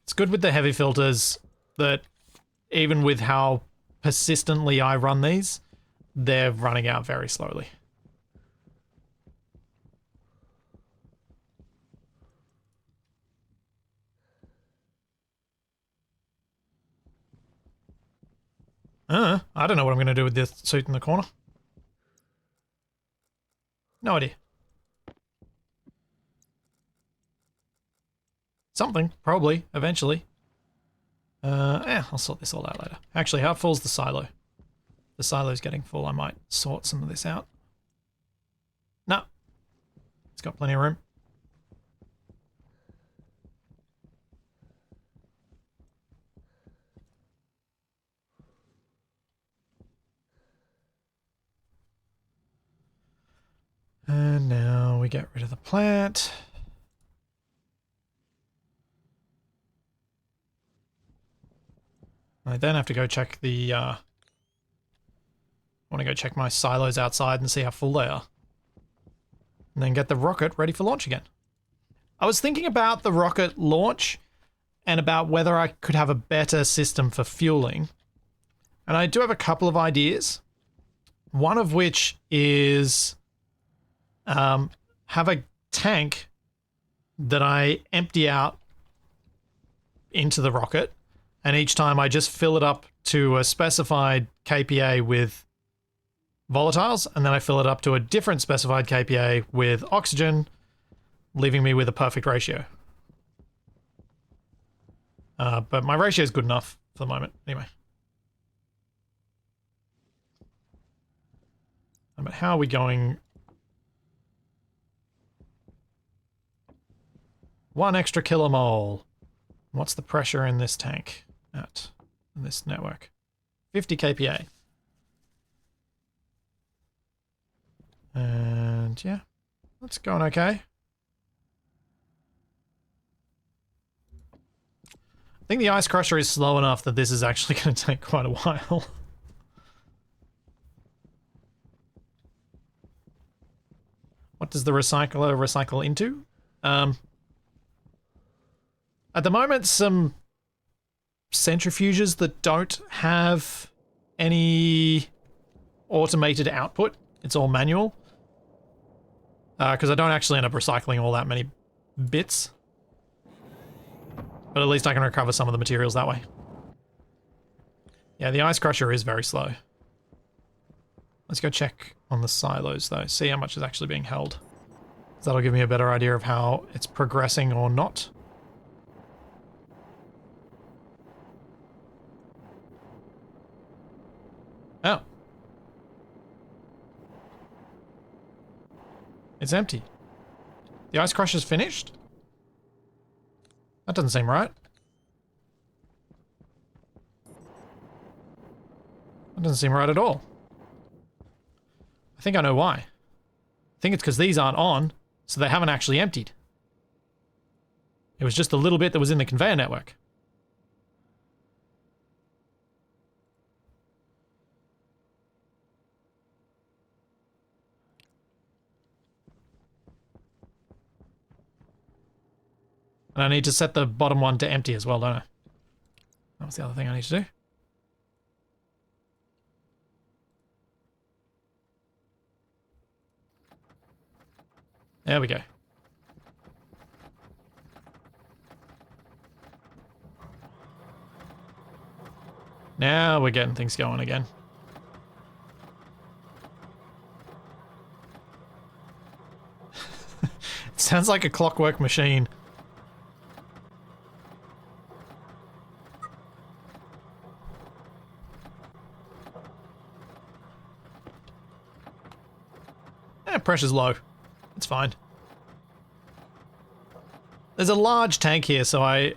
[SPEAKER 1] It's good with the heavy filters that even with how persistently I run these, they're running out very slowly. I don't know what I'm going to do with this suit in the corner. No idea. Something, probably, eventually. I'll sort this all out later. Actually, how full's the silo? The silo's getting full. I might sort some of this out. No. It's got plenty of room. And now we get rid of the plant. I then have to go check the, I want to go check my silos outside and see how full they are. And then get the rocket ready for launch again. I was thinking about the rocket launch and about whether I could have a better system for fueling. And I do have a couple of ideas. One of which is have a tank that I empty out into the rocket, and each time I just fill it up to a specified kPa with volatiles, and then I fill it up to a different specified kPa with oxygen, leaving me with a perfect ratio. But my ratio is good enough for the moment, anyway. But how are we going? 1 extra kilomole. What's the pressure in this tank at in this network? 50 kPa. And yeah, that's going okay. I think the ice crusher is slow enough that this is actually going to take quite a while. What does the recycler recycle into? At the moment, some centrifuges that don't have any automated output. It's all manual. Because I don't actually end up recycling all that many bits. But at least I can recover some of the materials that way. Yeah, the ice crusher is very slow. Let's go check on the silos though, see how much is actually being held. That'll give me a better idea of how it's progressing or not. Oh. It's empty. The ice crusher's finished? That doesn't seem right. That doesn't seem right at all. I think I know why. I think it's because these aren't on, so they haven't actually emptied. It was just a little bit that was in the conveyor network. And I need to set the bottom one to empty as well, don't I? That was the other thing I need to do. There we go. Now we're getting things going again. It sounds like a clockwork machine. Pressure's low. It's fine. There's a large tank here, so I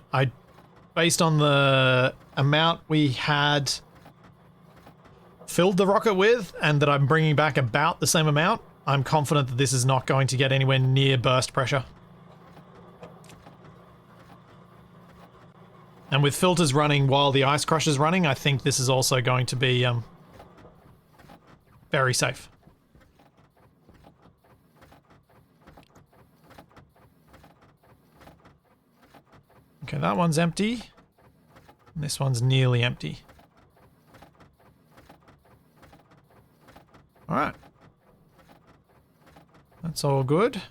[SPEAKER 1] based on the amount we had filled the rocket with, and that I'm bringing back about the same amount, I'm confident that this is not going to get anywhere near burst pressure. And with filters running while the ice crusher's running, I think this is also going to be very safe. Okay, that one's empty. And this one's nearly empty. Alright. That's all good.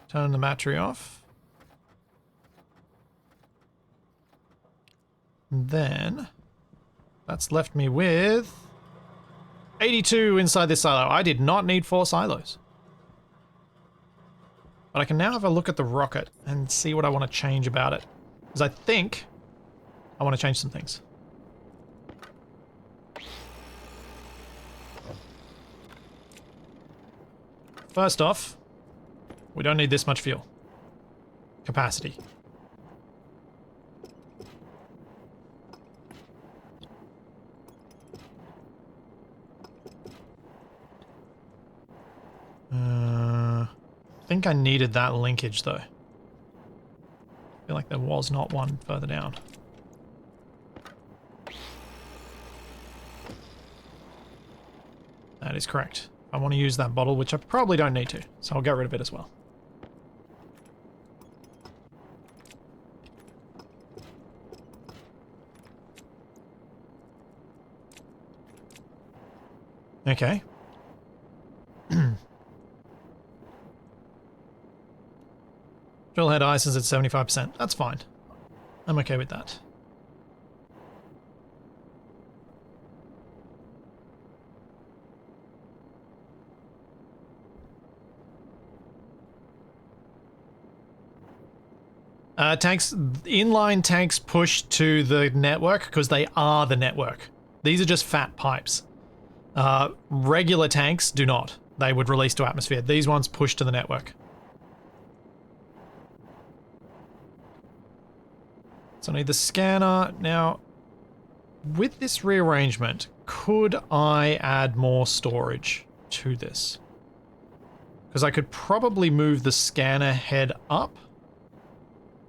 [SPEAKER 1] Turn the battery off. And then that's left me with 82 inside this silo. I did not need 4 silos. But I can now have a look at the rocket and see what I want to change about it. Because I think I want to change some things. First off, we don't need this much fuel. Capacity. I think I needed that linkage though. I feel like there was not one further down. That is correct. I want to use that bottle, which I probably don't need to, so I'll get rid of it as well. Okay. Drill head ice is at 75%. That's fine. I'm okay with that. Tanks, inline tanks push to the network because they are the network. These are just fat pipes. Regular tanks do not. They would release to atmosphere. These ones push to the network. So I need the scanner. Now, with this rearrangement, could I add more storage to this? Because I could probably move the scanner head up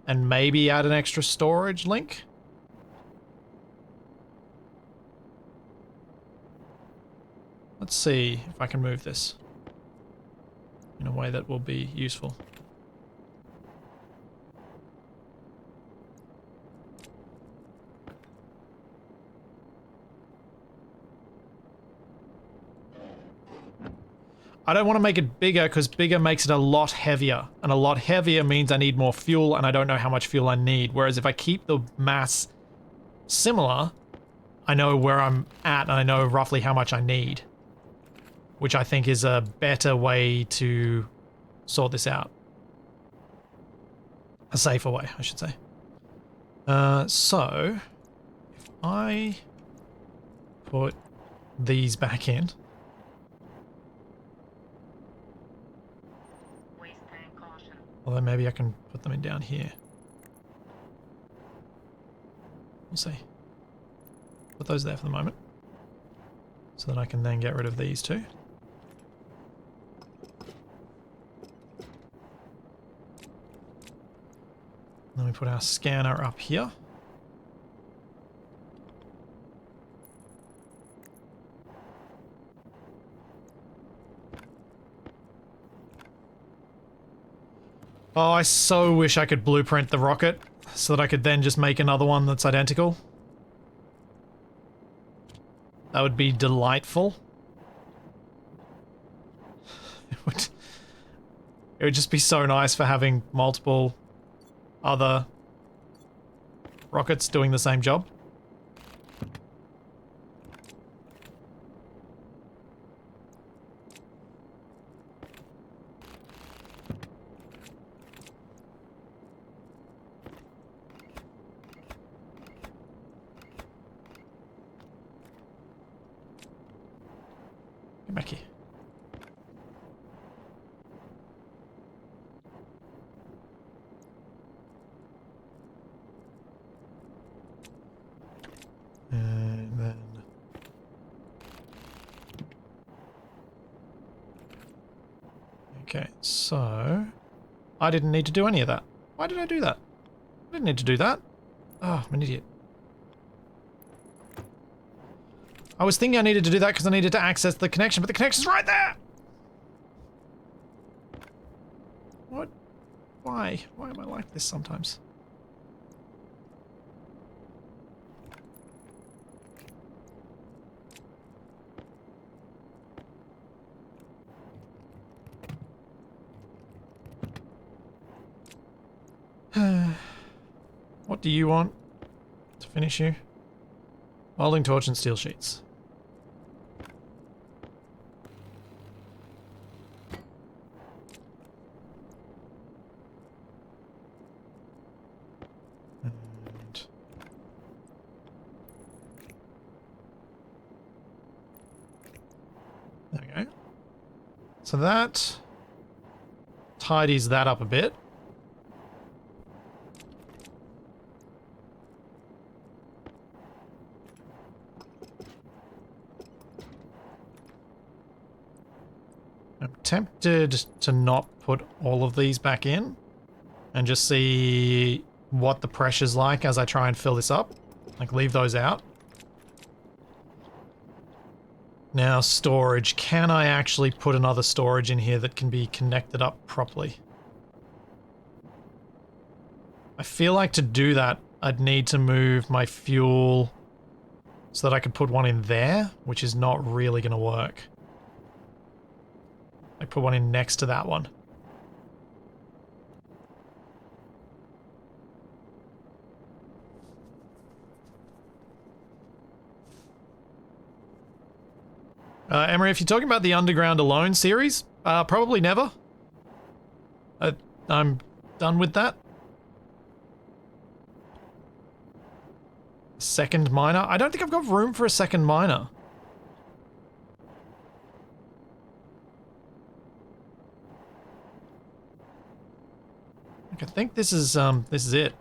[SPEAKER 1] and maybe add an extra storage link. Let's see if I can move this in a way that will be useful. I don't want to make it bigger because bigger makes it a lot heavier, and a lot heavier means I need more fuel and I don't know how much fuel I need. Whereas if I keep the mass similar, I know where I'm at and I know roughly how much I need, which I think is a better way to sort this out. A safer way, I should say. So if I put these back in, although maybe I can put them in down here. We'll see. Put those there for the moment. So that I can then get rid of these two. Then we put our scanner up here. Oh, I so wish I could blueprint the rocket so that I could then just make another one that's identical. That would be delightful. It would just be so nice for having multiple other rockets doing the same job. Get back here. And then okay, so I didn't need to do any of that. Why did I do that? I didn't need to do that. Oh, I'm an idiot. I was thinking I needed to do that because I needed to access the connection, but the connection's right there! What? Why? Why am I like this sometimes? What do you want to finish you? Welding torch and steel sheets. And there we go. So that tidies that up a bit. I'm tempted to not put all of these back in and just see what the pressure's like as I try and fill this up. Like, leave those out. Now, storage. Can I actually put another storage in here that can be connected up properly? I feel like to do that, I'd need to move my fuel so that I could put one in there, which is not really going to work. I put one in next to that one. Emery, if you're talking about the Underground Alone series, probably never. I'm done with that. Second miner? I don't think I've got room for a second miner. I think this is it.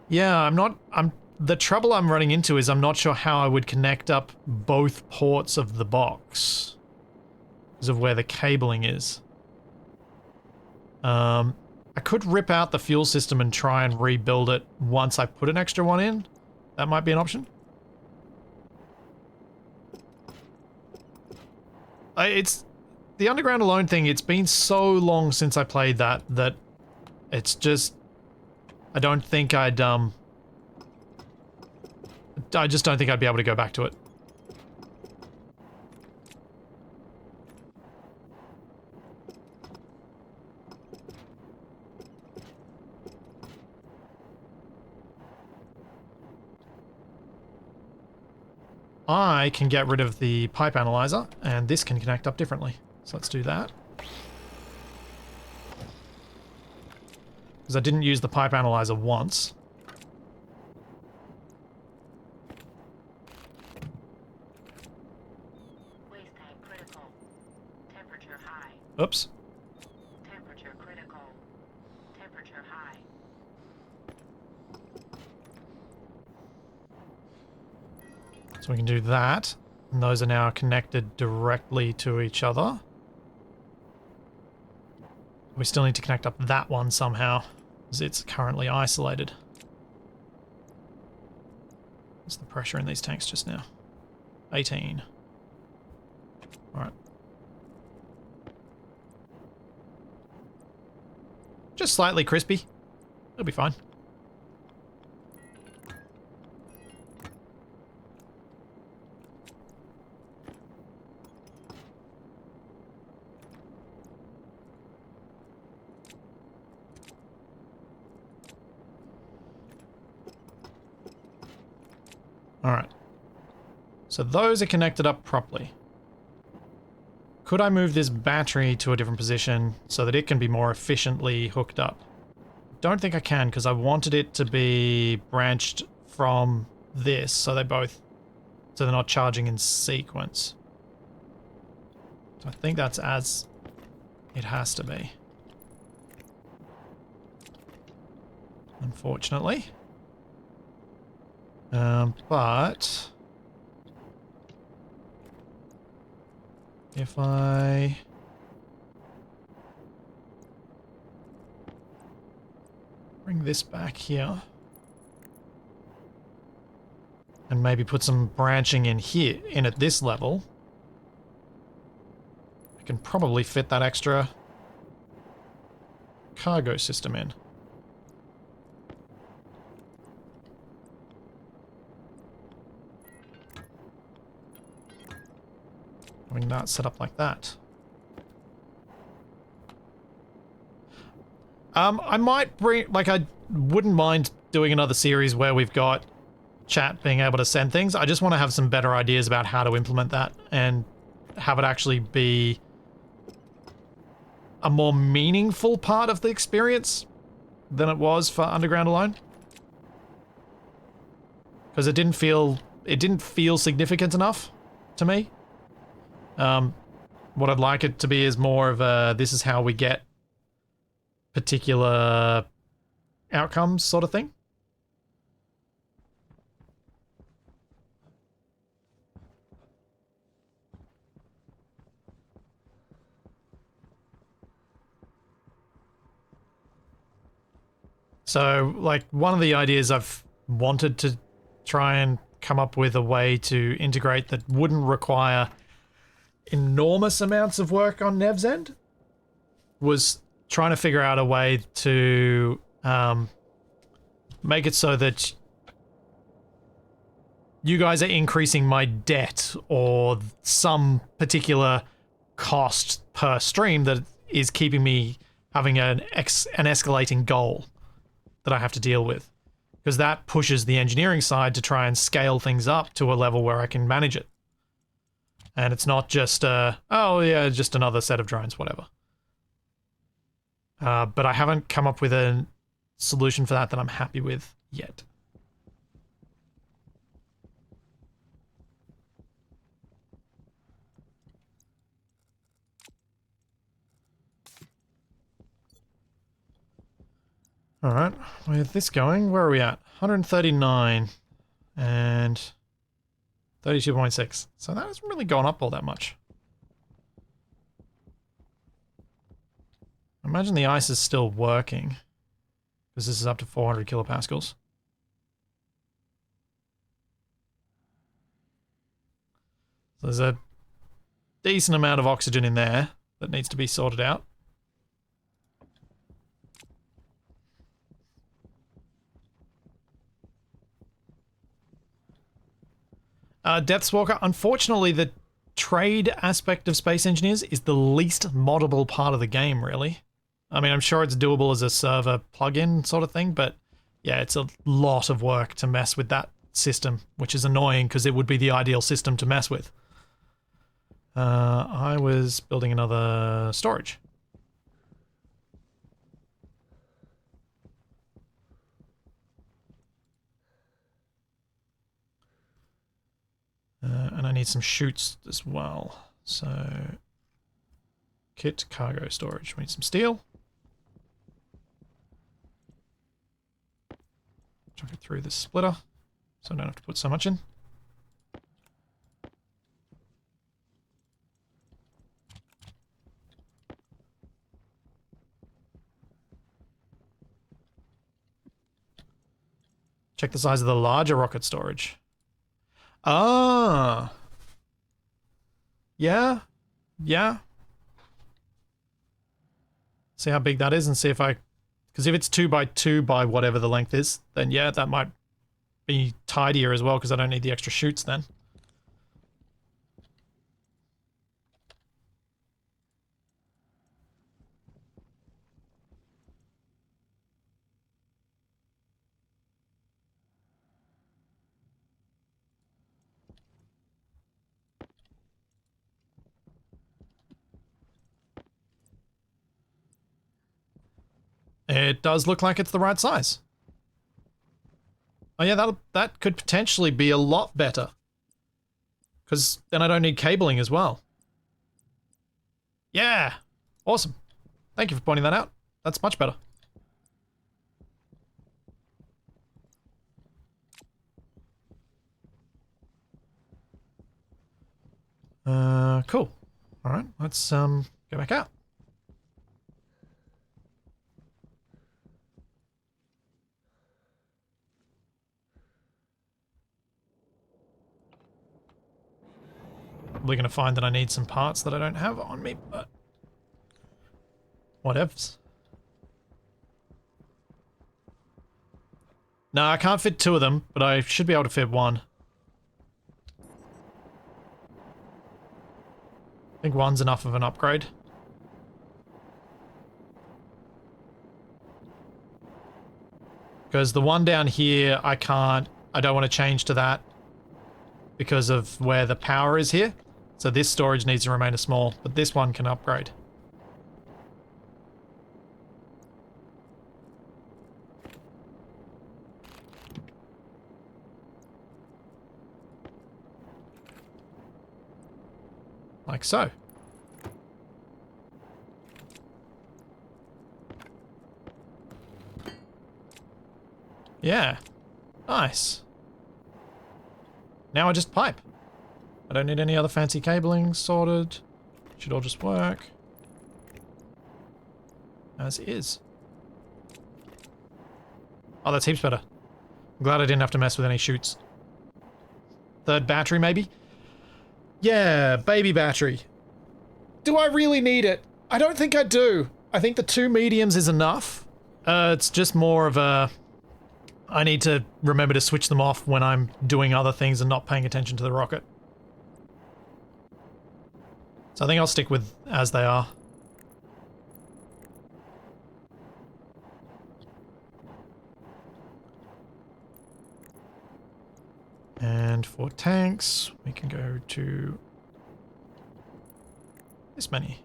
[SPEAKER 1] Yeah, the trouble I'm running into is I'm not sure how I would connect up both ports of the box because of where the cabling is. I could rip out the fuel system and try and rebuild it once I put an extra one in. That might be an option. It's the Underground Alone thing. It's been so long since I played that it's just, I don't think I just don't think I'd be able to go back to it. I can get rid of the pipe analyzer, and this can connect up differently. So let's do that. Because I didn't use the pipe analyzer once.
[SPEAKER 2] Waste tank critical. Temperature high.
[SPEAKER 1] Oops.
[SPEAKER 2] Temperature critical. Temperature high.
[SPEAKER 1] So we can do that. And those are now connected directly to each other. We still need to connect up that one somehow, as it's currently isolated. What's the pressure in these tanks just now? 18. Alright. Just slightly crispy. It'll be fine. Alright. So those are connected up properly. Could I move this battery to a different position so that it can be more efficiently hooked up? Don't think I can because I wanted it to be branched from this so they're not charging in sequence. So I think that's as it has to be. Unfortunately. But if I bring this back here and maybe put some branching in here, in at this level, I can probably fit that extra cargo system in. Having that set up like that. I might bring, like, I wouldn't mind doing another series where we've got chat being able to send things. I just want to have some better ideas about how to implement that and have it actually be a more meaningful part of the experience than it was for Underground alone. Because it didn't feel significant enough to me. What I'd like it to be is more of a, this is how we get particular outcomes sort of thing. So, like, one of the ideas I've wanted to try and come up with a way to integrate that wouldn't require enormous amounts of work on Nev's end was trying to figure out a way to make it so that you guys are increasing my debt or some particular cost per stream that is keeping me having an escalating goal that I have to deal with. Because that pushes the engineering side to try and scale things up to a level where I can manage it. And it's not just, oh yeah, just another set of drones, whatever. But I haven't come up with a solution for that I'm happy with yet. Alright, with this going, where are we at? 139 and 32.6. So that hasn't really gone up all that much. I imagine the ice is still working, because this is up to 400 kilopascals. So there's a decent amount of oxygen in there that needs to be sorted out. Deathswalker, unfortunately the trade aspect of Space Engineers is the least moddable part of the game, really. I mean, I'm sure it's doable as a server plugin sort of thing, but yeah, it's a lot of work to mess with that system, which is annoying because it would be the ideal system to mess with. I was building another storage. And I need some chutes as well. So, kit, cargo, storage. We need some steel. Chuck it through this splitter, so I don't have to put so much in. Check the size of the larger rocket storage. Ah. Yeah. Yeah. See how big that is and see if I... Because if it's 2 by 2 by whatever the length is, then yeah, that might be tidier as well because I don't need the extra chutes then. It does look like it's the right size. Oh yeah, that could potentially be a lot better. Because then I don't need cabling as well. Yeah! Awesome. Thank you for pointing that out. That's much better. Cool. Alright, let's go back out. Probably going to find that I need some parts that I don't have on me, but whatevs. No, I can't fit 2 of them, but I should be able to fit 1. think one's enough of an upgrade. Because the one down here, I don't want to change to that because of where the power is here. So this storage needs to remain a small, but this one can upgrade. Like so. Yeah. Nice. Now I just pipe. I don't need any other fancy cabling sorted. Should all just work. As is. Oh, that's heaps better. I'm glad I didn't have to mess with any chutes. Third battery, maybe? Yeah, baby battery. Do I really need it? I don't think I do. I think the 2 mediums is enough. It's just more of a... I need to remember to switch them off when I'm doing other things and not paying attention to the rocket. So I think I'll stick with as they are. And for tanks, we can go to this many.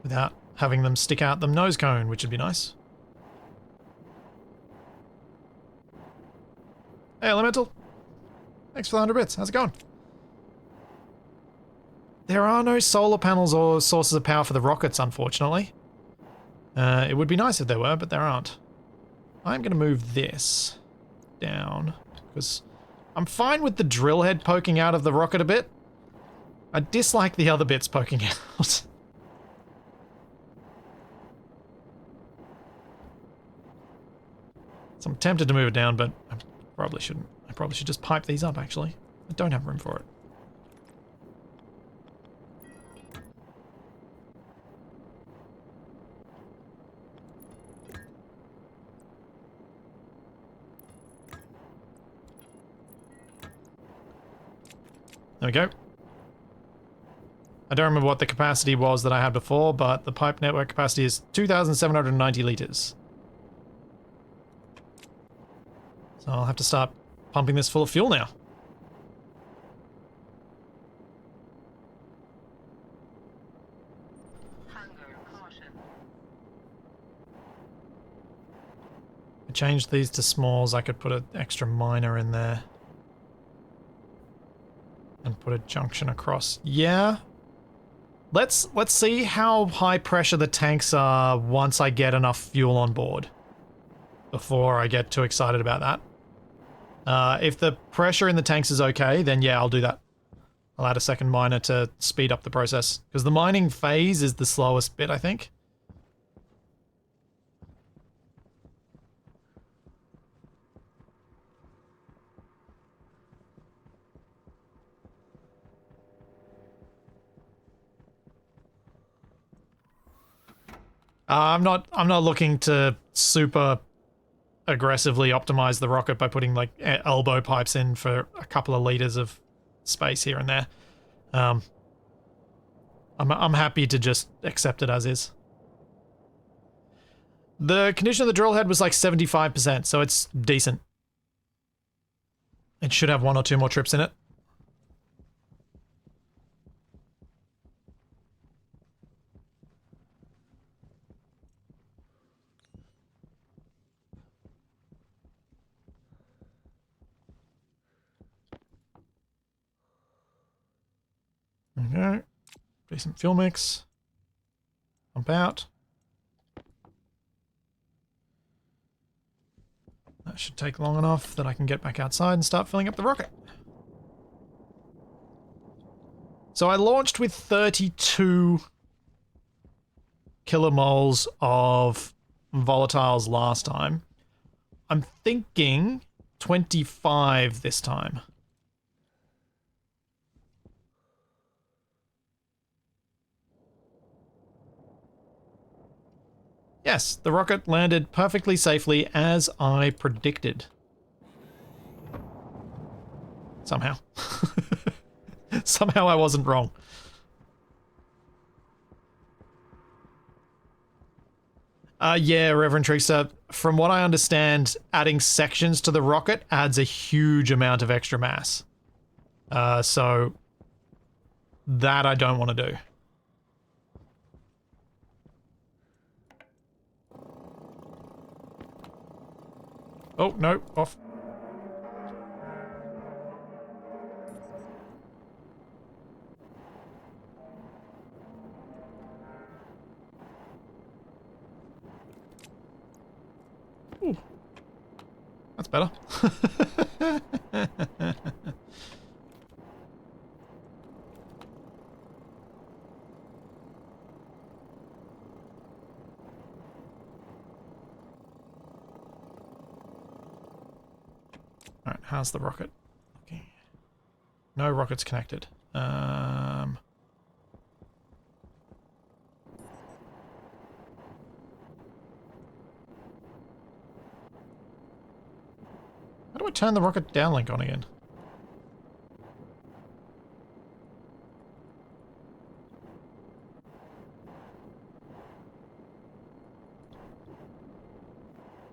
[SPEAKER 1] Without having them stick out the nose cone, which would be nice. Hey, Elemental. Thanks for the 100 bits. How's it going? There are no solar panels or sources of power for the rockets, unfortunately. It would be nice if there were, but there aren't. I'm going to move this down, because I'm fine with the drill head poking out of the rocket a bit. I dislike the other bits poking out. So I'm tempted to move it down, but I probably shouldn't. I probably should just pipe these up, actually. I don't have room for it. There we go. I don't remember what the capacity was that I had before, but the pipe network capacity is 2,790 litres. So I'll have to start pumping this full of fuel now.
[SPEAKER 2] Hunger caution.
[SPEAKER 1] I changed these to smalls. I could put an extra miner in there. And put a junction across. Yeah. Let's see how high pressure the tanks are once I get enough fuel on board. Before I get too excited about that. If the pressure in the tanks is okay, then yeah, I'll do that. I'll add a second miner to speed up the process. Because the mining phase is the slowest bit, I think. I'm not looking to super aggressively optimize the rocket by putting like elbow pipes in for a couple of liters of space here and there. I'm happy to just accept it as is. The condition of the drill head was like 75%, so it's decent. It should have 1 or 2 more trips in it. Okay, decent fuel mix. Pump out. That should take long enough that I can get back outside and start filling up the rocket. So I launched with 32 kilomoles of volatiles last time. I'm thinking 25 this time. Yes, the rocket landed perfectly safely as I predicted. Somehow. Somehow I wasn't wrong. Yeah, Reverend Trickster. From what I understand, adding sections to the rocket adds a huge amount of extra mass. So that I don't want to do. Oh, no, off. Ooh. That's better. Alright, how's the rocket looking? No rockets connected. How do I turn the rocket downlink on again?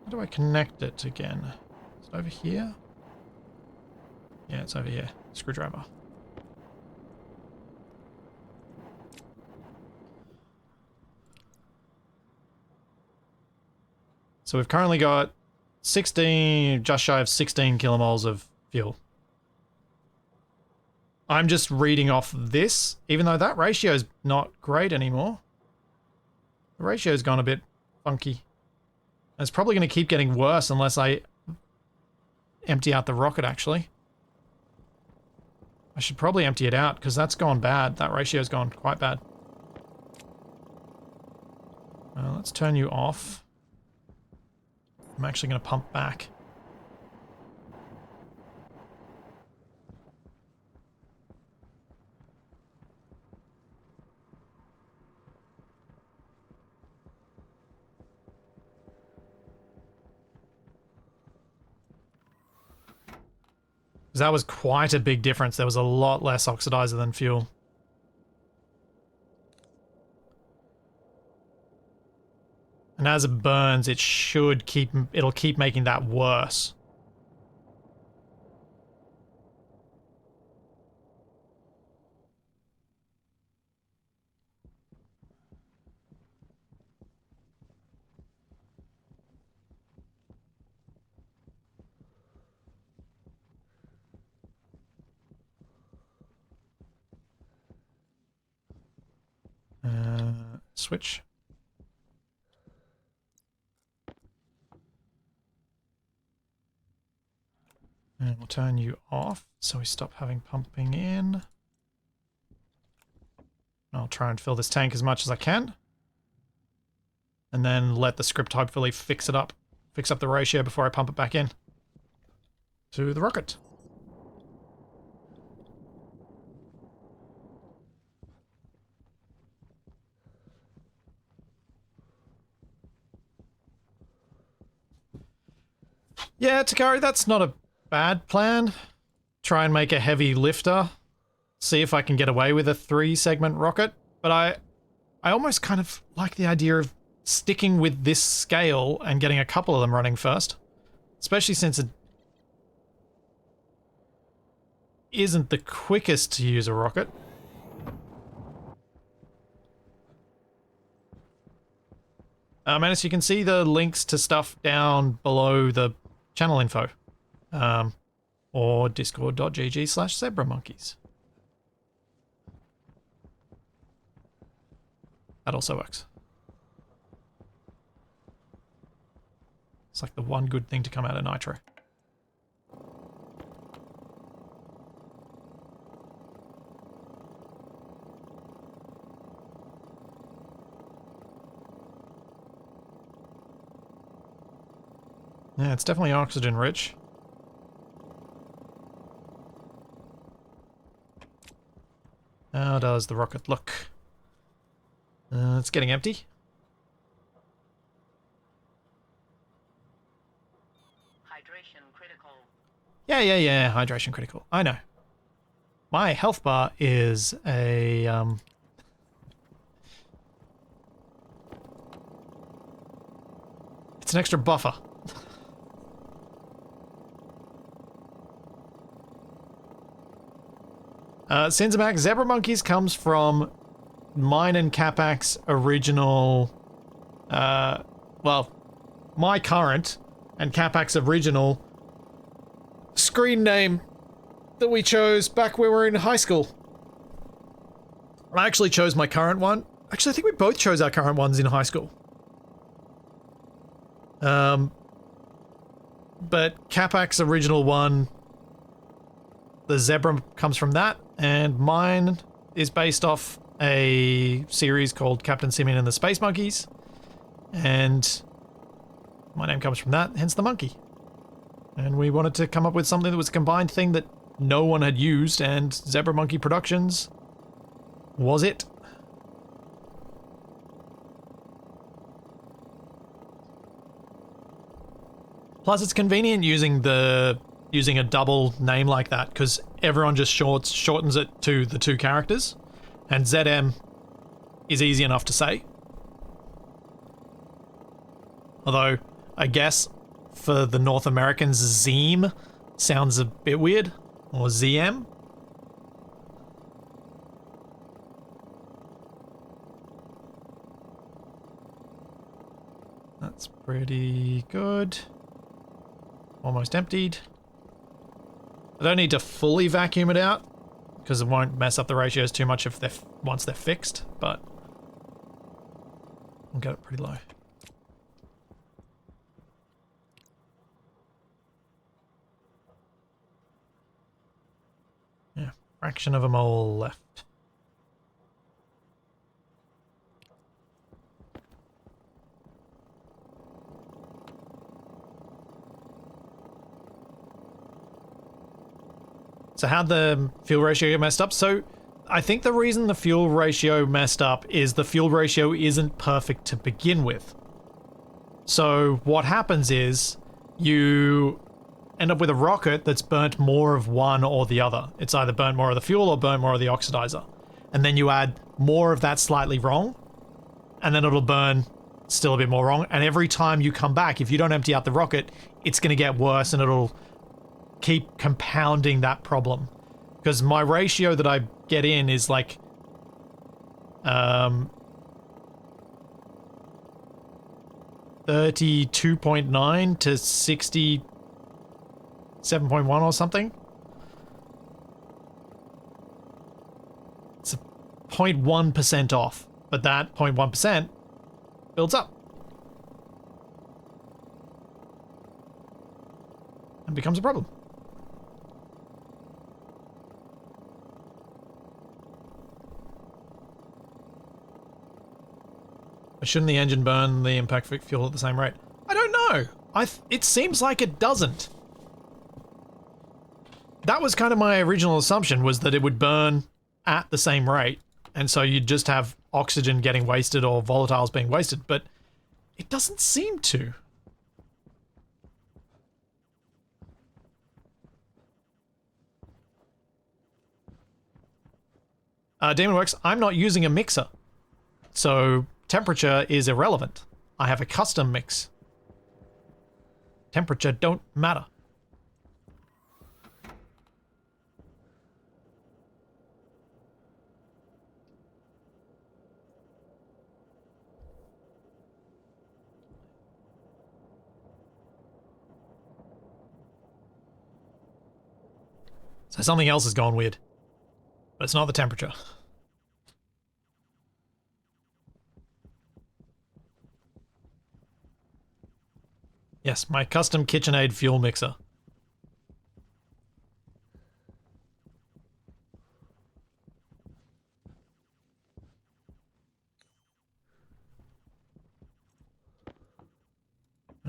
[SPEAKER 1] How do I connect it again? Is it over here? Yeah, it's over here. Screwdriver. So we've currently got 16, just shy of 16 kilomoles of fuel. I'm just reading off this, even though that ratio is not great anymore. The ratio's gone a bit funky. And it's probably going to keep getting worse unless I empty out the rocket, actually. I should probably empty it out, because that's gone bad. That ratio's gone quite bad. Let's turn you off. I'm actually going to pump back. Because that was quite a big difference. There was a lot less oxidizer than fuel. And as it burns, it'll keep making that worse. Switch. And we'll turn you off so we stop having pumping in. I'll try and fill this tank as much as I can. And then let the script hopefully fix up the ratio before I pump it back in to the rocket. Yeah, Takari, that's not a bad plan. Try and make a heavy lifter. See if I can get away with a 3-segment rocket. But I almost kind of like the idea of sticking with this scale and getting a couple of them running first. Especially since it isn't the quickest to use a rocket. And as you can see the links to stuff down below the channel info. Or discord.gg/zebramonkeys. That also works. It's like the one good thing to come out of Nitro. Yeah, it's definitely oxygen rich. How does the rocket look? It's getting empty.
[SPEAKER 2] Hydration critical.
[SPEAKER 1] Yeah, hydration critical. I know. My health bar is a, It's an extra buffer. Sinzamac, Zebra Monkeys comes from mine and Capac's original, well, my current and Capac's original screen name that we chose back when we were in high school. I actually chose my current one. Actually, I think we both chose our current ones in high school. But Capac's original one, the Zebra comes from that, and mine is based off a series called Captain Simian and the Space Monkeys, and my name comes from that, hence the monkey. And we wanted to come up with something that was a combined thing that no one had used, and Zebra Monkey Productions was it. Plus, it's convenient using a double name like that, because everyone just shortens it to the two characters, and ZM is easy enough to say. Although, I guess for the North Americans, Zeem sounds a bit weird, or ZM. That's pretty good. Almost emptied. I don't need to fully vacuum it out because it won't mess up the ratios too much if once they're fixed, but I'll get it pretty low. Yeah, fraction of a mole left. So how'd the fuel ratio get messed up? So I think the reason the fuel ratio messed up is the fuel ratio isn't perfect to begin with. So what happens is you end up with a rocket that's burnt more of one or the other. It's either burnt more of the fuel or burnt more of the oxidizer. And then you add more of that slightly wrong, and then it'll burn still a bit more wrong. And every time you come back, if you don't empty out the rocket, it's going to get worse and it'll keep compounding that problem. Because my ratio that I get in is like 32.9 to 67.1 or something. It's 0.1% off, but that 0.1% builds up and becomes a problem. But shouldn't the engine burn the impact fuel at the same rate? I don't know. It seems like it doesn't. That was kind of my original assumption, was that it would burn at the same rate, and so you'd just have oxygen getting wasted or volatiles being wasted, but it doesn't seem to. Demonworks, I'm not using a mixer, so temperature is irrelevant. I have a custom mix. Temperature don't matter. So something else has gone weird, but it's not the temperature. Yes, my custom KitchenAid fuel mixer.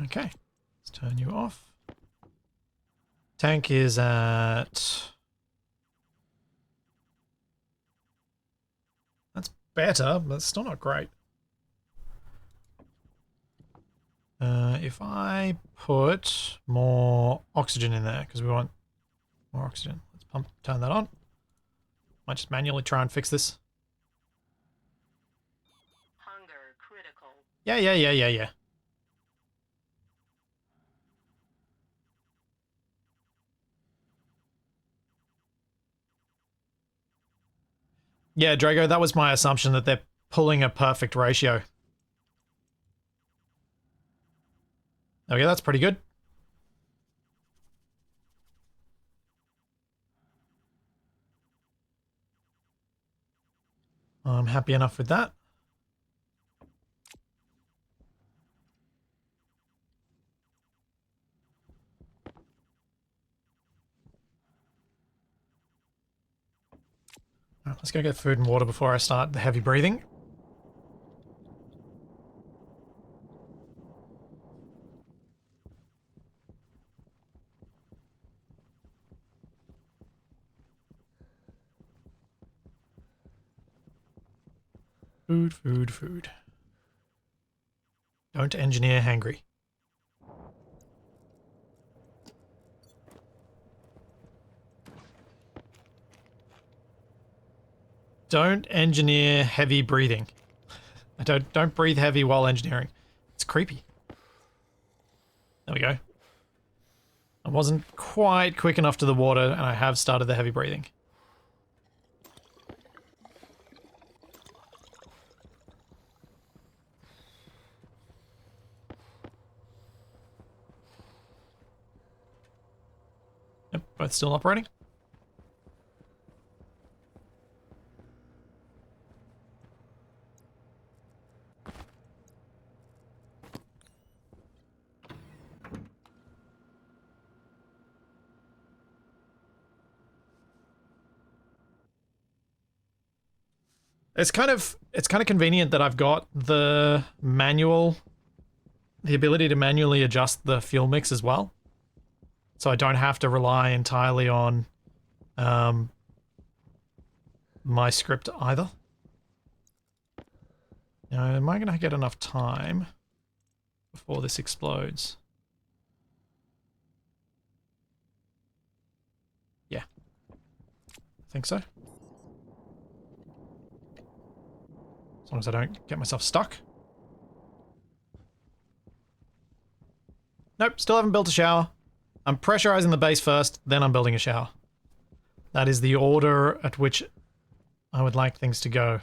[SPEAKER 1] Okay, let's turn you off. Tank is at... That's better, but it's still not great. If I put more oxygen in there, because we want more oxygen. Let's turn that on. Might just manually try and fix this.
[SPEAKER 2] Hunger critical.
[SPEAKER 1] Yeah. Yeah, Drago, that was my assumption that they're pulling a perfect ratio. Okay, that's pretty good. I'm happy enough with that. Right, let's go get food and water before I start the heavy breathing. Food, food, food. Don't engineer hangry. Don't engineer heavy breathing. Don't breathe heavy while engineering. It's creepy. There we go. I wasn't quite quick enough to the water, and I have started the heavy breathing. Yep, both still operating. It's kind of convenient that I've got the ability to manually adjust the fuel mix as well. So I don't have to rely entirely on my script either. Now, am I going to get enough time before this explodes? Yeah, I think so. As long as I don't get myself stuck. Nope, still haven't built a shower. I'm pressurizing the base first, then I'm building a shower. That is the order at which I would like things to go.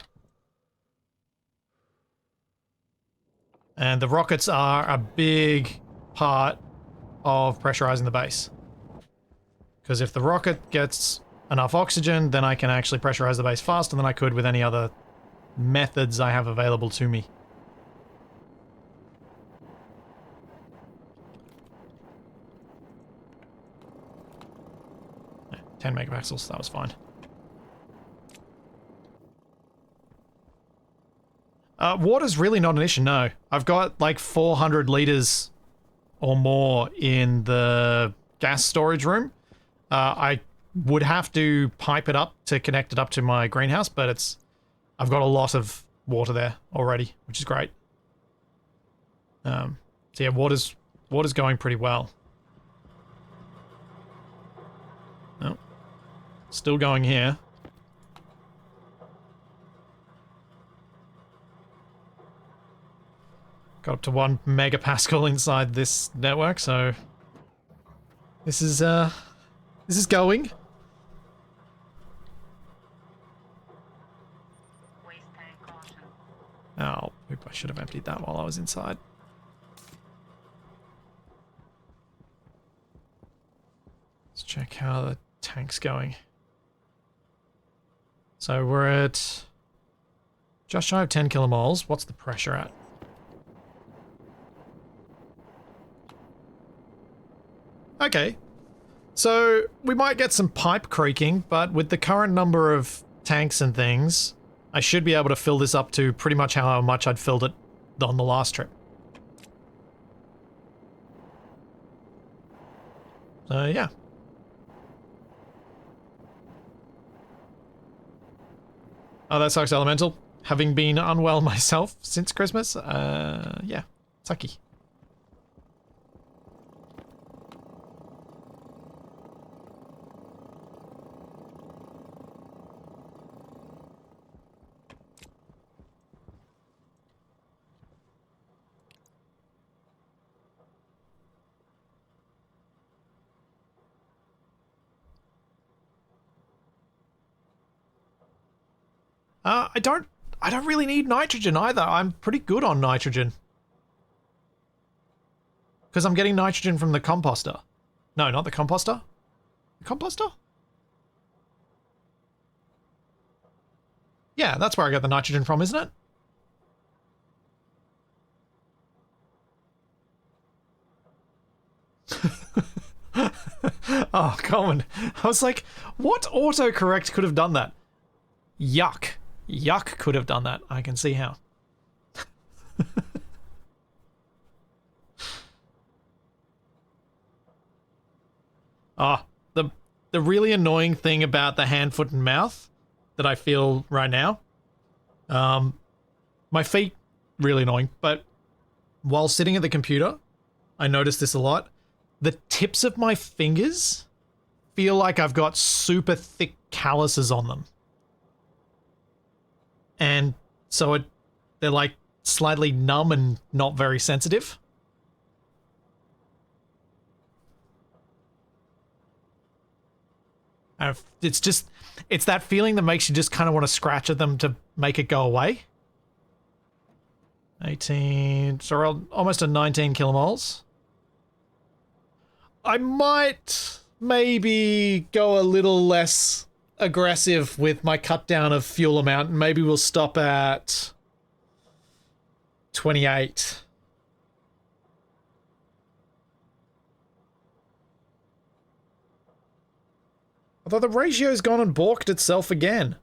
[SPEAKER 1] And the rockets are a big part of pressurizing the base. Because if the rocket gets enough oxygen, then I can actually pressurize the base faster than I could with any other methods I have available to me. 10 megapixels, that was fine. Water's really not an issue, no. I've got like 400 liters or more in the gas storage room. I would have to pipe it up to connect it up to my greenhouse, but I've got a lot of water there already, which is great. So yeah, water's going pretty well. Oh, still going here. Got up to 1 megapascal inside this network, so this is going.
[SPEAKER 2] Waste tank caution.
[SPEAKER 1] Oh, poop, I should have emptied that while I was inside. Let's check how the tank's going. So we're at just shy of 10 kilomoles. What's the pressure at? Okay. So we might get some pipe creaking, but with the current number of tanks and things, I should be able to fill this up to pretty much how much I'd filled it on the last trip. So yeah. Oh, that sucks, Elemental. Having been unwell myself since Christmas, yeah, sucky. I don't really need nitrogen either. I'm pretty good on nitrogen. Because I'm getting nitrogen from the composter. No, not the composter. The composter? Yeah, that's where I get the nitrogen from, isn't it? Oh, Coleman. I was like, what autocorrect could have done that? Yuck. Yuck could have done that. I can see how. Ah, the really annoying thing about the hand, foot, and mouth that I feel right now. My feet, really annoying, but while sitting at the computer, I notice this a lot. The tips of my fingers feel like I've got super thick calluses on them. And so they're like slightly numb and not very sensitive. It's that feeling that makes you just kind of want to scratch at them to make it go away. 18, so we're almost at 19 kilomoles. I might maybe go a little less aggressive with my cut down of fuel amount, and maybe we'll stop at 28. Although the ratio's gone and balked itself again.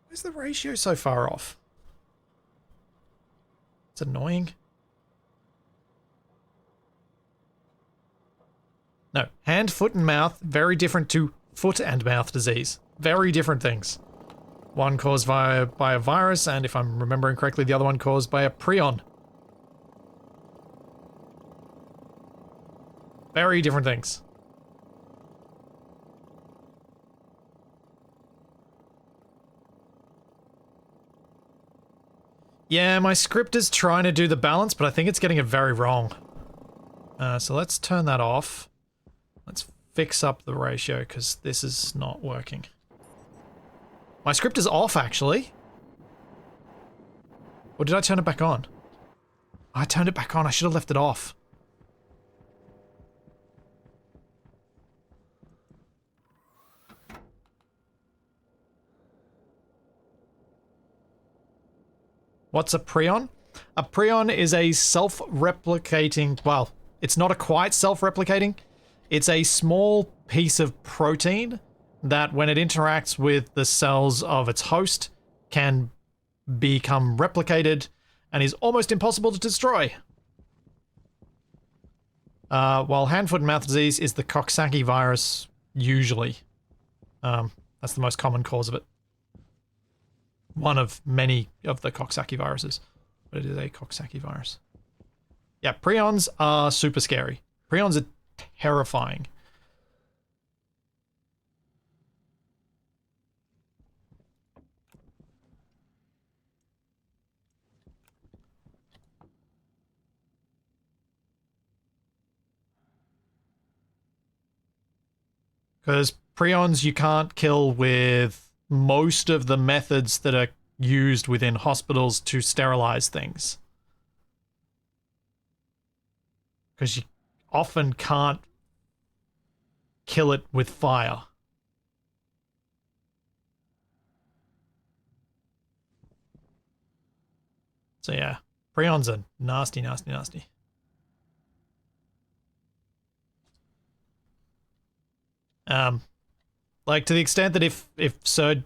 [SPEAKER 1] Where's the ratio so far off? It's annoying. No, hand, foot, and mouth, very different to foot and mouth disease. Very different things. One caused by a virus, and if I'm remembering correctly, the other one caused by a prion. Very different things. Yeah, my script is trying to do the balance, but I think it's getting it very wrong. So let's turn that off. Let's fix up the ratio, because this is not working. My script is off, actually. Or did I turn it back on? I turned it back on. I should have left it off. What's a prion? A prion is a self-replicating, well, it's not quite self-replicating. It's a small piece of protein that when it interacts with the cells of its host can become replicated and is almost impossible to destroy. While hand, foot, and mouth disease is the Coxsackie virus, usually. That's the most common cause of it. One of many of the Coxsackie viruses, but it is a Coxsackie virus. Yeah, prions are super scary. Prions are terrifying. Because prions you can't kill with most of the methods that are used within hospitals to sterilize things. Because you often can't kill it with fire. So yeah, prions are nasty, nasty, nasty. Like to the extent that if Surge,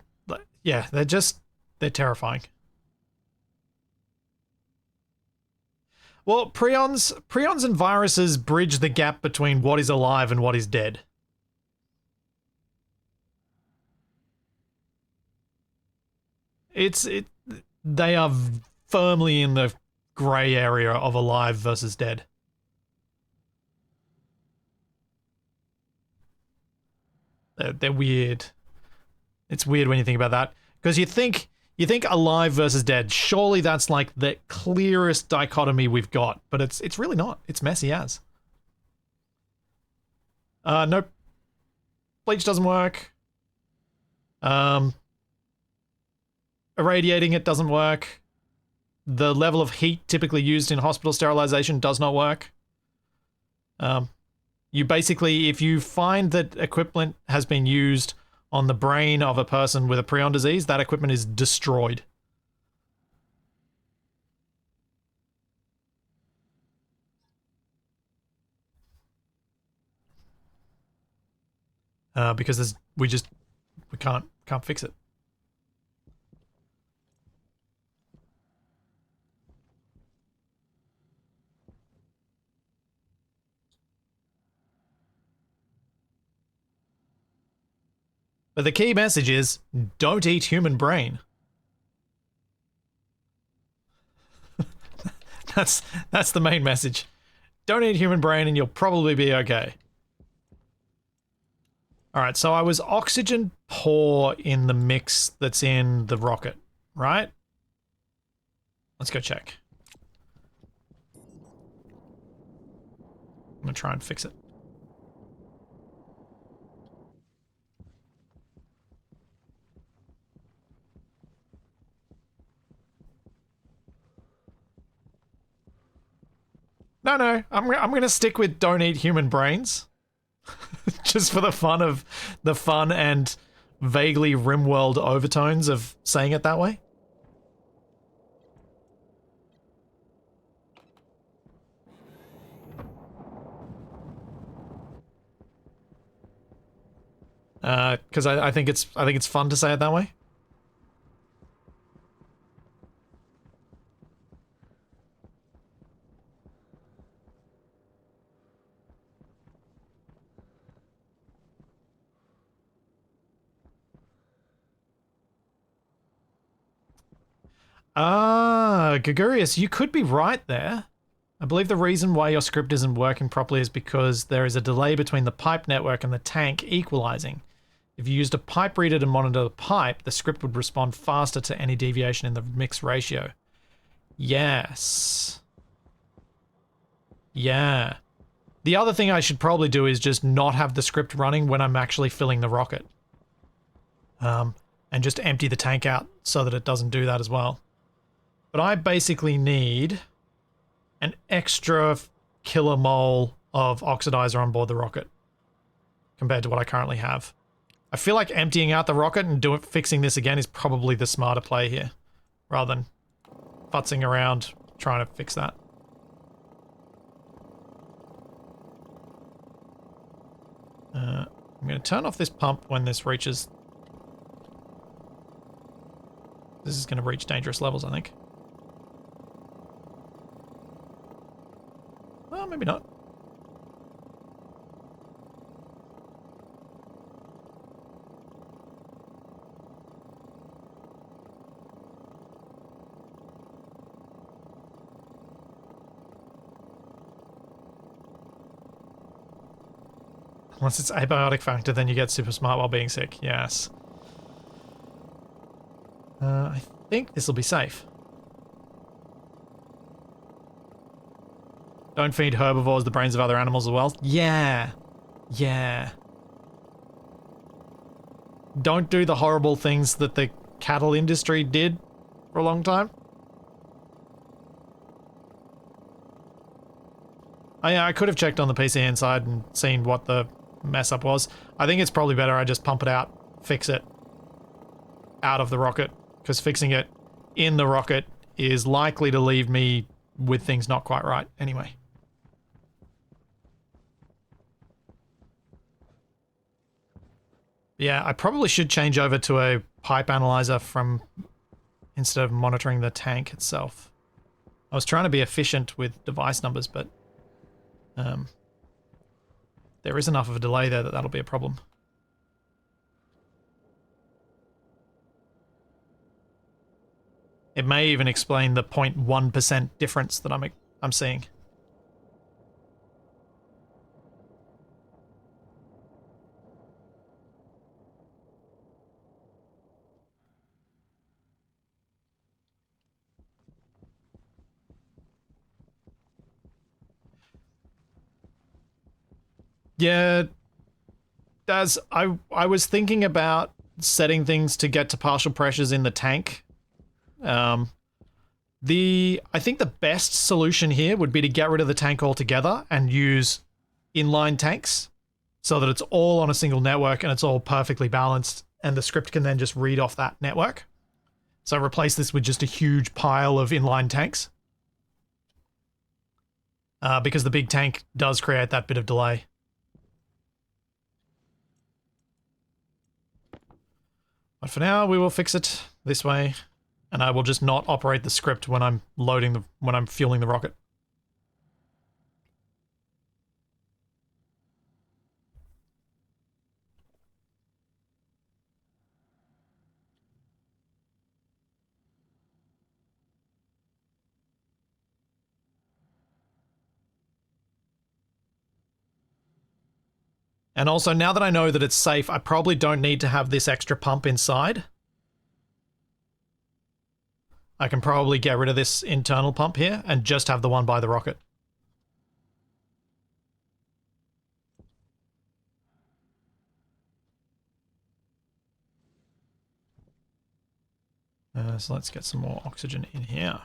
[SPEAKER 1] yeah, they're terrifying. Well, prions and viruses bridge the gap between what is alive and what is dead. They are firmly in the grey area of alive versus dead. They're weird. It's weird when you think about that. Because you think alive versus dead. Surely that's like the clearest dichotomy we've got. But it's really not. It's messy as. Nope. Bleach doesn't work. Irradiating it doesn't work. The level of heat typically used in hospital sterilization does not work. You basically, if you find that equipment has been used on the brain of a person with a prion disease, that equipment is destroyed. Because we can't fix it. But the key message is, don't eat human brain. That's the main message. Don't eat human brain and you'll probably be okay. Alright, so I was oxygen poor in the mix that's in the rocket, right? Let's go check. I'm gonna try and fix it. No, I'm gonna stick with don't eat human brains. Just for the fun and vaguely RimWorld overtones of saying it that way. Because I think it's fun to say it that way. Gregorius, you could be right there. I believe the reason why your script isn't working properly is because there is a delay between the pipe network and the tank equalizing. If you used a pipe reader to monitor the pipe, the script would respond faster to any deviation in the mix ratio. Yes. Yeah. The other thing I should probably do is just not have the script running when I'm actually filling the rocket. And just empty the tank out so that it doesn't do that as well. But I basically need an extra kilomole of oxidizer on board the rocket compared to what I currently have. I feel like emptying out the rocket and fixing this again is probably the smarter play here, rather than futzing around trying to fix that. I'm going to turn off this pump when this reaches... This is going to reach dangerous levels, I think. Well, maybe not. Unless it's abiotic factor, then you get super smart while being sick. Yes. I think this will be safe. Don't feed herbivores the brains of other animals as well. Yeah. Yeah. Don't do the horrible things that the cattle industry did for a long time. I could have checked on the PC inside and seen what the mess up was. I think it's probably better I just pump it out, fix it out of the rocket, because fixing it in the rocket is likely to leave me with things not quite right anyway. Yeah, I probably should change over to a pipe analyzer instead of monitoring the tank itself. I was trying to be efficient with device numbers, but there is enough of a delay there that'll be a problem. It may even explain the 0.1% difference that I'm seeing. Yeah, Daz, I was thinking about setting things to get to partial pressures in the tank. I think the best solution here would be to get rid of the tank altogether and use inline tanks so that it's all on a single network and it's all perfectly balanced, and the script can then just read off that network. So replace this with just a huge pile of inline tanks. Because the big tank does create that bit of delay. But for now, we will fix it this way, and I will just not operate the script when I'm when I'm fueling the rocket. And also, now that I know that it's safe, I probably don't need to have this extra pump inside. I can probably get rid of this internal pump here and just have the one by the rocket. So let's get some more oxygen in here.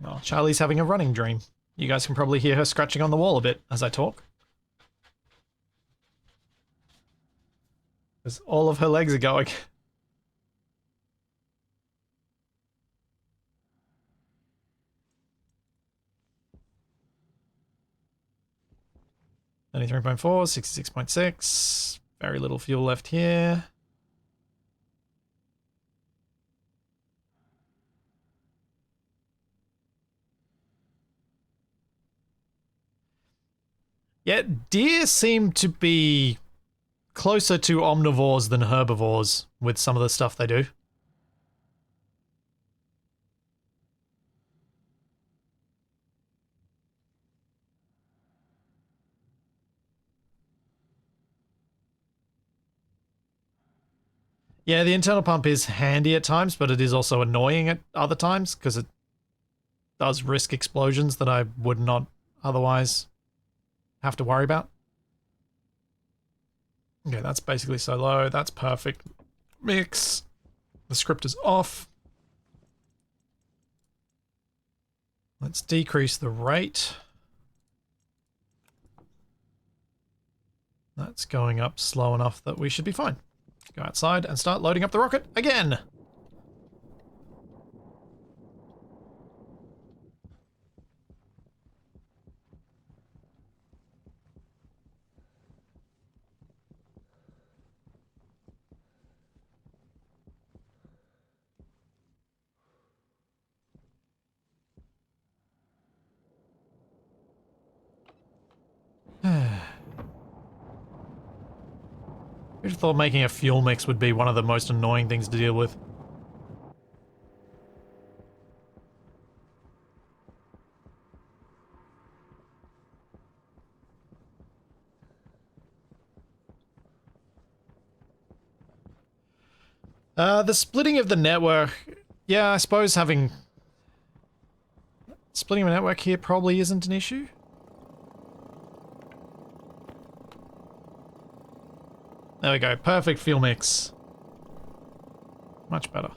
[SPEAKER 1] Well, Charlie's having a running dream. You guys can probably hear her scratching on the wall a bit as I talk. Because all of her legs are going. $93.4, 66.6. Very little fuel left here. Yeah, deer seem to be closer to omnivores than herbivores with some of the stuff they do. Yeah, the internal pump is handy at times, but it is also annoying at other times because it does risk explosions that I would not otherwise have to worry about. Okay, that's basically so low. That's perfect. Mix. The script is off. Let's decrease the rate. That's going up slow enough that we should be fine. Go outside and start loading up the rocket again. Who'd have thought making a fuel mix would be one of the most annoying things to deal with? The splitting of the network... Yeah, I suppose having... Splitting of a network here probably isn't an issue. There we go. Perfect fuel mix. Much better.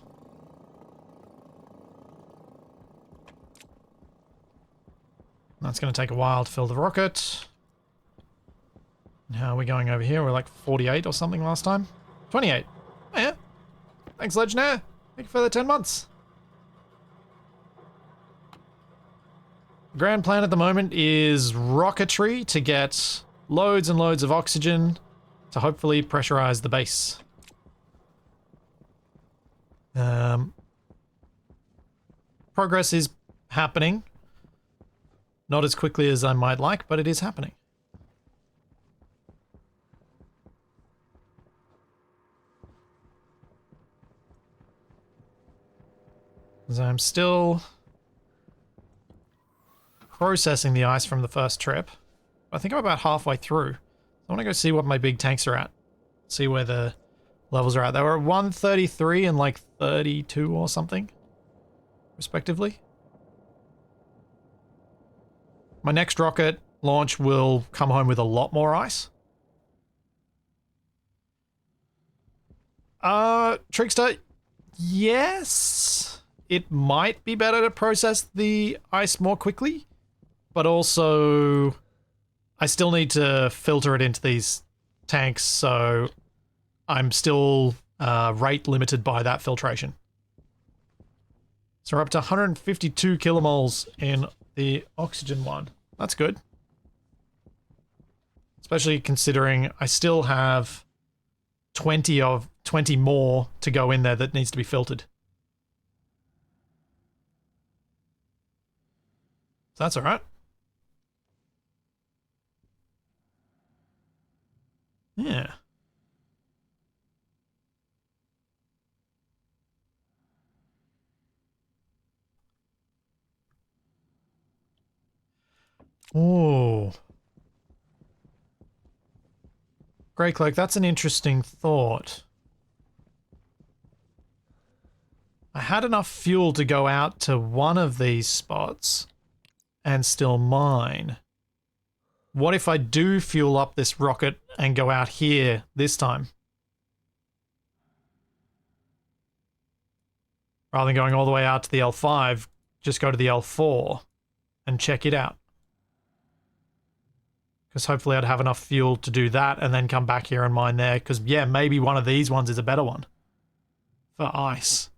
[SPEAKER 1] That's going to take a while to fill the rocket. And how are we going over here? We're like 48 or something last time. 28. Oh, yeah. Thanks, Legionnaire. Thank you for the 10 months. The grand plan at the moment is rocketry to get loads and loads of oxygen to hopefully pressurize the base. Progress is happening. Not as quickly as I might like, but it is happening. So I'm still processing the ice from the first trip. I think I'm about halfway through. I want to go see what my big tanks are at. See where the levels are at. They were at 133 and like 32 or something, respectively. My next rocket launch will come home with a lot more ice. Trickster, yes. It might be better to process the ice more quickly, but also I still need to filter it into these tanks, so I'm still rate limited by that filtration. So we're up to 152 kilomoles in the oxygen one. That's good. Especially considering I still have 20 more to go in there that needs to be filtered. So that's all right. Yeah. Oh. Grey Cloak, that's an interesting thought. I had enough fuel to go out to one of these spots and still mine. What if I do fuel up this rocket and go out here this time? Rather than going all the way out to the L5, just go to the L4 and check it out. Because hopefully I'd have enough fuel to do that and then come back here and mine there. Because, yeah, maybe one of these ones is a better one for ice.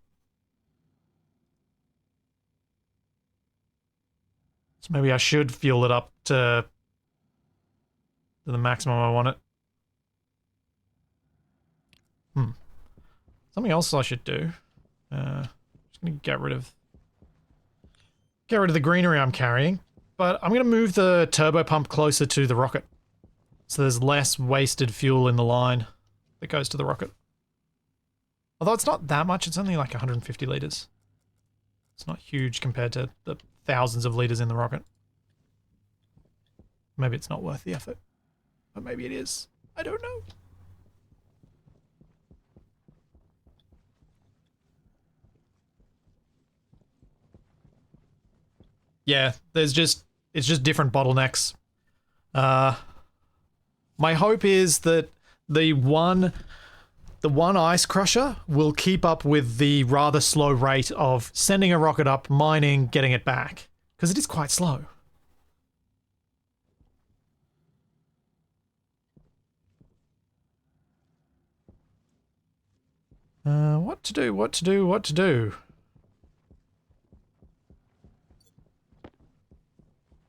[SPEAKER 1] So maybe I should fuel it up to the maximum I want it. Something else I should do. Just gonna get rid of the greenery I'm carrying, but I'm gonna move the turbo pump closer to the rocket, so there's less wasted fuel in the line that goes to the rocket. Although it's not that much, it's only like 150 liters. It's not huge compared to the thousands of liters in the rocket. Maybe it's not worth the effort, but maybe it is. I don't know. Yeah, it's just different bottlenecks. My hope is that the one ice crusher will keep up with the rather slow rate of sending a rocket up, mining, getting it back, because it is quite slow. What to do?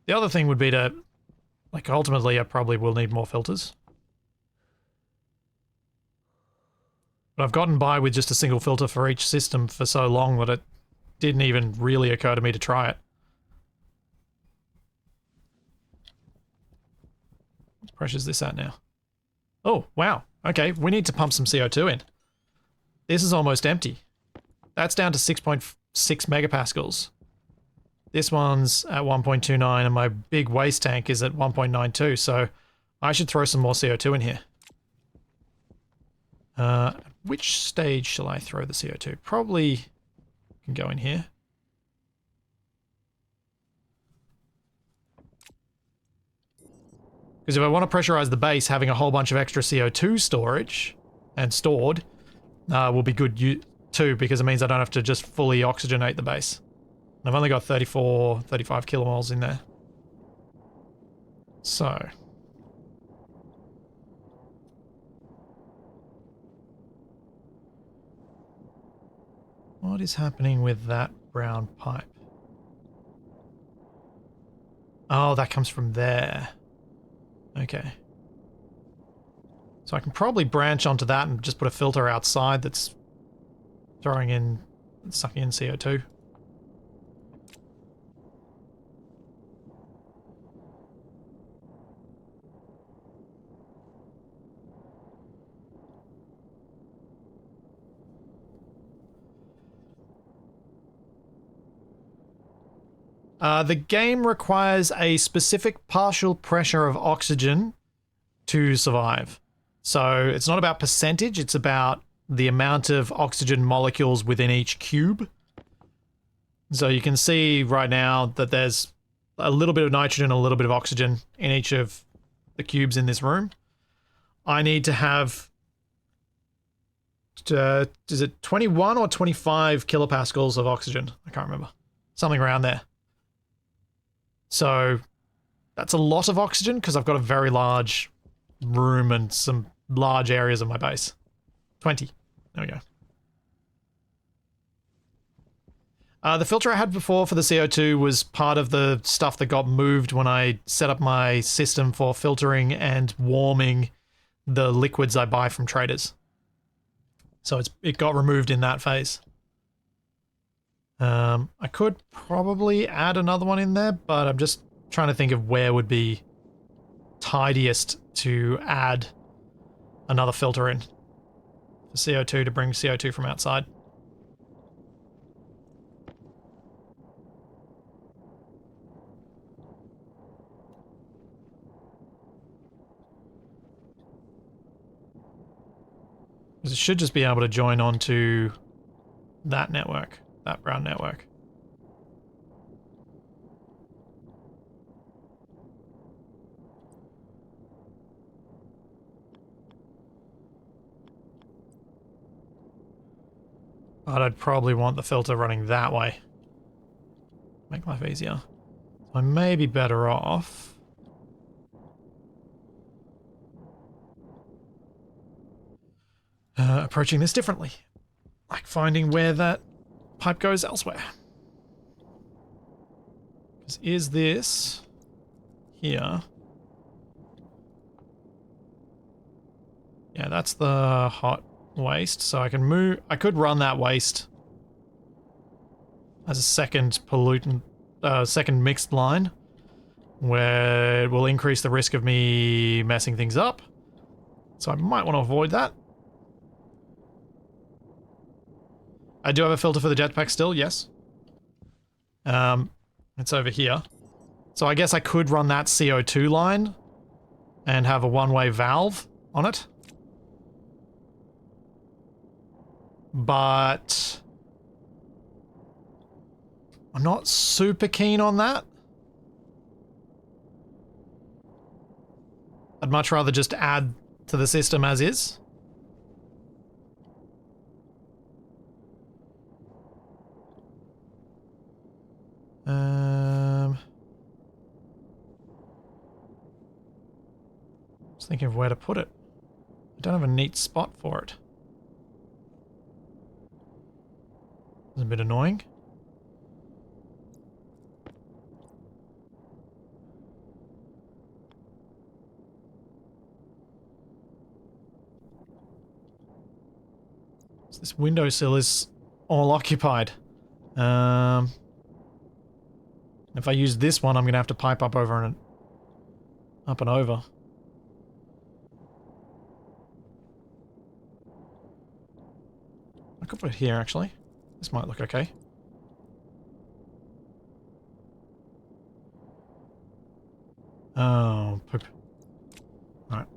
[SPEAKER 1] The other thing would be to, like, ultimately I probably will need more filters. But I've gotten by with just a single filter for each system for so long that it didn't even really occur to me to try it. What pressure is this at now? Oh, wow. Okay, we need to pump some CO2 in. This is almost empty. That's down to 6.6 megapascals. This one's at 1.29 and my big waste tank is at 1.92, so I should throw some more CO2 in here. Which stage shall I throw the CO2? Probably can go in here. Because if I want to pressurize the base, having a whole bunch of extra CO2 storage and stored will be good too, because it means I don't have to just fully oxygenate the base. I've only got 34, 35 kilomoles in there. So. What is happening with that brown pipe? Oh, that comes from there. Okay. So I can probably branch onto that and just put a filter outside that's throwing in, sucking in CO2. The game requires a specific partial pressure of oxygen to survive. So it's not about percentage, it's about the amount of oxygen molecules within each cube. So you can see right now that there's a little bit of nitrogen, a little bit of oxygen in each of the cubes in this room. I need to have, is it 21 or 25 kilopascals of oxygen? I can't remember. Something around there. So that's a lot of oxygen because I've got a very large room and some large areas of my base. 20. There we go. The filter I had before for the CO2 was part of the stuff that got moved when I set up my system for filtering and warming the liquids I buy from traders. So it got removed in that phase. I could probably add another one in there, but I'm just trying to think of where would be tidiest to add another filter in for CO2 to bring CO2 from outside. Because it should just be able to join onto that network, that brown network. But I'd probably want the filter running that way. Make life easier. I may be better off approaching this differently. Like finding where that pipe goes elsewhere. Because is this here? Yeah, that's the hot waste. So I can move, I could run that waste as a second pollutant, second mixed line, where it will increase the risk of me messing things up. So I might want to avoid that. I do have a filter for the jetpack still, yes. It's over here. So I guess I could run that CO2 line and have a one-way valve on it. But I'm not super keen on that. I'd much rather just add to the system as is. Just thinking of where to put it. I don't have a neat spot for it. It's a bit annoying. So this windowsill is all occupied. If I use this one, I'm gonna have to pipe up over and up and over. I could put it here actually. This might look okay. Oh, poop. Alright.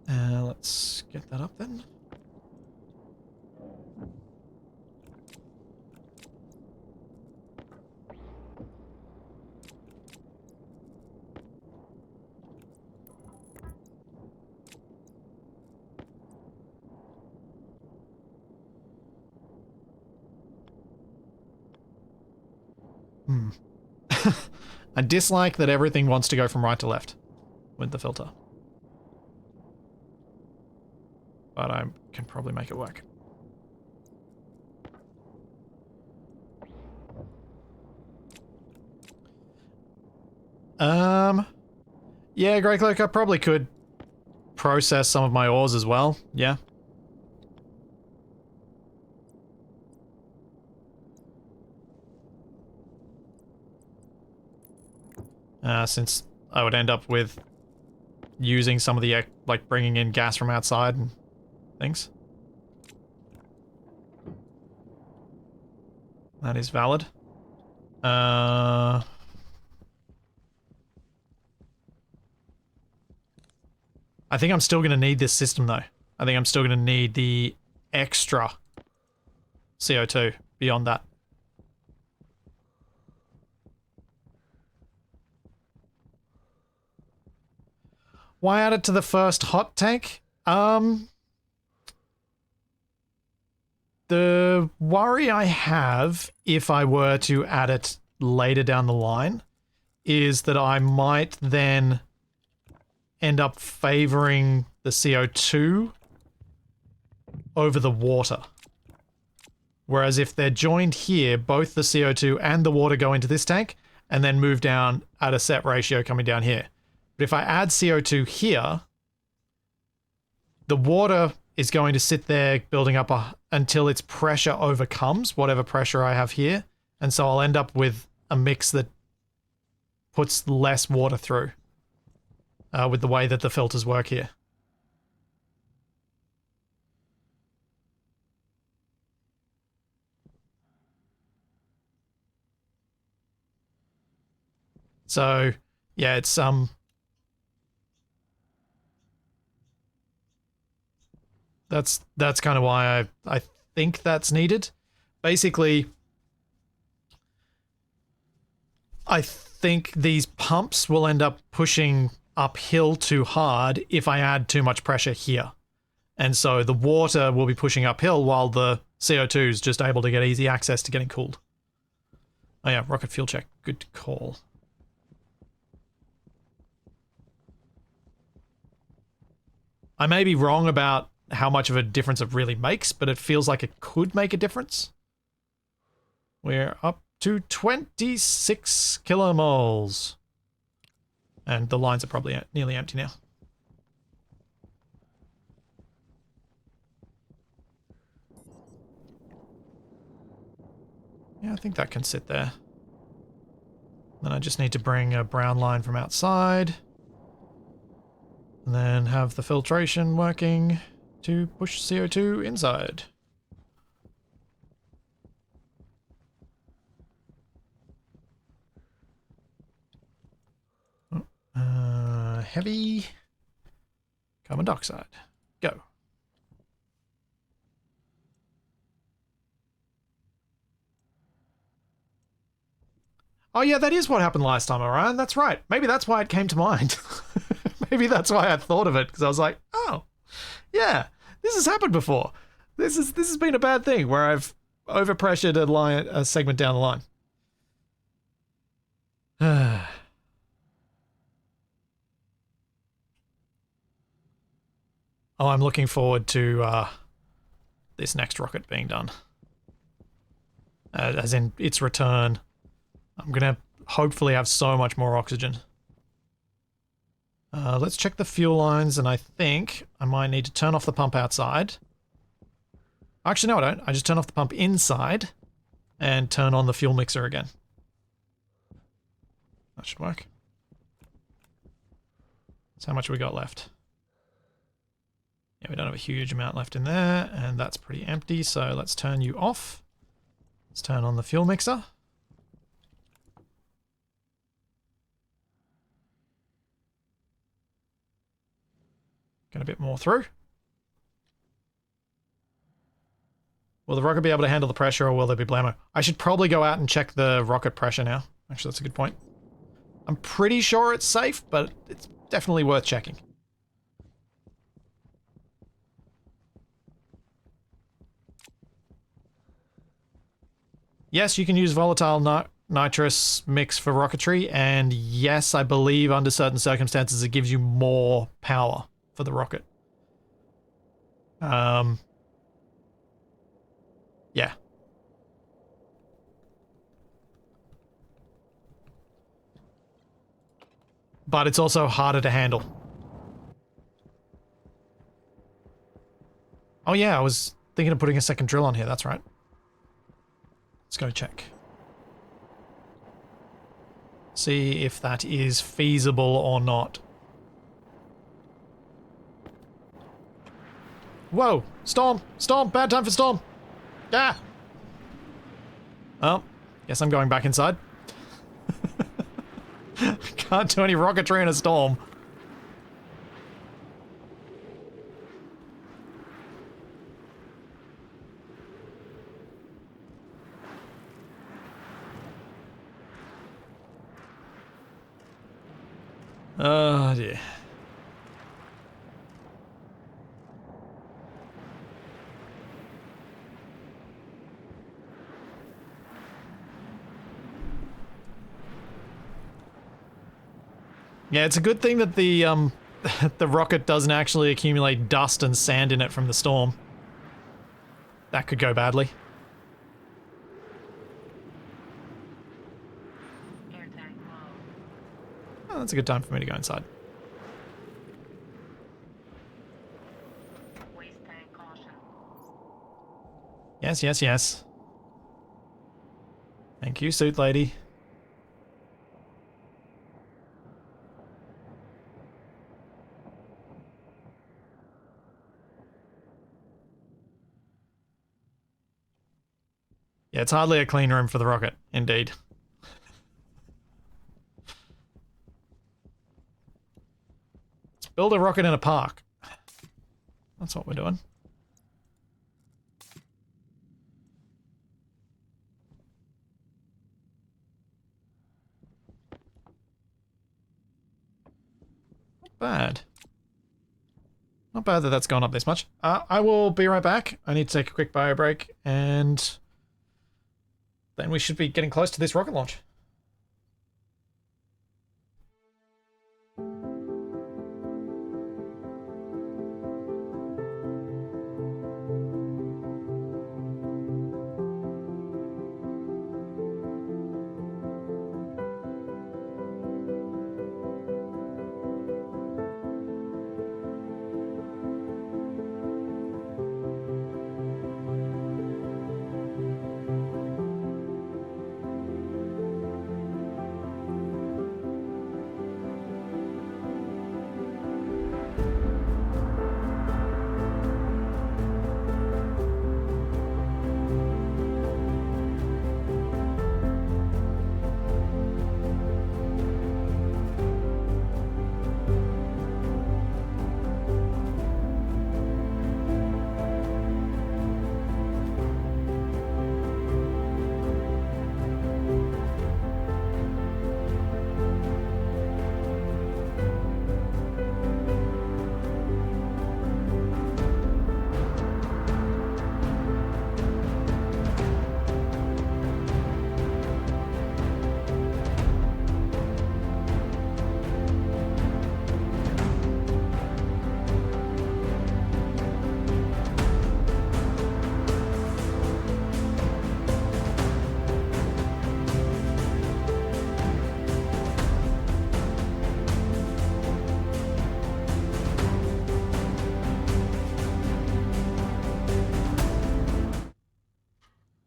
[SPEAKER 1] Let's get that up then. I dislike that everything wants to go from right to left with the filter. But I can probably make it work. Yeah, Grey Cloak, I probably could process some of my ores as well, yeah. Since I would end up with using some of the, like, bringing in gas from outside and things. That is valid. I think I'm still going to need this system, though. I think I'm still going to need the extra CO2 beyond that. Why add it to the first hot tank? The worry I have if I were to add it later down the line is that I might then end up favoring the CO2 over the water. Whereas if they're joined here, both the CO2 and the water go into this tank and then move down at a set ratio coming down here. But if I add CO2 here, the water is going to sit there building up until its pressure overcomes whatever pressure I have here. And so I'll end up with a mix that puts less water through with the way that the filters work here. So, yeah, it's that's kind of why I think that's needed. Basically, I think these pumps will end up pushing uphill too hard if I add too much pressure here. And so the water will be pushing uphill while the CO2 is just able to get easy access to getting cooled. Oh yeah, rocket fuel check. Good call. I may be wrong about how much of a difference it really makes, but it feels like it could make a difference. We're up to 26 kilomoles. And the lines are probably nearly empty now. Yeah, I think that can sit there. Then I just need to bring a brown line from outside. And then have the filtration working to push CO2 inside. Heavy carbon dioxide. Go. Oh yeah, that is what happened last time, Orion. That's right. Maybe that's why it came to mind. Maybe that's why I thought of it, because I was like, oh, yeah, this has happened before. This has been a bad thing where I've overpressured a segment down the line. Oh, I'm looking forward to this next rocket being done. As in its return. I'm going to hopefully have so much more oxygen. Let's check the fuel lines, and I think I might need to turn off the pump outside. Actually, no, I don't. I just turn off the pump inside and turn on the fuel mixer again. That should work. So how much we got left? Yeah, we don't have a huge amount left in there, and that's pretty empty, so let's turn you off. Let's turn on the fuel mixer. Get a bit more through. Will the rocket be able to handle the pressure, or will there be blammo? I should probably go out and check the rocket pressure now. Actually, that's a good point. I'm pretty sure it's safe, but it's definitely worth checking. Yes, you can use volatile nitrous mix for rocketry, and yes, I believe under certain circumstances it gives you more power for the rocket. Yeah. But it's also harder to handle. Oh yeah, I was thinking of putting a second drill on here, that's right. Let's go check. See if that is feasible or not. Whoa! Storm! Storm! Bad time for storm! Ah! Well, guess I'm going back inside. Can't do any rocketry in a storm. Oh dear. Yeah, it's a good thing that the the rocket doesn't actually accumulate dust and sand in it from the storm. That could go badly.
[SPEAKER 2] Air tank low.
[SPEAKER 1] Oh, that's a good time for me to go inside.
[SPEAKER 2] Waste tank caution.
[SPEAKER 1] Yes, yes, yes. Thank you, suit lady. Yeah, it's hardly a clean room for the rocket, indeed. Let's build a rocket in a park. That's what we're doing. Not bad. Not bad that that's gone up this much. I will be right back. I need to take a quick bio break, and then we should be getting close to this rocket launch.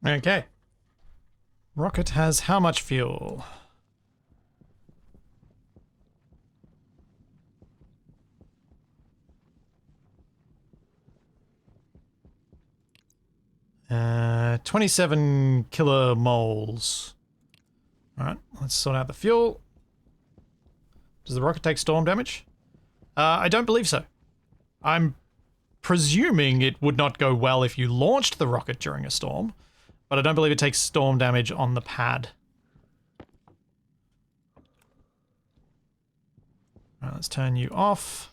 [SPEAKER 1] Okay. Rocket has how much fuel? Uh, 27 kilomoles. Alright, let's sort out the fuel. Does the rocket take storm damage? I don't believe so. I'm presuming it would not go well if you launched the rocket during a storm, but I don't believe it takes storm damage on the pad. Alright, let's turn you off.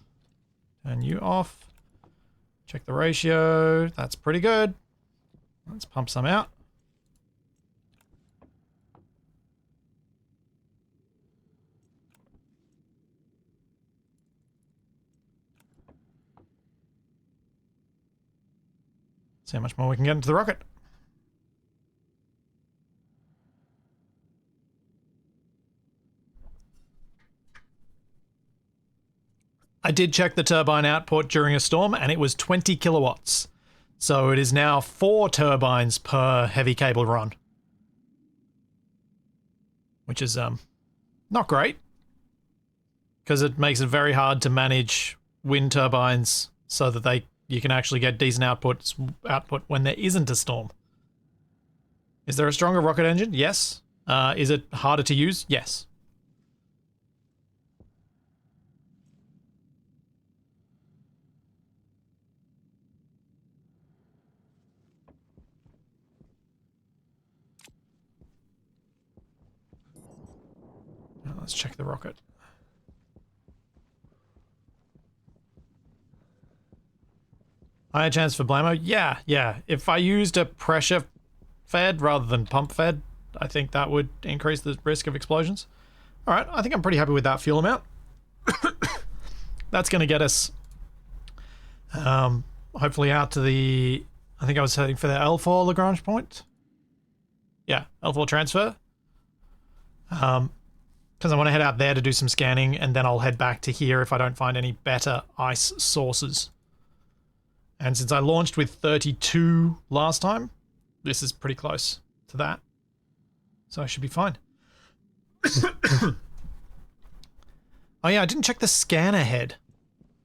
[SPEAKER 1] Turn you off. Check the ratio. That's pretty good. Let's pump some out. See how much more we can get into the rocket. I did check the turbine output during a storm and it was 20 kilowatts. So it is now 4 turbines per heavy cable run. Which is not great. Because it makes it very hard to manage wind turbines so that you can actually get decent output when there isn't a storm. Is there a stronger rocket engine? Yes. Is it harder to use? Yes. Now let's check the rocket. Higher chance for blammo? Yeah. If I used a pressure fed rather than pump fed, I think that would increase the risk of explosions. Alright, I think I'm pretty happy with that fuel amount. That's going to get us hopefully out to the... I think I was heading for the L4 Lagrange point. Yeah, L4 transfer. Because I want to head out there to do some scanning, and then I'll head back to here if I don't find any better ice sources. And since I launched with 32 last time, this is pretty close to that. So I should be fine. Oh yeah, I didn't check the scanner head.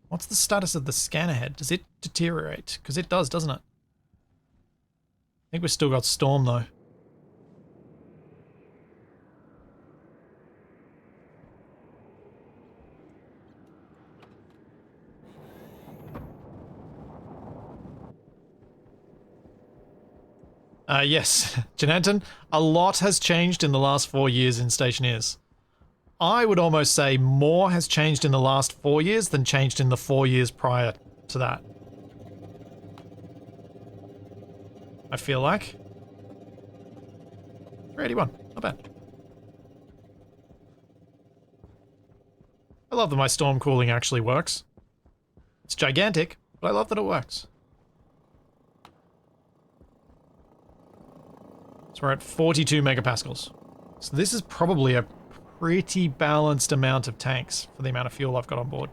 [SPEAKER 1] What's the status of the scanner head? Does it deteriorate? Because it does, doesn't it? I think we've still got storm though. Yes, Jananton, a lot has changed in the last 4 years in Stationeers. I would almost say more has changed in the last 4 years than changed in the 4 years prior to that. I feel like. 381, not bad. I love that my storm cooling actually works. It's gigantic, but I love that it works. So we're at 42 megapascals. So this is probably a pretty balanced amount of tanks for the amount of fuel I've got on board.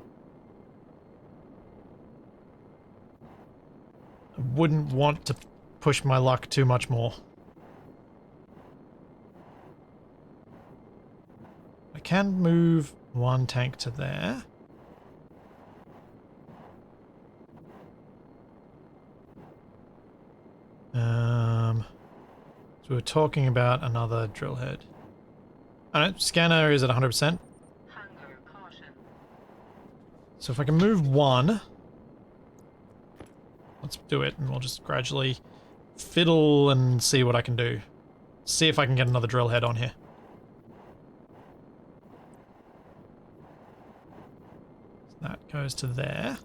[SPEAKER 1] I wouldn't want to push my luck too much more. I can move one tank to there. So we're talking about another drill head. I don't know, scanner is at 100%.
[SPEAKER 2] Hunger caution.
[SPEAKER 1] So if I can move one, let's do it, and we'll just gradually fiddle and see what I can do. See if I can get another drill head on here. So that goes to there.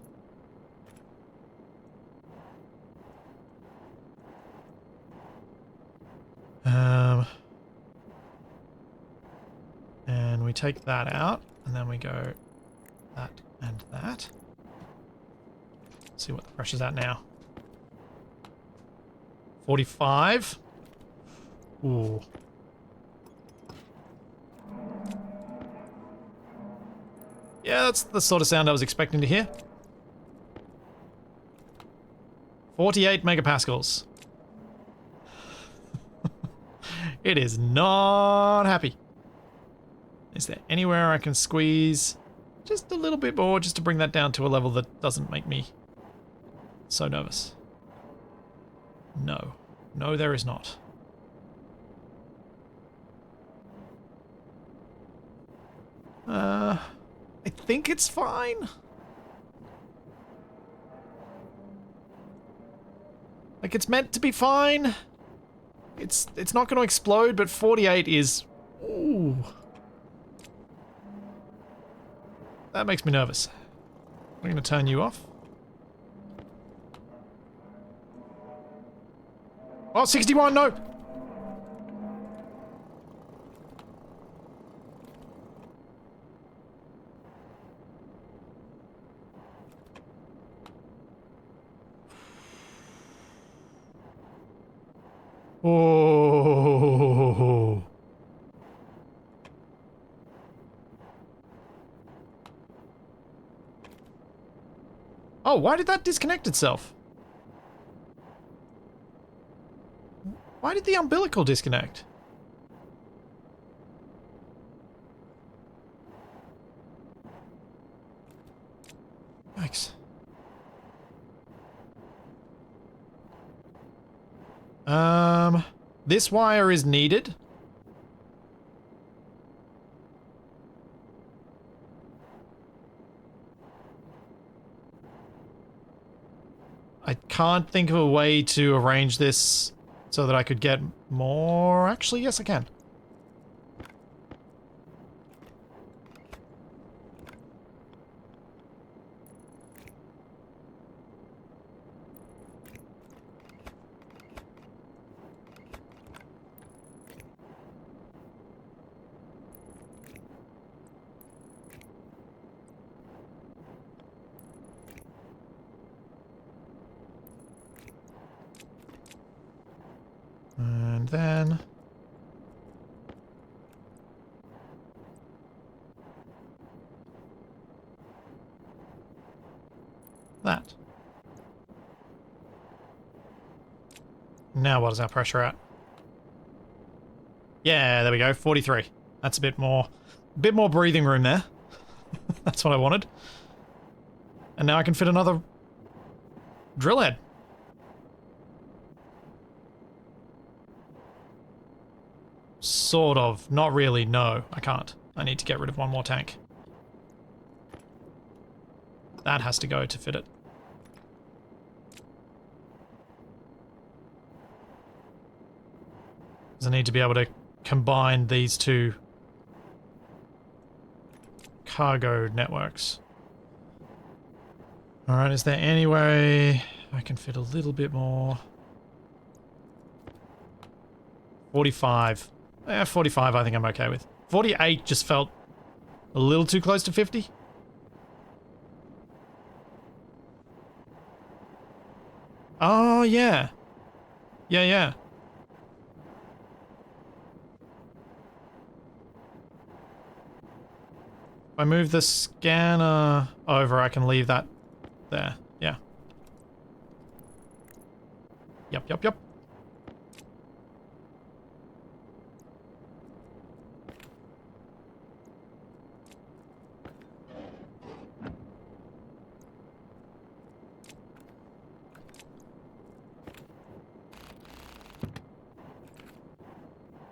[SPEAKER 1] And we take that out, and then we go that and that. Let's see what the pressure's at now. 45. Ooh. Yeah, that's the sort of sound I was expecting to hear. 48 megapascals. It is not happy. Is there anywhere I can squeeze just a little bit more just to bring that down to a level that doesn't make me so nervous? No. No, there is not. I think it's fine. Like, it's meant to be fine. It's not going to explode, but 48 is... Ooh. That makes me nervous. I'm going to turn you off. Oh, 61, no! Oh. Oh, why did that disconnect itself? Why did the umbilical disconnect? Yikes. This wire is needed. I can't think of a way to arrange this so that I could get more. Actually, yes, I can. then that. Now what is our pressure at? Yeah, there we go, 43. That's a bit more breathing room there. That's what I wanted. And now I can fit another drill head. Sort of. Not really, no, I can't. I need to get rid of one more tank. That has to go to fit it. Because I need to be able to combine these two cargo networks. Alright, is there any way I can fit a little bit more? 45. Yeah, 45 I think I'm okay with. 48 just felt a little too close to 50. Oh, yeah. Yeah. If I move the scanner over, I can leave that there. Yeah. Yep.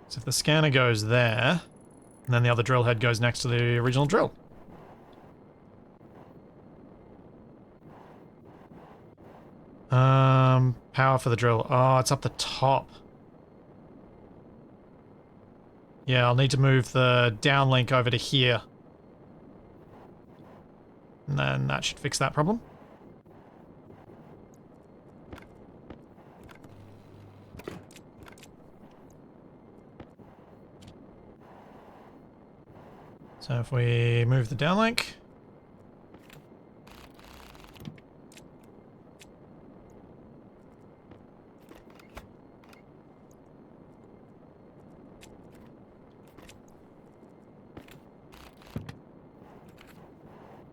[SPEAKER 1] So if the scanner goes there, and then the other drill head goes next to the original drill. Power for the drill. Oh, it's up the top. Yeah, I'll need to move the downlink over to here. And then that should fix that problem. So if we move the downlink.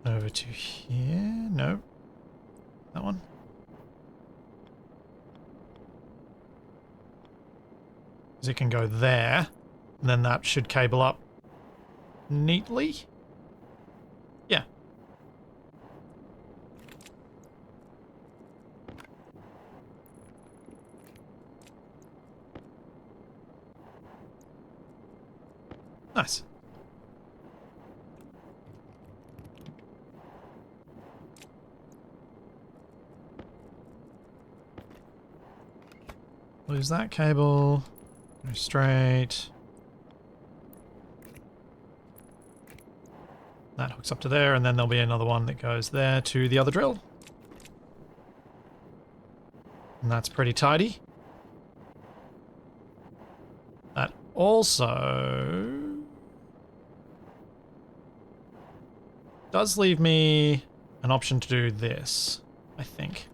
[SPEAKER 1] Over to here. No. That one. Because it can go there. And then that should cable up neatly. Yeah. Nice. Lose that cable. Go straight. That hooks up to there, and then there'll be another one that goes there to the other drill. And that's pretty tidy. That also does leave me an option to do this, I think.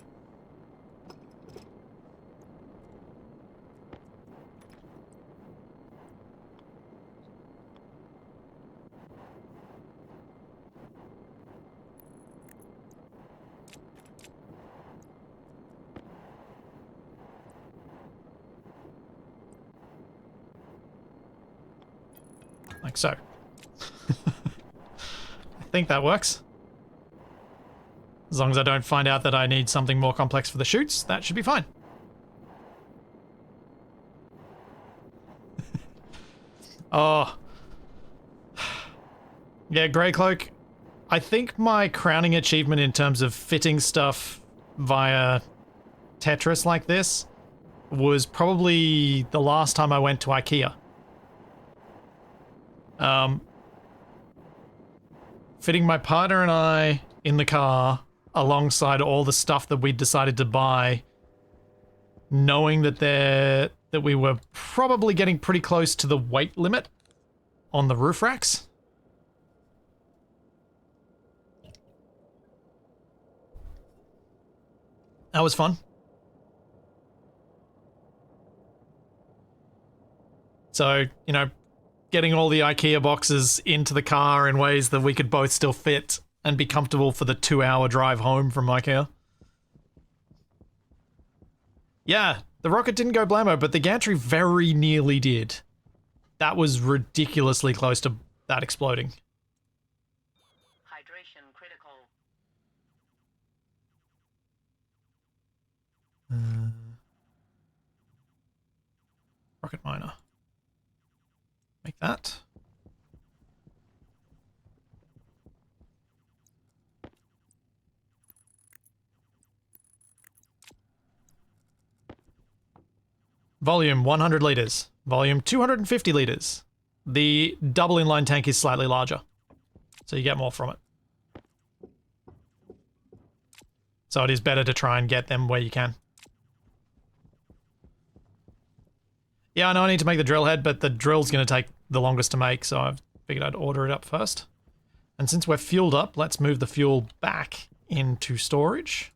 [SPEAKER 1] Like so. I think that works. As long as I don't find out that I need something more complex for the chutes, that should be fine. Oh. Yeah, Grey Cloak. I think my crowning achievement in terms of fitting stuff via Tetris like this was probably the last time I went to IKEA. Fitting my partner and I in the car alongside all the stuff that we'd decided to buy, knowing that we were probably getting pretty close to the weight limit on the roof racks. That was fun. So, you know, getting all the IKEA boxes into the car in ways that we could both still fit and be comfortable for the 2-hour drive home from IKEA. Yeah, the rocket didn't go blammo, but the gantry very nearly did. That was ridiculously close to that exploding.
[SPEAKER 2] Hydration critical.
[SPEAKER 1] Rocket miner. Make that. Volume 100 liters. Volume 250 liters. The double inline tank is slightly larger, so you get more from it. So it is better to try and get them where you can. Yeah, I know I need to make the drill head, but the drill's going to take the longest to make, so I've figured I'd order it up first. And since we're fueled up, let's move the fuel back into storage.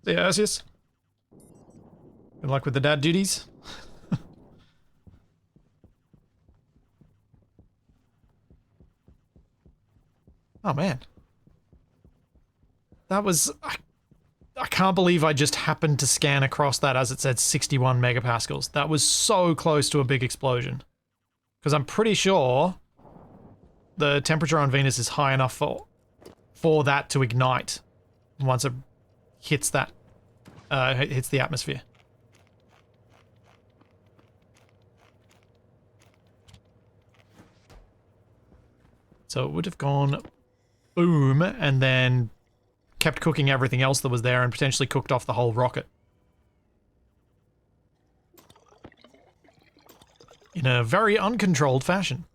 [SPEAKER 1] See ya, Arceus. Good luck with the dad duties. Oh man. That was... I can't believe I just happened to scan across that as it said 61 megapascals. That was so close to a big explosion. Because I'm pretty sure the temperature on Venus is high enough for that to ignite once it hits that hits the atmosphere. So it would have gone boom and then kept cooking everything else that was there and potentially cooked off the whole rocket. In a very uncontrolled fashion.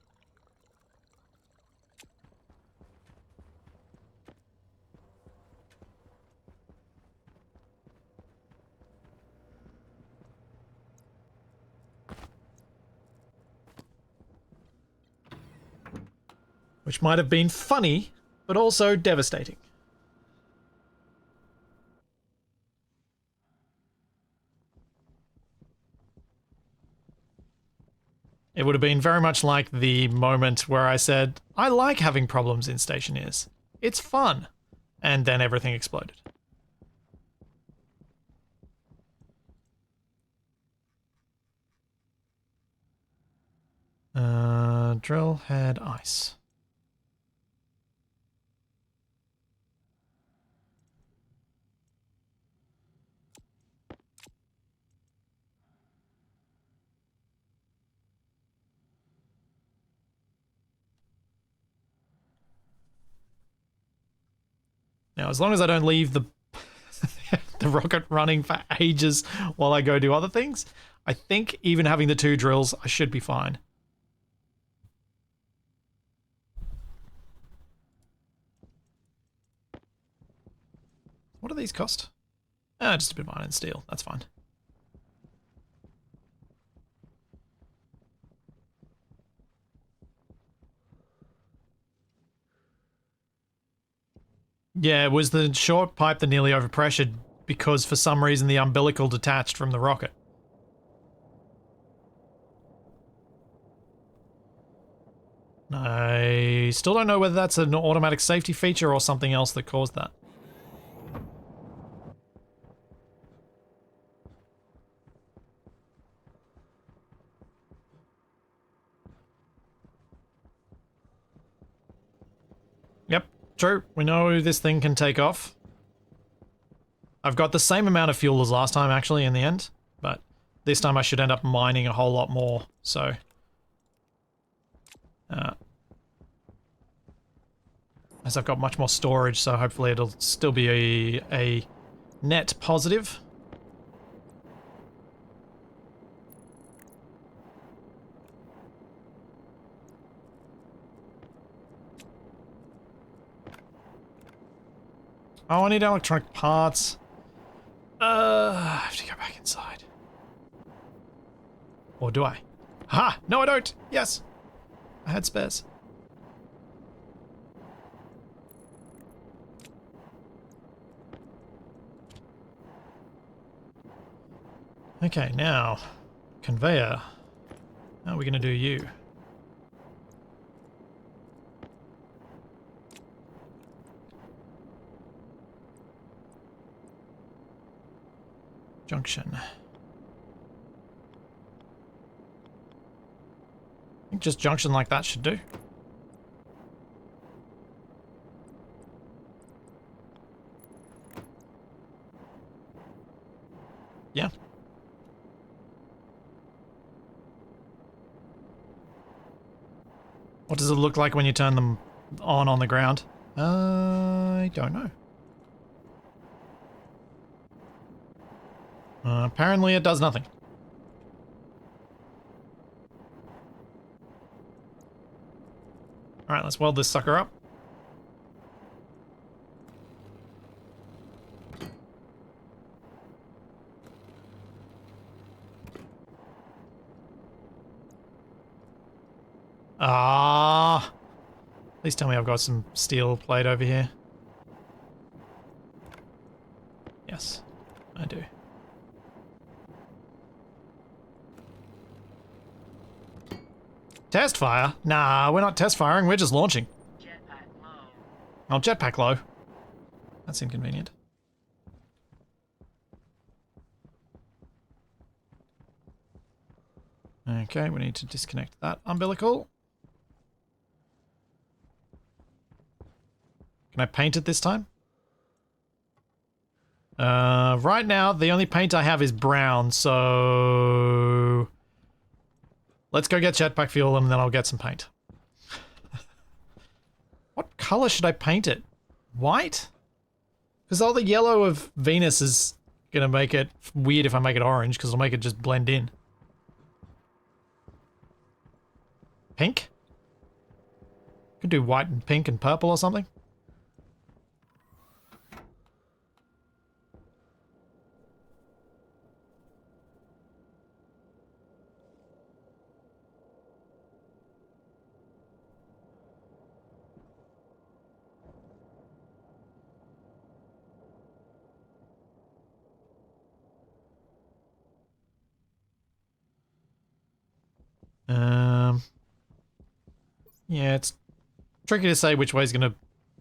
[SPEAKER 1] Which might have been funny, but also devastating. It would have been very much like the moment where I said, I like having problems in Stationeers. It's fun. And then everything exploded. Drill head ice. Now, as long as I don't leave the the rocket running for ages while I go do other things, I think even having the 2 drills, I should be fine. What do these cost? Just a bit of iron and steel. That's fine. Yeah, it was the short pipe that nearly overpressured because for some reason the umbilical detached from the rocket. I still don't know whether that's an automatic safety feature or something else that caused that. Yep, true. We know this thing can take off. I've got the same amount of fuel as last time, actually, in the end. But this time I should end up mining a whole lot more, so... as I've got much more storage, so hopefully it'll still be a net positive. Oh, I need electronic parts. I have to go back inside. Or do I? Ha! No, I don't! Yes! I had spares. Okay, now, conveyor. How are we going to do you? Junction. I think just junction like that should do. Yeah. What does it look like when you turn them on the ground? I don't know. Apparently it does nothing. Alright, let's weld this sucker up. Ah! Please tell me I've got some steel plate over here. Yes, I do. Test fire? Nah, we're not test firing, we're just launching.
[SPEAKER 2] Jetpack low.
[SPEAKER 1] Oh, jetpack low. That's inconvenient. Okay, we need to disconnect that umbilical. Can I paint it this time? Right now, the only paint I have is brown, so... Let's go get jetpack fuel and then I'll get some paint. What color should I paint it? White? Because all the yellow of Venus is gonna make it weird if I make it orange, because it'll make it just blend in. Pink? Could do white and pink and purple or something. Yeah, it's tricky to say which way's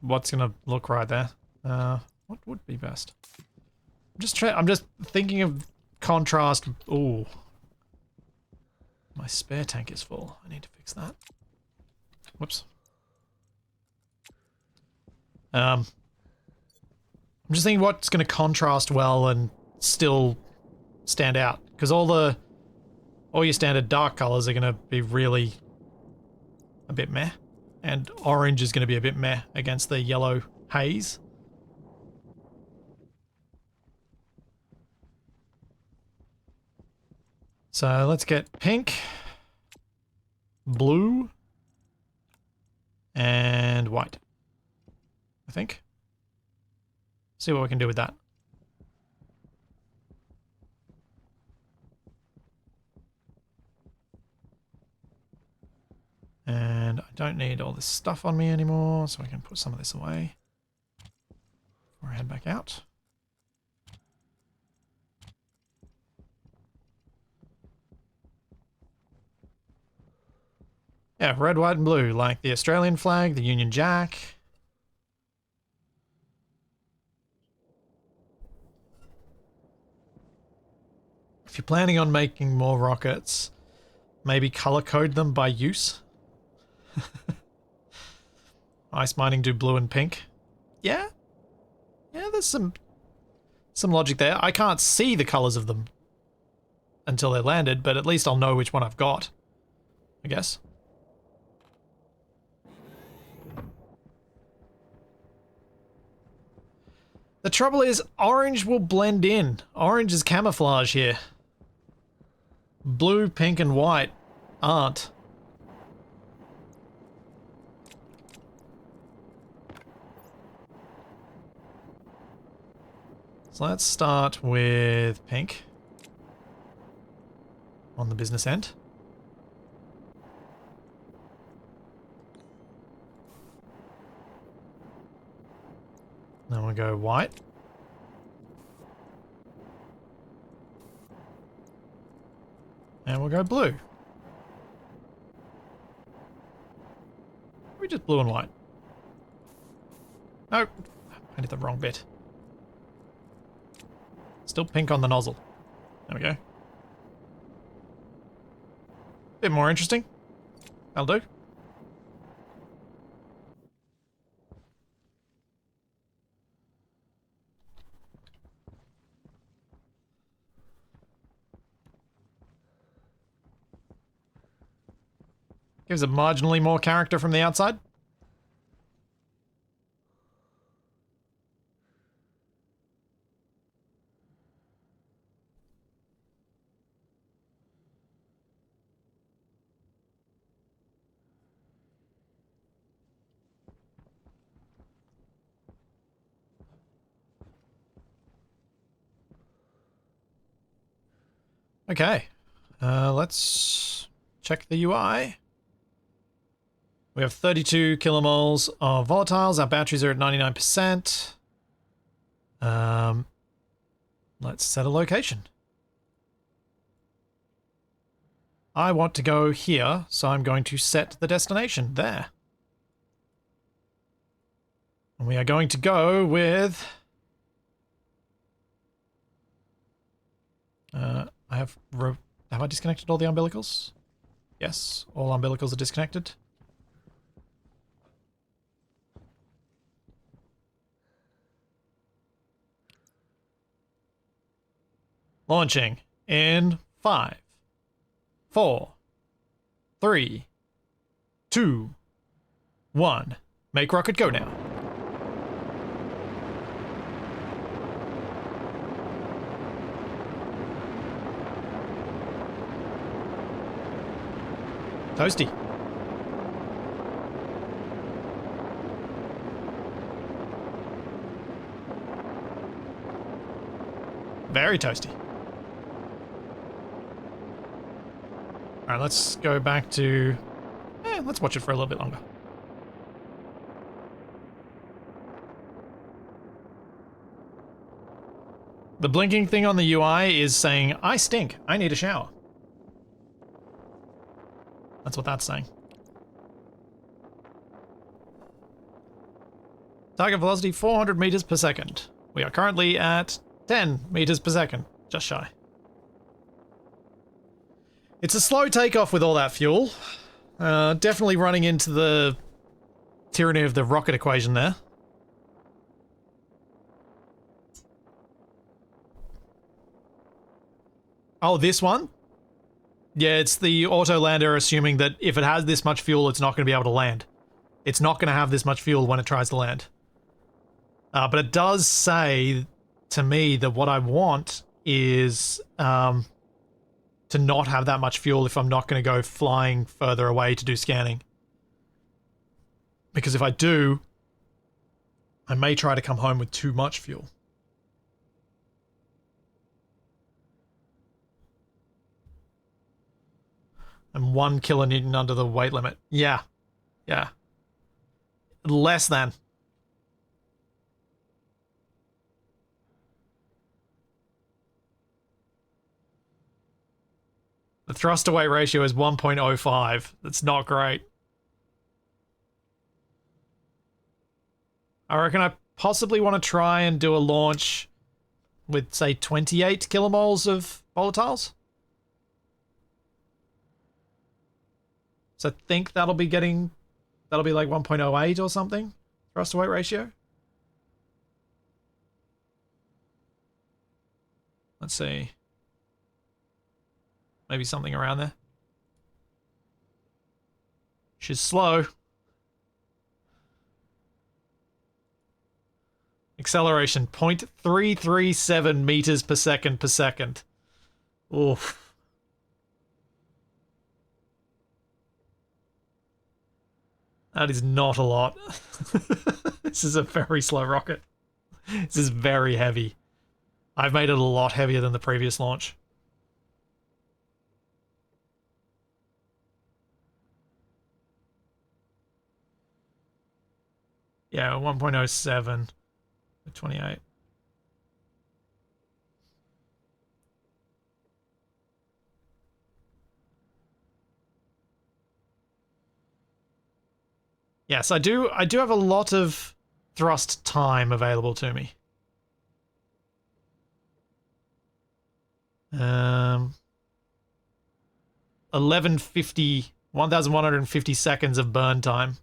[SPEAKER 1] what's gonna look right there. What would be best? I'm just thinking of contrast. Ooh. My spare tank is full. I need to fix that. Whoops. I'm just thinking what's gonna contrast well and still stand out. Because all your standard dark colors are gonna be really a bit meh. And orange is gonna be a bit meh against the yellow haze. So let's get pink, blue, and white, I think. See what we can do with that. And I don't need all this stuff on me anymore, so I can put some of this away before I head back out. Yeah, red, white, and blue, like the Australian flag, the Union Jack. If you're planning on making more rockets, maybe color code them by use. Ice mining do blue and pink. Yeah? Yeah, there's some logic there. I can't see the colors of them until they're landed, but at least I'll know which one I've got, I guess. The trouble is, orange will blend in. Orange is camouflage here. Blue, pink, and white aren't. So let's start with pink on the business end. Then we'll go white. And we'll go blue. We just blue and white. Nope. I did the wrong bit. Still pink on the nozzle. There we go. Bit more interesting. That'll do. Gives it marginally more character from the outside. Okay, let's check the UI. We have 32 kilomoles of volatiles. Our batteries are at 99%. Let's set a location. I want to go here, so I'm going to set the destination there. And we are going to go with... have I disconnected all the umbilicals? Yes, all umbilicals are disconnected. Launching in 5, 4, 3, 2, 1. Make rocket go now. Toasty. Very toasty. Alright, let's go back to... let's watch it for a little bit longer. The blinking thing on the UI is saying, I stink, I need a shower. That's what that's saying. Target velocity 400 meters per second. We are currently at 10 meters per second, just shy. It's a slow takeoff with all that fuel. Definitely running into the tyranny of the rocket equation there. Oh, this one? Yeah, it's the auto lander assuming that if it has this much fuel, it's not going to be able to land. It's not going to have this much fuel when it tries to land. But it does say to me that what I want is to not have that much fuel if I'm not going to go flying further away to do scanning. Because if I do, I may try to come home with too much fuel. And 1 kilonewton under the weight limit. Yeah. Yeah. Less than. The thrust to weight ratio is 1.05. That's not great. I reckon I possibly want to try and do a launch with, say, 28 kilomoles of volatiles. So I think that'll be like 1.08 or something, thrust to weight ratio. Let's see. Maybe something around there. She's slow. Acceleration, 0.337 meters per second. Oof. That is not a lot. This is a very slow rocket. This is very heavy. I've made it a lot heavier than the previous launch. Yeah, 1.07. 28. Yes, I do have a lot of thrust time available to me. 1150 seconds of burn time.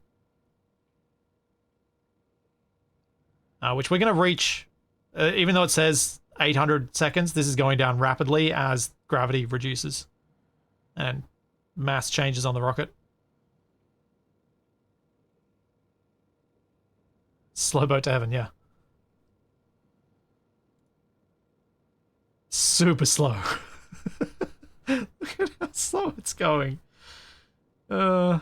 [SPEAKER 1] Which we're going to reach, even though it says 800 seconds, this is going down rapidly as gravity reduces and mass changes on the rocket. Slow boat to heaven, yeah. Super slow. Look at how slow it's going. ETA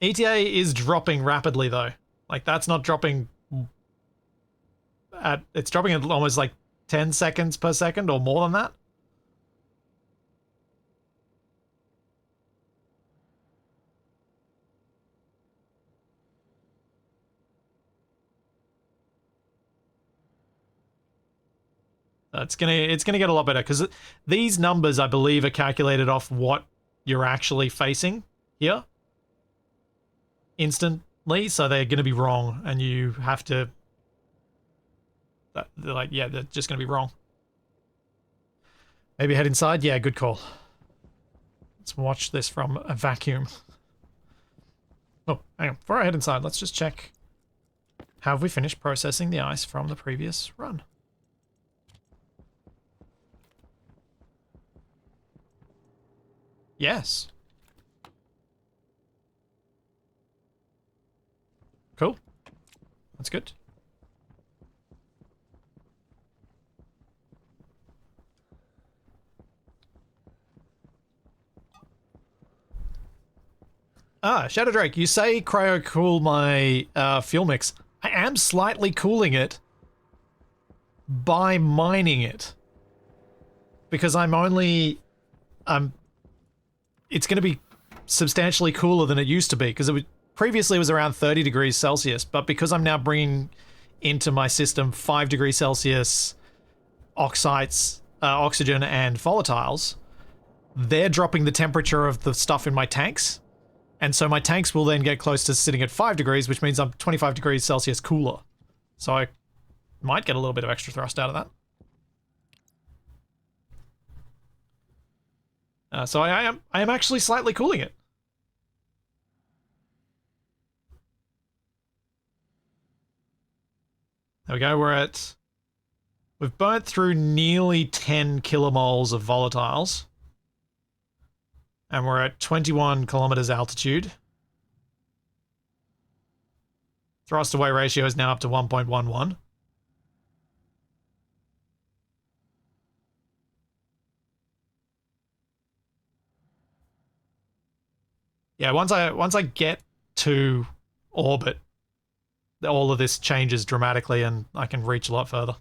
[SPEAKER 1] is dropping rapidly though. Like that's not dropping at, it's dropping at almost like 10 seconds per second or more than that. It's gonna get a lot better because these numbers, I believe, are calculated off what you're actually facing here instantly, so they're gonna be wrong, and you have to. They're like, yeah, they're just gonna be wrong. Maybe head inside. Yeah, good call. Let's watch this from a vacuum. Oh, hang on. Before I head inside, let's just check. Have we finished processing the ice from the previous run? Yes. Cool. That's good. Shadow Drake, you say cryo cool my fuel mix. I am slightly cooling it by mining it. Because I'm only... it's going to be substantially cooler than it used to be, because previously it was around 30 degrees Celsius, but because I'm now bringing into my system 5 degrees Celsius oxides, oxygen and volatiles, they're dropping the temperature of the stuff in my tanks, and so my tanks will then get close to sitting at 5 degrees, which means I'm 25 degrees Celsius cooler. So I might get a little bit of extra thrust out of that. So I am actually slightly cooling it. There we go, we've burnt through nearly 10 kilomoles of volatiles. And we're at 21 kilometers altitude. Thrust away ratio is now up to 1.11. Yeah, once I get to orbit, all of this changes dramatically and I can reach a lot further.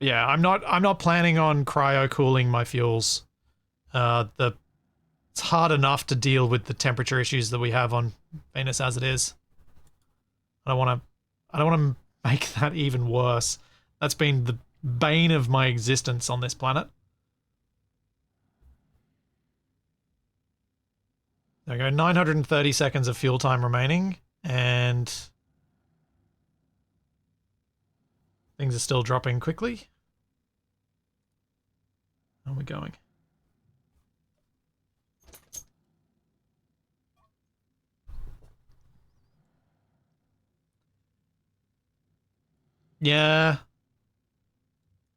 [SPEAKER 1] Yeah, I'm not planning on cryo cooling my fuels. It's hard enough to deal with the temperature issues that we have on Venus as it is. I don't want to make that even worse. That's been the bane of my existence on this planet. There we go, 930 seconds of fuel time remaining, and things are still dropping quickly. How are we going? Yeah.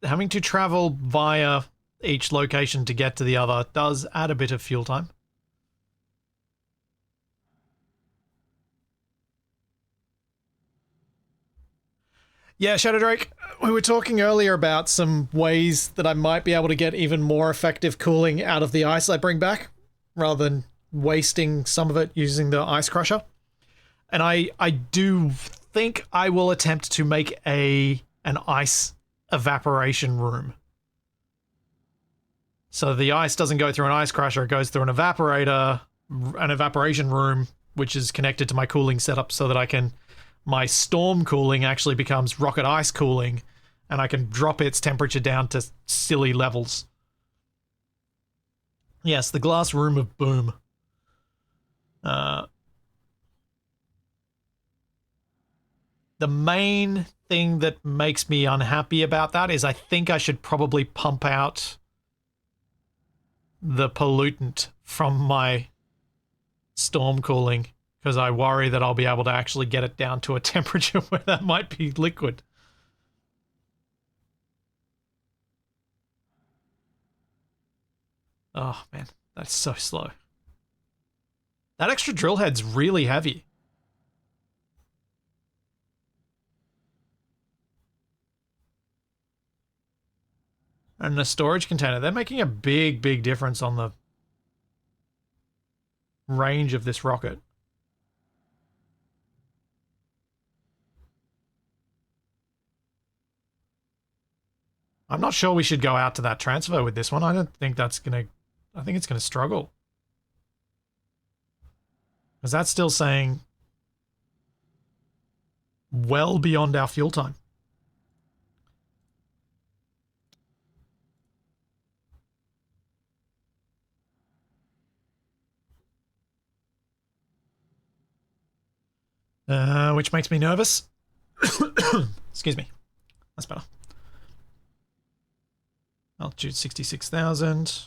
[SPEAKER 1] Having to travel via each location to get to the other does add a bit of fuel time. Yeah, Shadow Drake, we were talking earlier about some ways that I might be able to get even more effective cooling out of the ice I bring back, rather than wasting some of it using the ice crusher. And I do think I will attempt to make an ice evaporation room. So the ice doesn't go through an ice crusher, it goes through an evaporator, an evaporation room, which is connected to my cooling setup so that my storm cooling actually becomes rocket ice cooling, and I can drop its temperature down to silly levels. Yes, the glass room of boom. The main thing that makes me unhappy about that is I think I should probably pump out the pollutant from my storm cooling, because I worry that I'll be able to actually get it down to a temperature where that might be liquid. Oh man, that's so slow. That extra drill head's really heavy. And the storage container, they're making a big, big difference on the range of this rocket. I'm not sure we should go out to that transfer with this one. I don't think that's gonna... I think it's gonna struggle. Because that's still saying well beyond our fuel time. Which makes me nervous. Excuse me. That's better. Altitude 66,000.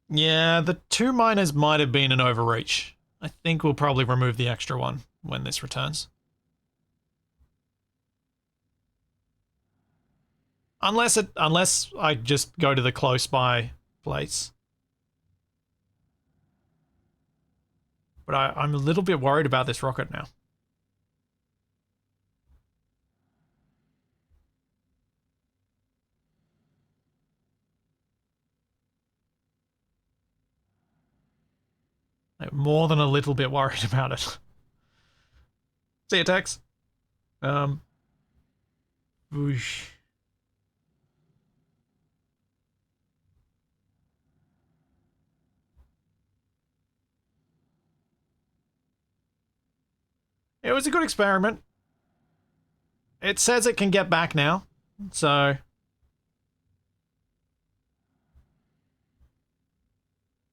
[SPEAKER 1] Yeah, the 2 miners might have been an overreach. I think we'll probably remove the extra one when this returns. Unless I just go to the close by place. But I'm a little bit worried about this rocket now. I'm more than a little bit worried about it. See you, Tex. Whoosh. It was a good experiment. It says it can get back now, so...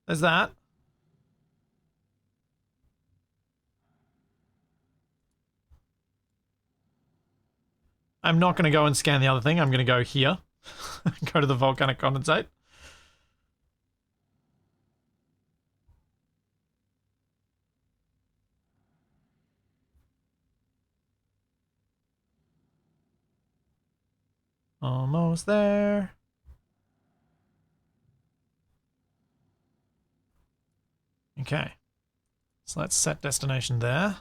[SPEAKER 1] There's that. I'm not going to go and scan the other thing. I'm going to go here. Go to the volcanic condensate. Almost there. Okay. So let's set destination there.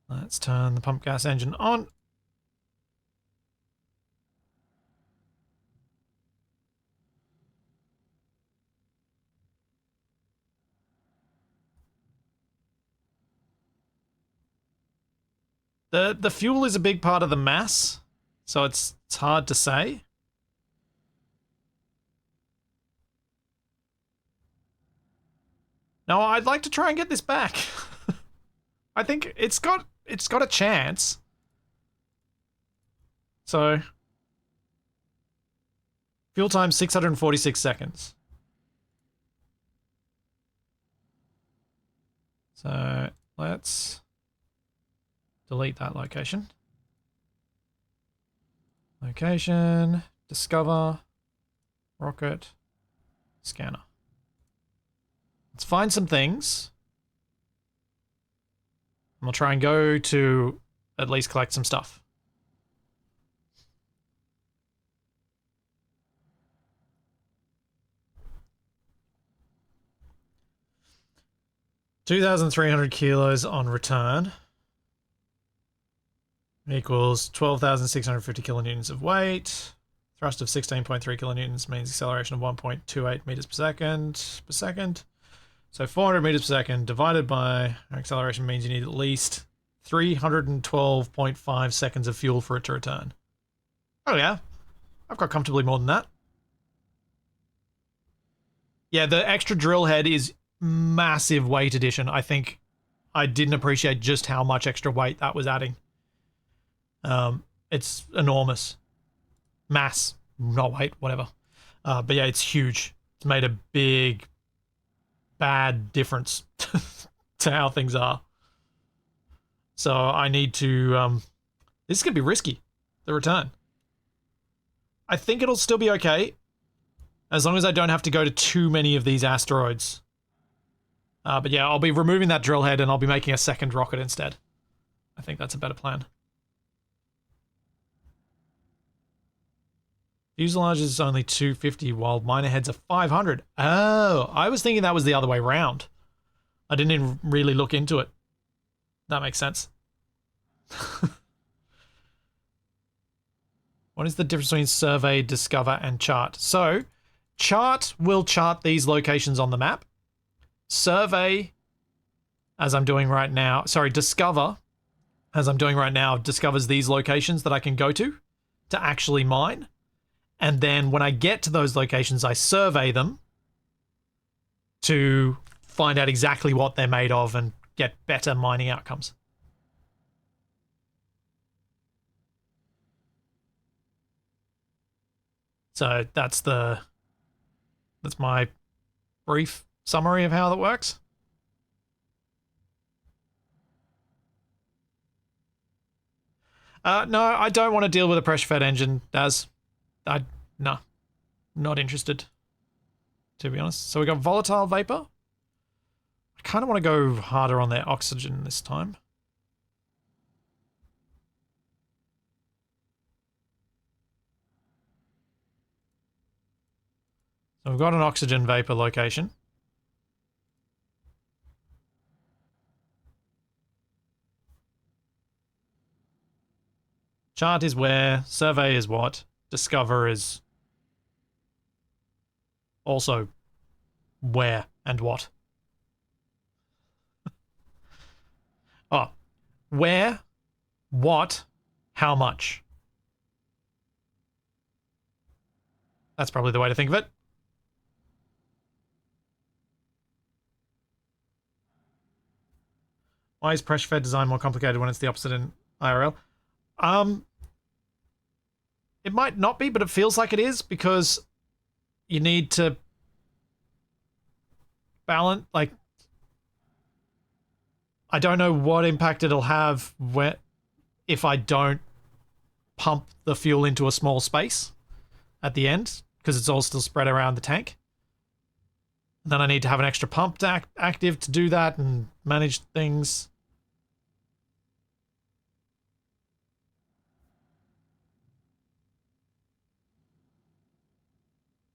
[SPEAKER 1] Let's turn the pump gas engine on. The fuel is a big part of the mass, so it's hard to say. Now, I'd like to try and get this back. I think it's got a chance. So, fuel time 646 seconds. So, let's delete that location. Location, discover, rocket, scanner. Let's find some things. And we'll try and go to at least collect some stuff. $2,300 kilos on return equals 12,650 kilonewtons of weight. Thrust of 16.3 kilonewtons means acceleration of 1.28 meters per second. So 400 meters per second divided by acceleration means you need at least 312.5 seconds of fuel for it to return. Oh yeah, I've got comfortably more than that. Yeah, the extra drill head is massive weight addition. I think I didn't appreciate just how much extra weight that was adding. It's enormous. Mass, not weight, whatever. But yeah, it's huge. It's made a big, bad difference to how things are. So I need to... this is going to be risky, the return. I think it'll still be okay, as long as I don't have to go to too many of these asteroids. But yeah, I'll be removing that drill head and I'll be making a second rocket instead. I think that's a better plan. Fuselage is only 250 while miner heads are 500. Oh, I was thinking that was the other way around. I didn't even really look into it. That makes sense. What is the difference between survey, discover, and chart? So, chart will chart these locations on the map. Survey, as I'm doing right now, sorry, discover, as I'm doing right now, discovers these locations that I can go to actually mine. And then when I get to those locations, I survey them to find out exactly what they're made of and get better mining outcomes. So that's my brief summary of how that works. No, I don't want to deal with a pressure-fed engine, Daz. No, not interested, to be honest. So we got volatile vapor. I kind of want to go harder on their oxygen this time. So we've got an oxygen vapor location. Chart is where, survey is what, discover is also where and what. Oh, where, what, how much. That's probably the way to think of it. Why is pressure-fed design more complicated when it's the opposite in IRL? It might not be, but it feels like it is because you need to balance, like, I don't know what impact it'll have if I don't pump the fuel into a small space at the end, because it's all still spread around the tank. And then I need to have an extra pump active to do that and manage things.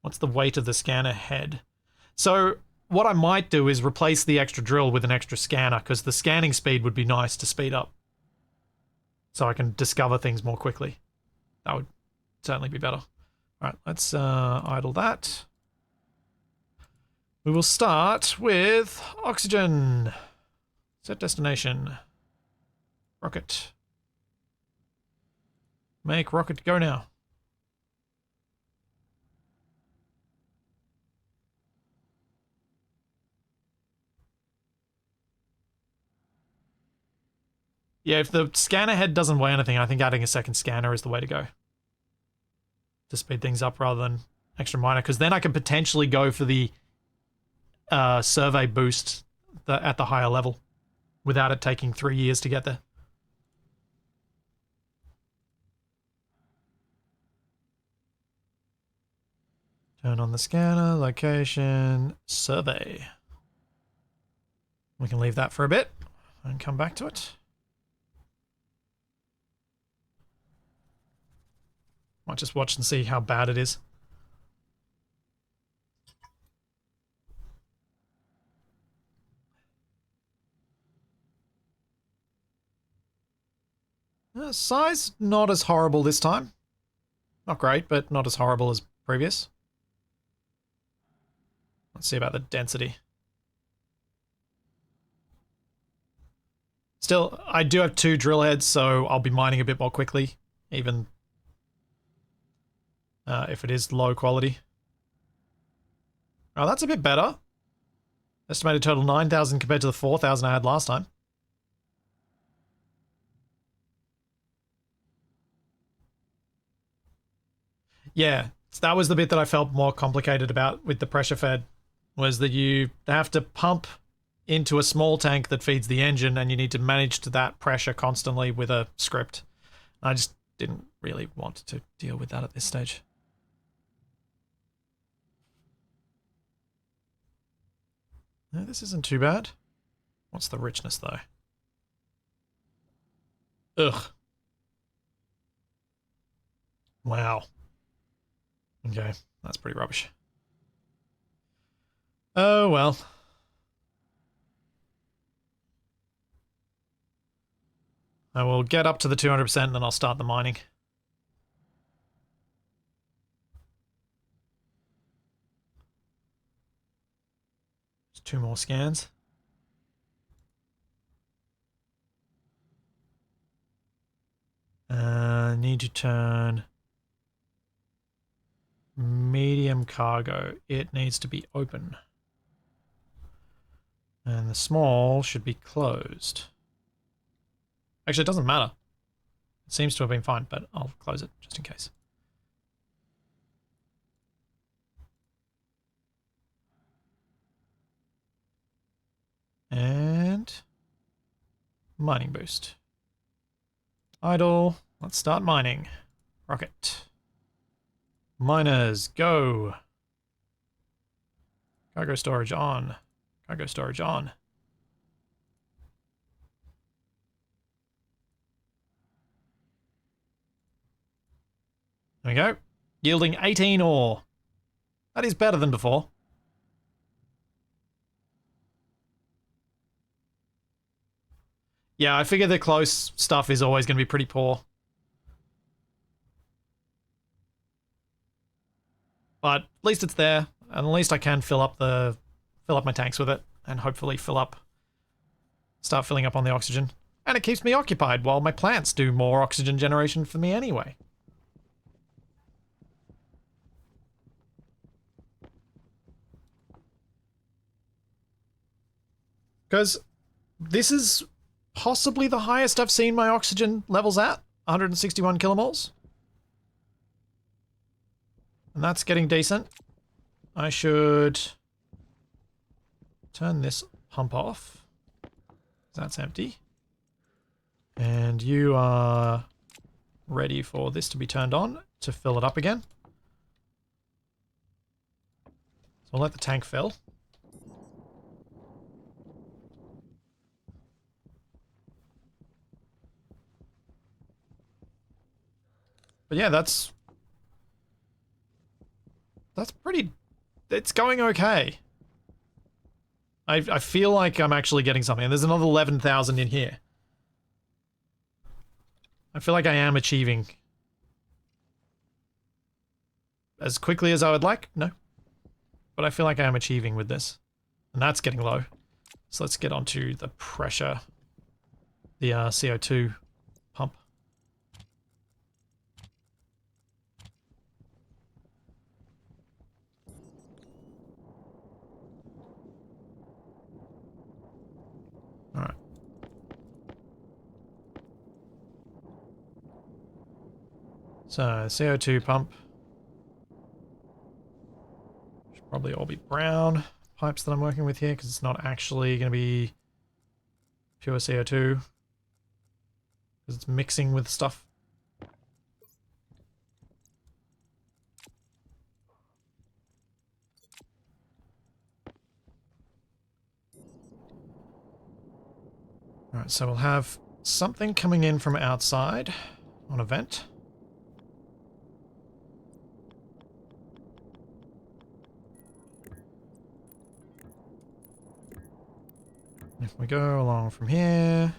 [SPEAKER 1] What's the weight of the scanner head? So what I might do is replace the extra drill with an extra scanner, because the scanning speed would be nice to speed up. So I can discover things more quickly. That would certainly be better. All right, let's idle that. We will start with oxygen. Set destination. Rocket. Make rocket go now. Yeah, if the scanner head doesn't weigh anything, I think adding a second scanner is the way to go. To speed things up rather than extra miner, because then I can potentially go for the survey boost at the higher level without it taking 3 years to get there. Turn on the scanner, location, survey. We can leave that for a bit and come back to it. Might just watch and see how bad it is. Size, not as horrible this time. Not great, but not as horrible as previous. Let's see about the density. Still, I do have 2 drill heads, so I'll be mining a bit more quickly, even if it is low quality. Oh, that's a bit better. Estimated total 9,000 compared to the 4,000 I had last time. Yeah, that was the bit that I felt more complicated about with the pressure fed, was that you have to pump into a small tank that feeds the engine and you need to manage to that pressure constantly with a script. I just didn't really want to deal with that at this stage. No, this isn't too bad. What's the richness though? Ugh. Wow. Okay, that's pretty rubbish. Oh well. I will get up to the 200% and then I'll start the mining. Just 2 more scans. Need to turn medium cargo. It needs to be open. And the small should be closed. Actually, it doesn't matter. It seems to have been fine, but I'll close it just in case. And mining boost. Idle. Let's start mining. Rocket. Miners, go. Cargo storage on. Cargo storage on. There we go. Yielding 18 ore. That is better than before. Yeah, I figure the close stuff is always going to be pretty poor. But at least it's there, and at least I can fill up my tanks with it, and hopefully start filling up on the oxygen. And it keeps me occupied while my plants do more oxygen generation for me anyway. Because this is possibly the highest I've seen my oxygen levels at, 161 kilomoles. And that's getting decent. I should turn this pump off. That's empty. And you are ready for this to be turned on to fill it up again. So I'll let the tank fill. But yeah, that's pretty... It's going okay. I feel like I'm actually getting something. And there's another 11,000 in here. I feel like I am achieving. As quickly as I would like? No. But I feel like I am achieving with this. And that's getting low. So let's get onto the pressure. The CO2 pump. Alright. So, CO2 pump. Should probably all be brown pipes that I'm working with here because it's not actually going to be pure CO2. Because it's mixing with stuff. Alright, so we'll have something coming in from outside on a vent. If we go along from here...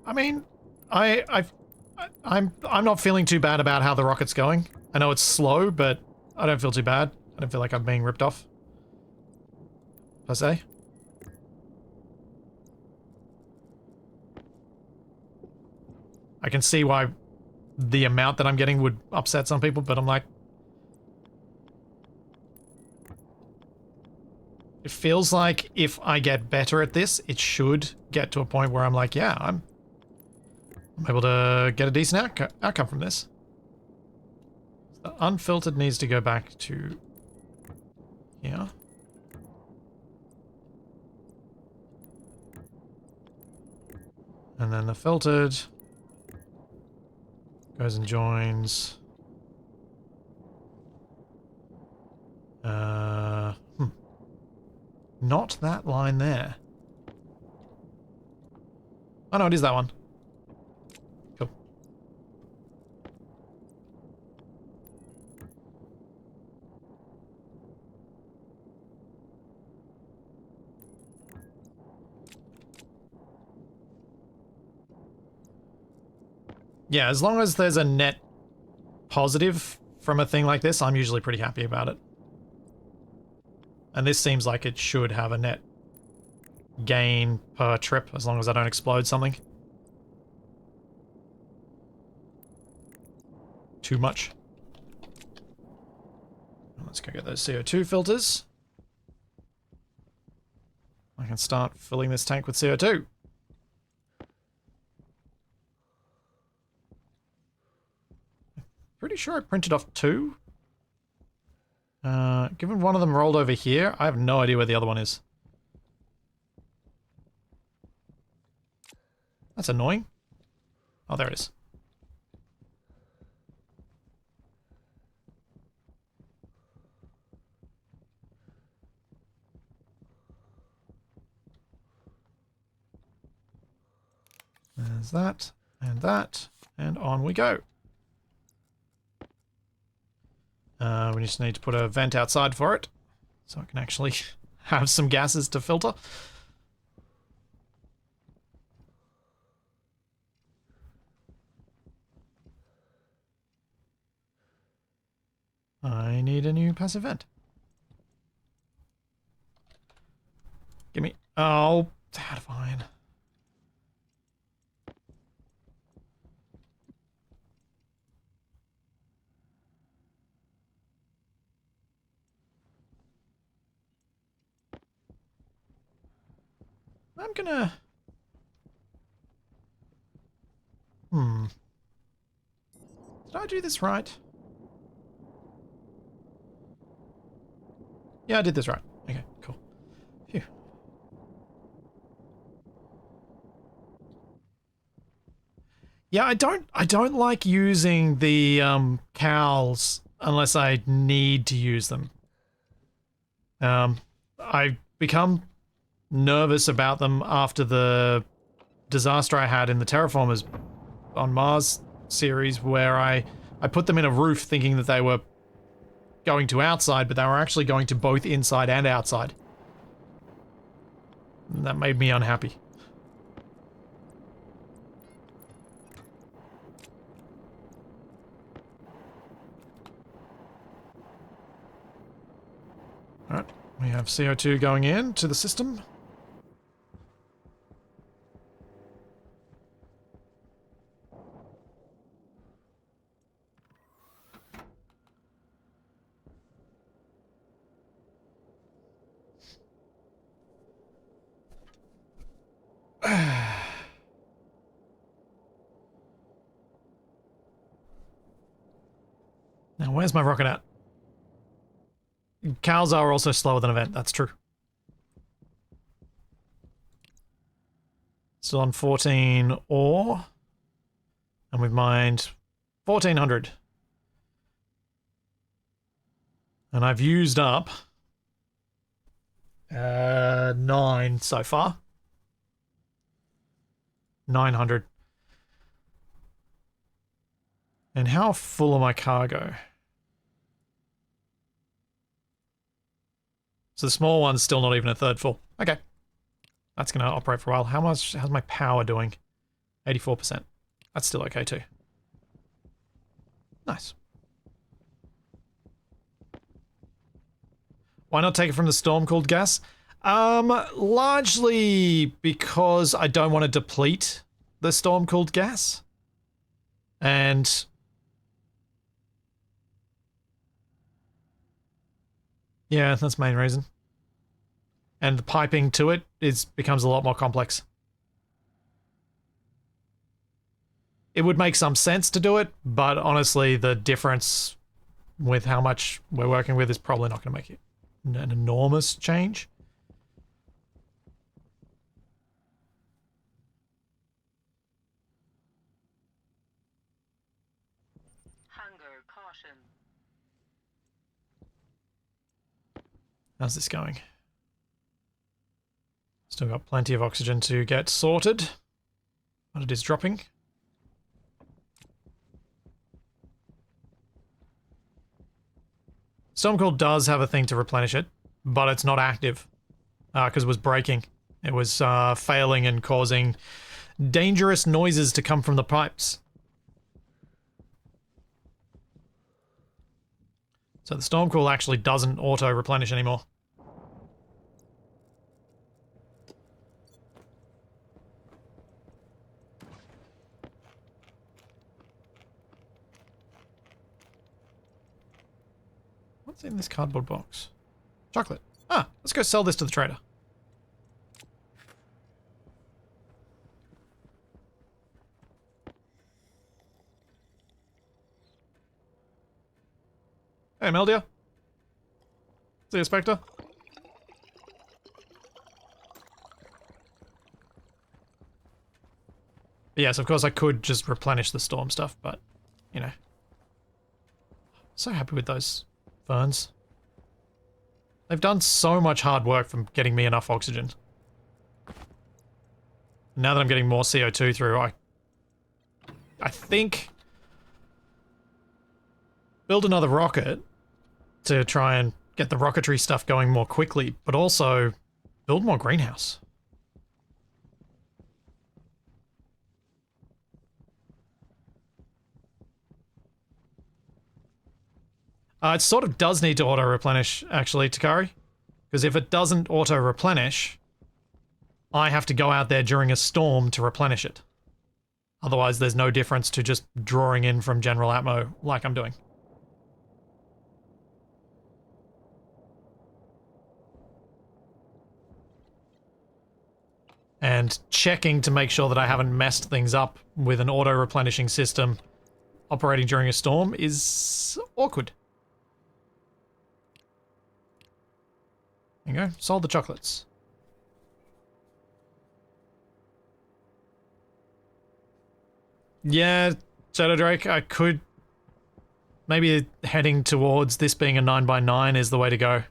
[SPEAKER 1] I mean, I'm not feeling too bad about how the rocket's going. I know it's slow, but I don't feel too bad. I don't feel like I'm being ripped off. per se. I can see why the amount that I'm getting would upset some people, but I'm like... It feels like if I get better at this, it should get to a point where I'm like, yeah, I'm able to get a decent outcome from this. The unfiltered needs to go back to here. And then the filtered goes and joins. Not that line there. Oh no, it is that one. Cool. Yeah, as long as there's a net positive from a thing like this, I'm usually pretty happy about it. And this seems like it should have a net gain per trip, as long as I don't explode something too much. Let's go get those CO2 filters. I can start filling this tank with CO2. Pretty sure I printed off 2. Given one of them rolled over here, I have no idea where the other one is. That's annoying. Oh, there it is. There's that, and on we go. We just need to put a vent outside for it, so I can actually have some gases to filter. I need a new passive vent. Give me... Oh, that's fine. I'm gonna... Did I do this right? Yeah, I did this right. Okay, cool. Phew. Yeah, I don't like using the cowls unless I need to use them. I become nervous about them after the disaster I had in the Terraformers on Mars series, where I put them in a roof thinking that they were going to outside, but they were actually going to both inside and outside. And that made me unhappy. Alright, we have CO2 going in to the system. Now, where's my rocket at? Cows are also slower than a vent, that's true. Still on 14 ore. And we've mined 1,400. And I've used up 9 so far. 900. And how full are my cargo? So the small one's still not even a third full. Okay. That's going to operate for a while. How's my power doing? 84%. That's still okay too. Nice. Why not take it from the storm-cooled gas? Largely because I don't want to deplete the storm-cooled gas. And yeah, that's the main reason. And the piping to it becomes a lot more complex. It would make some sense to do it, but honestly, the difference with how much we're working with is probably not going to make it an enormous change.
[SPEAKER 2] Hunger caution.
[SPEAKER 1] How's this going? Still got plenty of oxygen to get sorted, but it is dropping. Stormcold does have a thing to replenish it, but it's not active because it was breaking. It was failing and causing dangerous noises to come from the pipes. So the Stormcool actually doesn't auto-replenish anymore. What's in this cardboard box? Chocolate. Ah, let's go sell this to the trader. Hey, Meldia. See you, Spectre. Yes, of course I could just replenish the storm stuff, but, you know. So happy with those ferns. They've done so much hard work from getting me enough oxygen. Now that I'm getting more CO2 through, I think build another rocket to try and get the rocketry stuff going more quickly, but also build more greenhouse. It sort of does need to auto-replenish, actually, Takari. Because if it doesn't auto-replenish, I have to go out there during a storm to replenish it. Otherwise, there's no difference to just drawing in from general atmo like I'm doing. And checking to make sure that I haven't messed things up with an auto-replenishing system operating during a storm is awkward. There you go, sold the chocolates. Yeah, Shadow Drake, I could... Maybe heading towards this being a 9x9 is the way to go.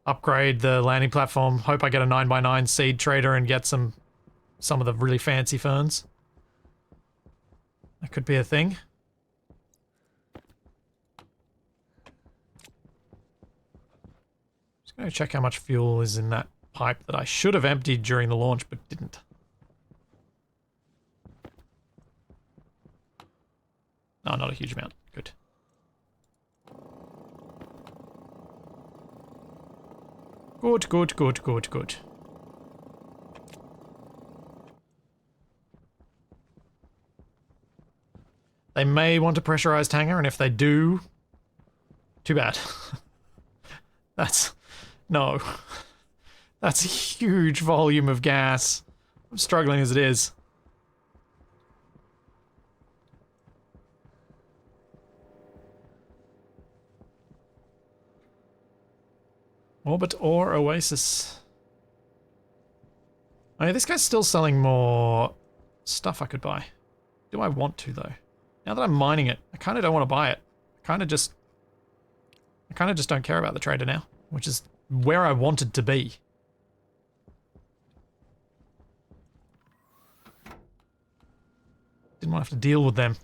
[SPEAKER 1] Upgrade the landing platform, hope I get a 9x9 seed trader and get some of the really fancy ferns. That could be a thing. Just gonna check how much fuel is in that pipe that I should have emptied during the launch but didn't. No, not a huge amount. Good. Good, good, good, good, good. They may want a pressurized hangar, and if they do, too bad. No. That's a huge volume of gas. I'm struggling as it is. Orbit or Oasis. Oh yeah, this guy's still selling more stuff I could buy. Do I want to, though? Now that I'm mining it, I kind of don't want to buy it. I kind of just don't care about the trader now, which is where I wanted to be. Didn't want to have to deal with them.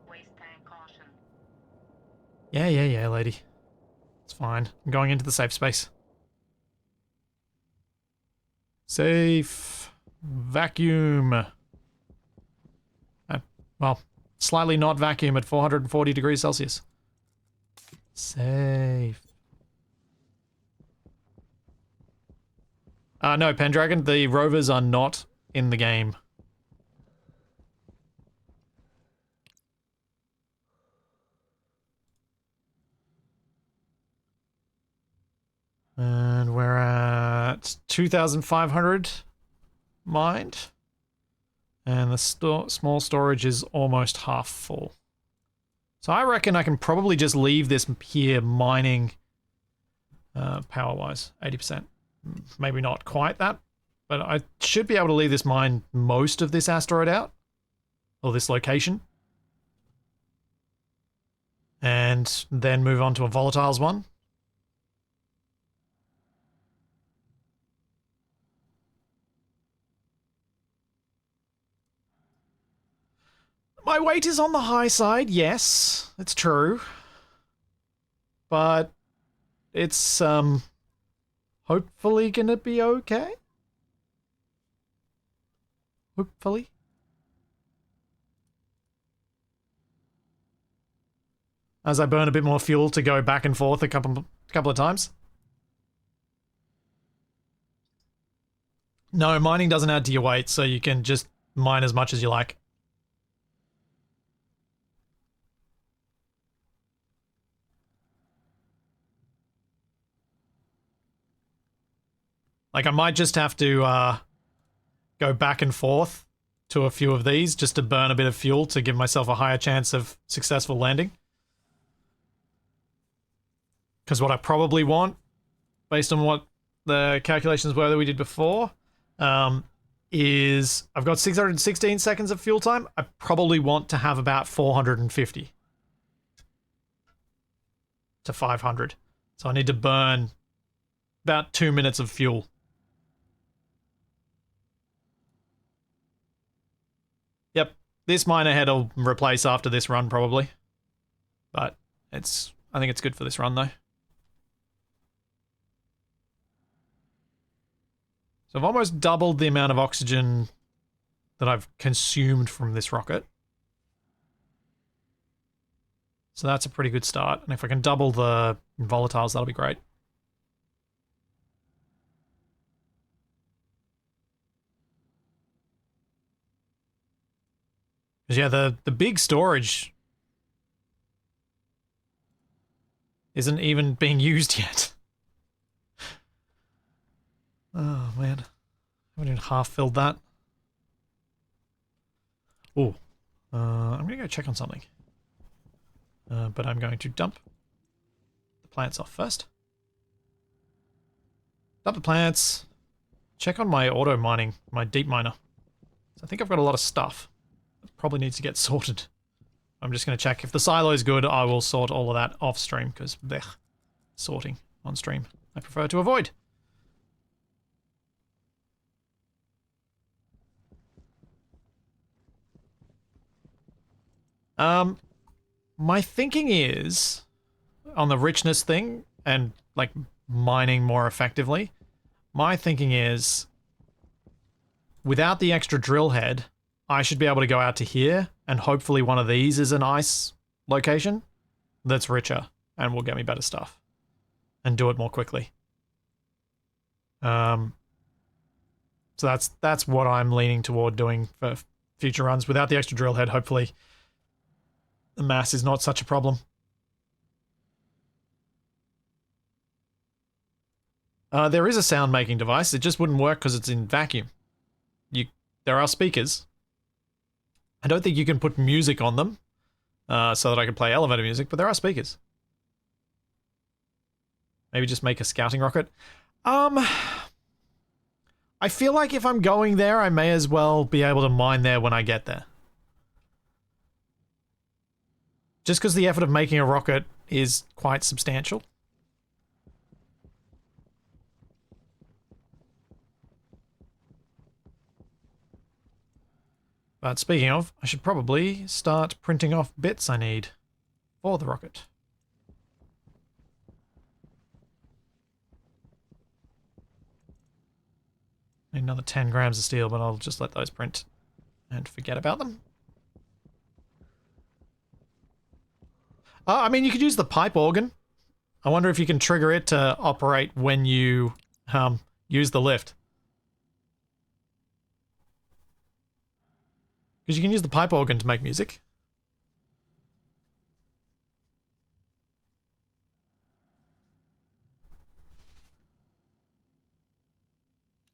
[SPEAKER 2] Waste tank caution.
[SPEAKER 1] Yeah, lady. It's fine. I'm going into the safe space. Safe. Vacuum. That Well, slightly not vacuum at 440 degrees Celsius. Safe. No, Pendragon, the rovers are not in the game. And we're at 2,500 mined. And the small storage is almost half full. So I reckon I can probably just leave this here mining power-wise, 80%. Maybe not quite that, but I should be able to leave this mine most of this asteroid out, or this location. And then move on to a volatiles one. My weight is on the high side, yes, it's true. But it's, hopefully gonna be okay? Hopefully. As I burn a bit more fuel to go back and forth a couple of times. No, mining doesn't add to your weight, so you can just mine as much as you like. Like, I might just have to go back and forth to a few of these just to burn a bit of fuel to give myself a higher chance of successful landing. Because what I probably want, based on what the calculations were that we did before, is I've got 616 seconds of fuel time. I probably want to have about 450 to 500. So I need to burn about 2 minutes of fuel. Yep, this miner head will replace after this run probably. But I think it's good for this run though. So I've almost doubled the amount of oxygen that I've consumed from this rocket. So that's a pretty good start. And if I can double the volatiles, that'll be great. Because yeah, the big storage isn't even being used yet. Oh man, I haven't even half filled that. Oh, I'm gonna go check on something. But I'm going to dump the plants off first. Dump the plants. Check on my auto mining, my deep miner. So I think I've got a lot of stuff that probably needs to get sorted. I'm just going to check. If the silo is good, I will sort all of that off stream, because sorting on stream I prefer to avoid. My thinking is, on the richness thing, and like mining more effectively, my thinking is, without the extra drill head, I should be able to go out to here, and hopefully one of these is an ice location that's richer, and will get me better stuff. And do it more quickly. So that's what I'm leaning toward doing for future runs. Without the extra drill head, hopefully the mass is not such a problem. There is a sound making device. It just wouldn't work because it's in vacuum. There are speakers. I don't think you can put music on them so that I can play elevator music, but there are speakers. Maybe just make a scouting rocket. I feel like if I'm going there, I may as well be able to mine there when I get there. Just because the effort of making a rocket is quite substantial. But speaking of, I should probably start printing off bits I need for the rocket. Need another 10 grams of steel, but I'll just let those print and forget about them. I mean, you could use the pipe organ. I wonder if you can trigger it to operate when you use the lift. Because you can use the pipe organ to make music.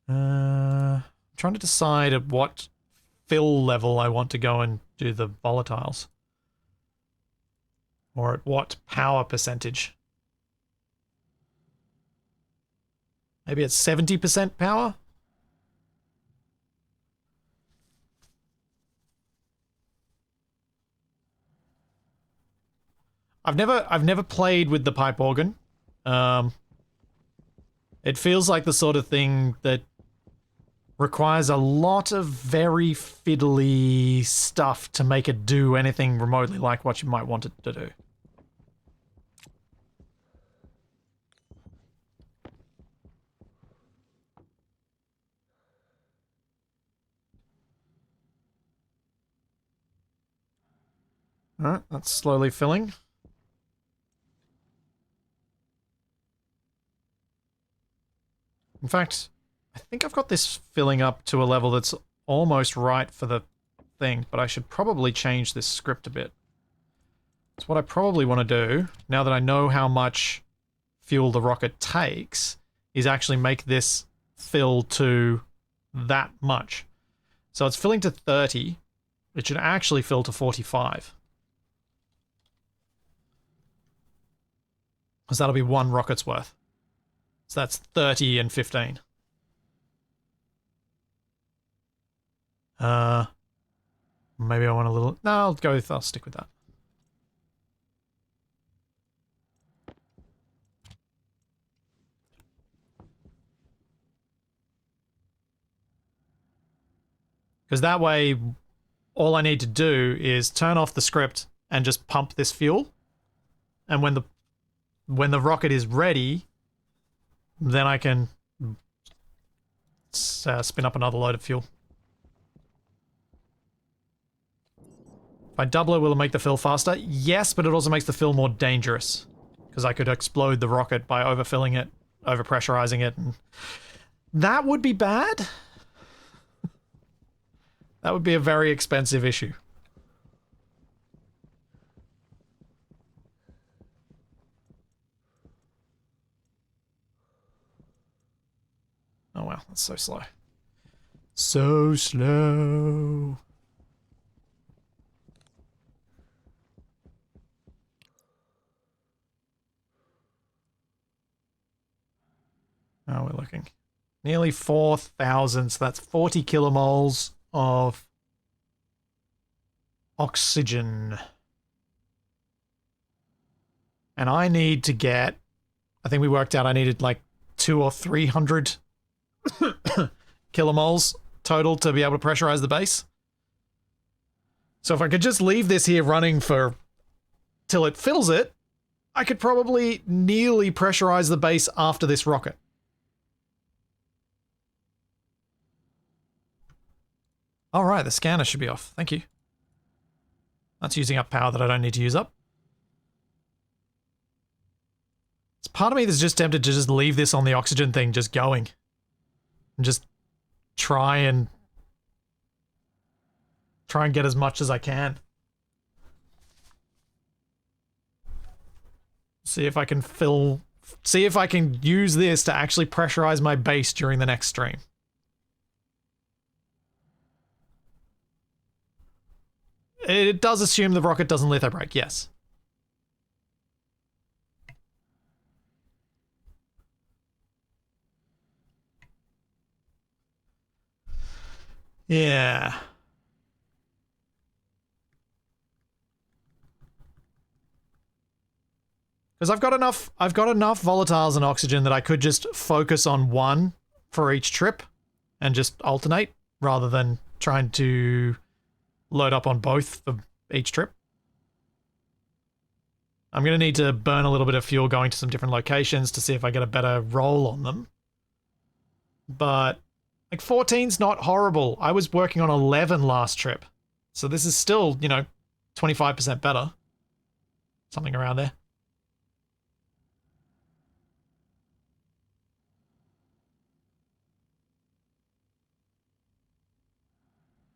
[SPEAKER 1] I'm trying to decide at what fill level I want to go and do the volatiles. Or at what power percentage. Maybe it's 70% power? I've never played with the pipe organ. It feels like the sort of thing that requires a lot of very fiddly stuff to make it do anything remotely like what you might want it to do. Alright, that's slowly filling. In fact, I think I've got this filling up to a level that's almost right for the thing, but I should probably change this script a bit. So what I probably want to do, now that I know how much fuel the rocket takes, is actually make this fill to that much. So it's filling to 30. It should actually fill to 45. Because that'll be one rocket's worth. So that's 30 and 15. Maybe I want a little... No, I'll stick with that. Because that way, all I need to do is turn off the script and just pump this fuel. And when the rocket is ready, then I can spin up another load of fuel. If I double it, will it make the fill faster? Yes, but it also makes the fill more dangerous. Because I could explode the rocket by overfilling it, overpressurizing it, and that would be bad. That would be a very expensive issue. Oh wow, that's so slow. So slow. Oh, we're looking. Nearly 4,000, so that's 40 kilomoles of oxygen. And I need to get, I think we worked out I needed like 200 or 300 kilomoles total to be able to pressurize the base. So if I could just leave this here running for till it fills it, I could probably nearly pressurize the base after this rocket. All right, the scanner should be off. Thank you. That's using up power that I don't need to use up. It's part of me that's just tempted to just leave this on the oxygen thing just going. And just try and get as much as I can. See if I can use this to actually pressurize my base during the next stream. It does assume the rocket doesn't litho break, yes. Yeah. Because I've got enough volatiles and oxygen that I could just focus on one for each trip and just alternate rather than trying to load up on both for each trip. I'm going to need to burn a little bit of fuel going to some different locations to see if I get a better roll on them. But like 14's not horrible. I was working on 11 last trip. So this is still, 25% better. Something around there.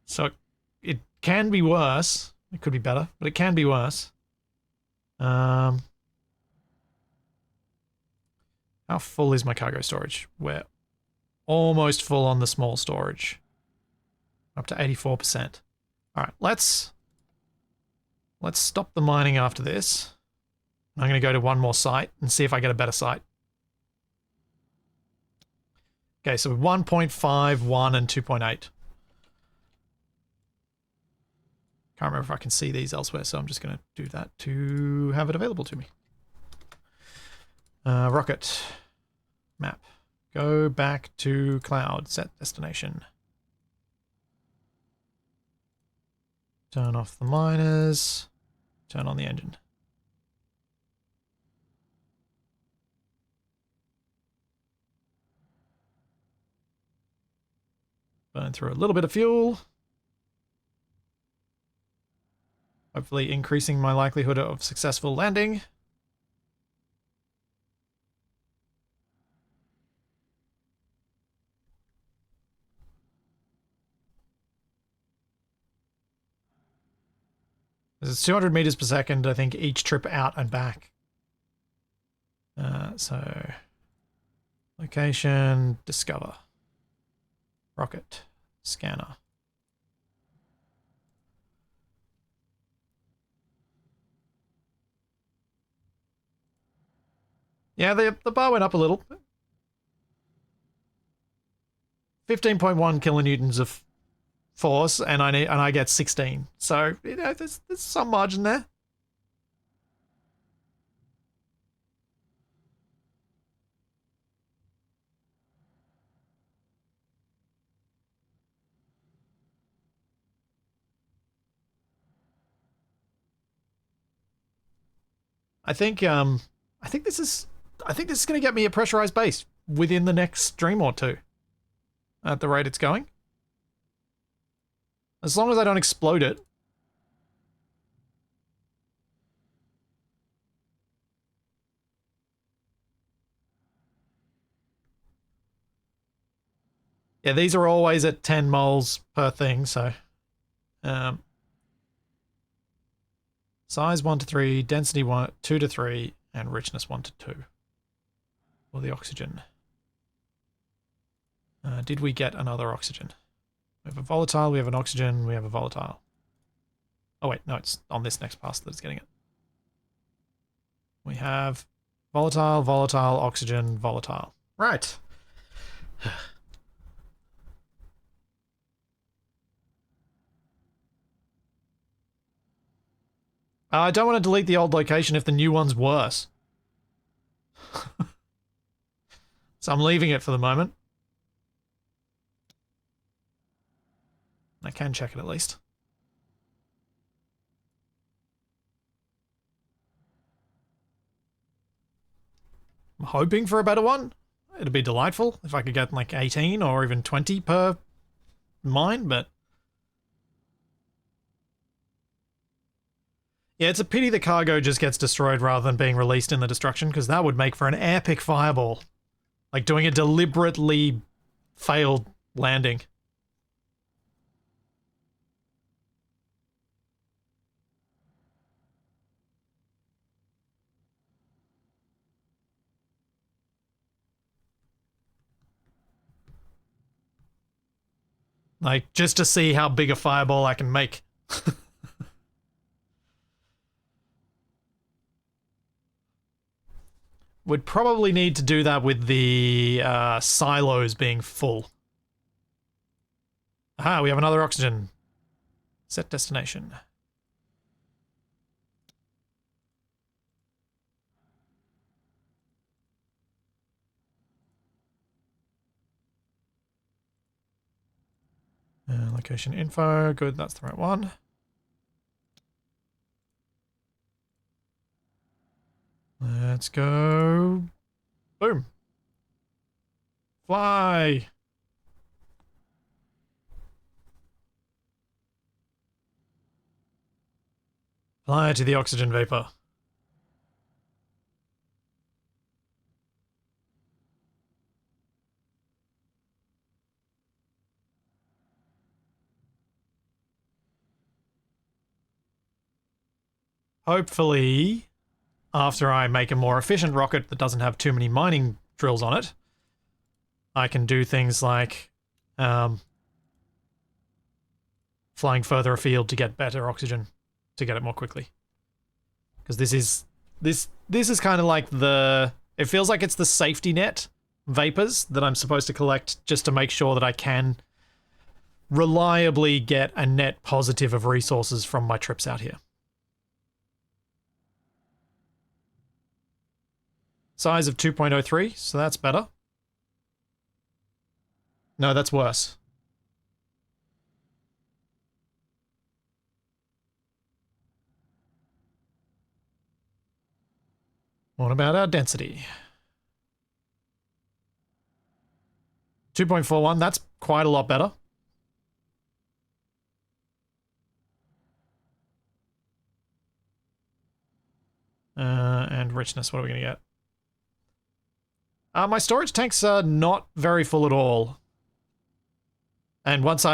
[SPEAKER 1] So it can be worse. It could be better, but it can be worse. How full is my cargo storage? We're almost full on the small storage. Up to 84%. All right, let's stop the mining after this. I'm going to go to one more site and see if I get a better site. Okay, so 1.5, 1, and 2.8. Can't remember if I can see these elsewhere, so I'm just going to do that to have it available to me. Rocket. Map. Go back to cloud. Set destination. Turn off the miners. Turn on the engine. Burn through a little bit of fuel. Hopefully increasing my likelihood of successful landing. It's 200 meters per second, I think, each trip out and back. So, location, discover. Rocket, scanner. Yeah, the bar went up a little. 15.1 kilonewtons of force, and I get 16. So, you know, there's some margin there. I think this is going to get me a pressurized base within the next stream or two. At the rate it's going. As long as I don't explode it. Yeah, these are always at 10 moles per thing, so size 1 to 3, density 2 to 3, and richness 1 to 2. For the oxygen. Did we get another oxygen? We have a volatile, we have an oxygen, we have a volatile. Oh wait, no, it's on this next pass that it's getting it. We have volatile, volatile, oxygen, volatile. Right. I don't want to delete the old location if the new one's worse. So I'm leaving it for the moment. I can check it at least. I'm hoping for a better one. It'd be delightful if I could get like 18 or even 20 per mine, but... Yeah, it's a pity the cargo just gets destroyed rather than being released in the destruction, because that would make for an epic fireball. Like doing a deliberately failed landing. Like, just to see how big a fireball I can make. Would probably need to do that with the silos being full. Aha, we have another oxygen. Set destination. Location info, good, that's the right one. Let's go. Boom. Fly. Fly to the oxygen vapor. hopefully, after I make a more efficient rocket that doesn't have too many mining drills on it, I can do things like flying further afield to get better oxygen, to get it more quickly. Because this is kind of like it feels like it's the safety net vapors that I'm supposed to collect just to make sure that I can reliably get a net positive of resources from my trips out here. Size of 2.03, so that's better. No, that's worse. What about our density? 2.41, that's quite a lot better. And richness, what are we going to get? My storage tanks are not very full at all. And once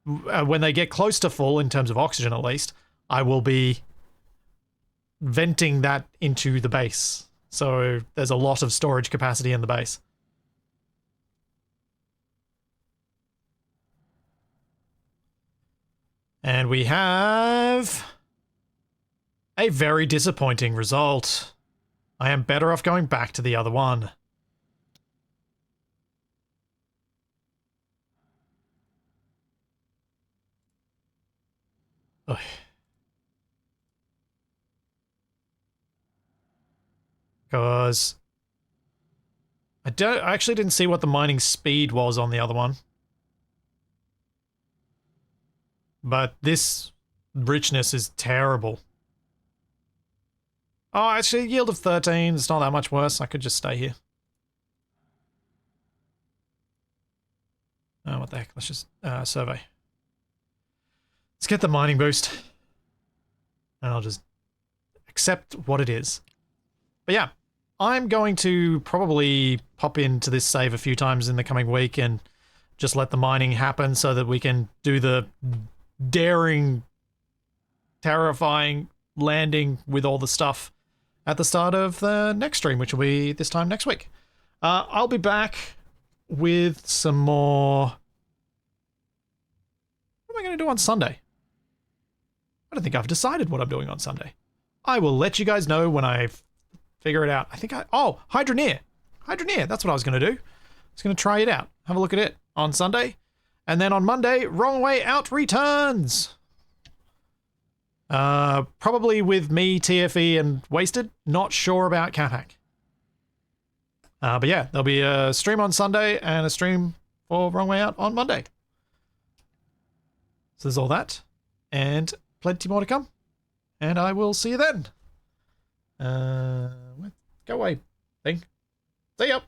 [SPEAKER 1] when they get close to full, in terms of oxygen at least, I will be venting that into the base. So there's a lot of storage capacity in the base. And we have a very disappointing result. I am better off going back to the other one. Ugh. Because I actually didn't see what the mining speed was on the other one. But this richness is terrible. Oh, actually, yield of 13. It's not that much worse. I could just stay here. Oh, what the heck? Let's just survey. Let's get the mining boost. And I'll just accept what it is. But yeah, I'm going to probably pop into this save a few times in the coming week and just let the mining happen so that we can do the daring, terrifying landing with all the stuff at the start of the next stream, which will be this time next week. I'll be back with some more... What am I going to do on Sunday? I don't think I've decided what I'm doing on Sunday. I will let you guys know when I figure it out. Oh, Hydroneer. Hydroneer, that's what I was going to do. I was going to try it out. Have a look at it on Sunday. And then on Monday, Wrong Way Out returns. Probably with me, TFE, and Wasted. Not sure about Capac. But yeah, there'll be a stream on Sunday and a stream for Wrong Way Out on Monday. So there's all that. And plenty more to come. And I will see you then. Go away, thing. See ya.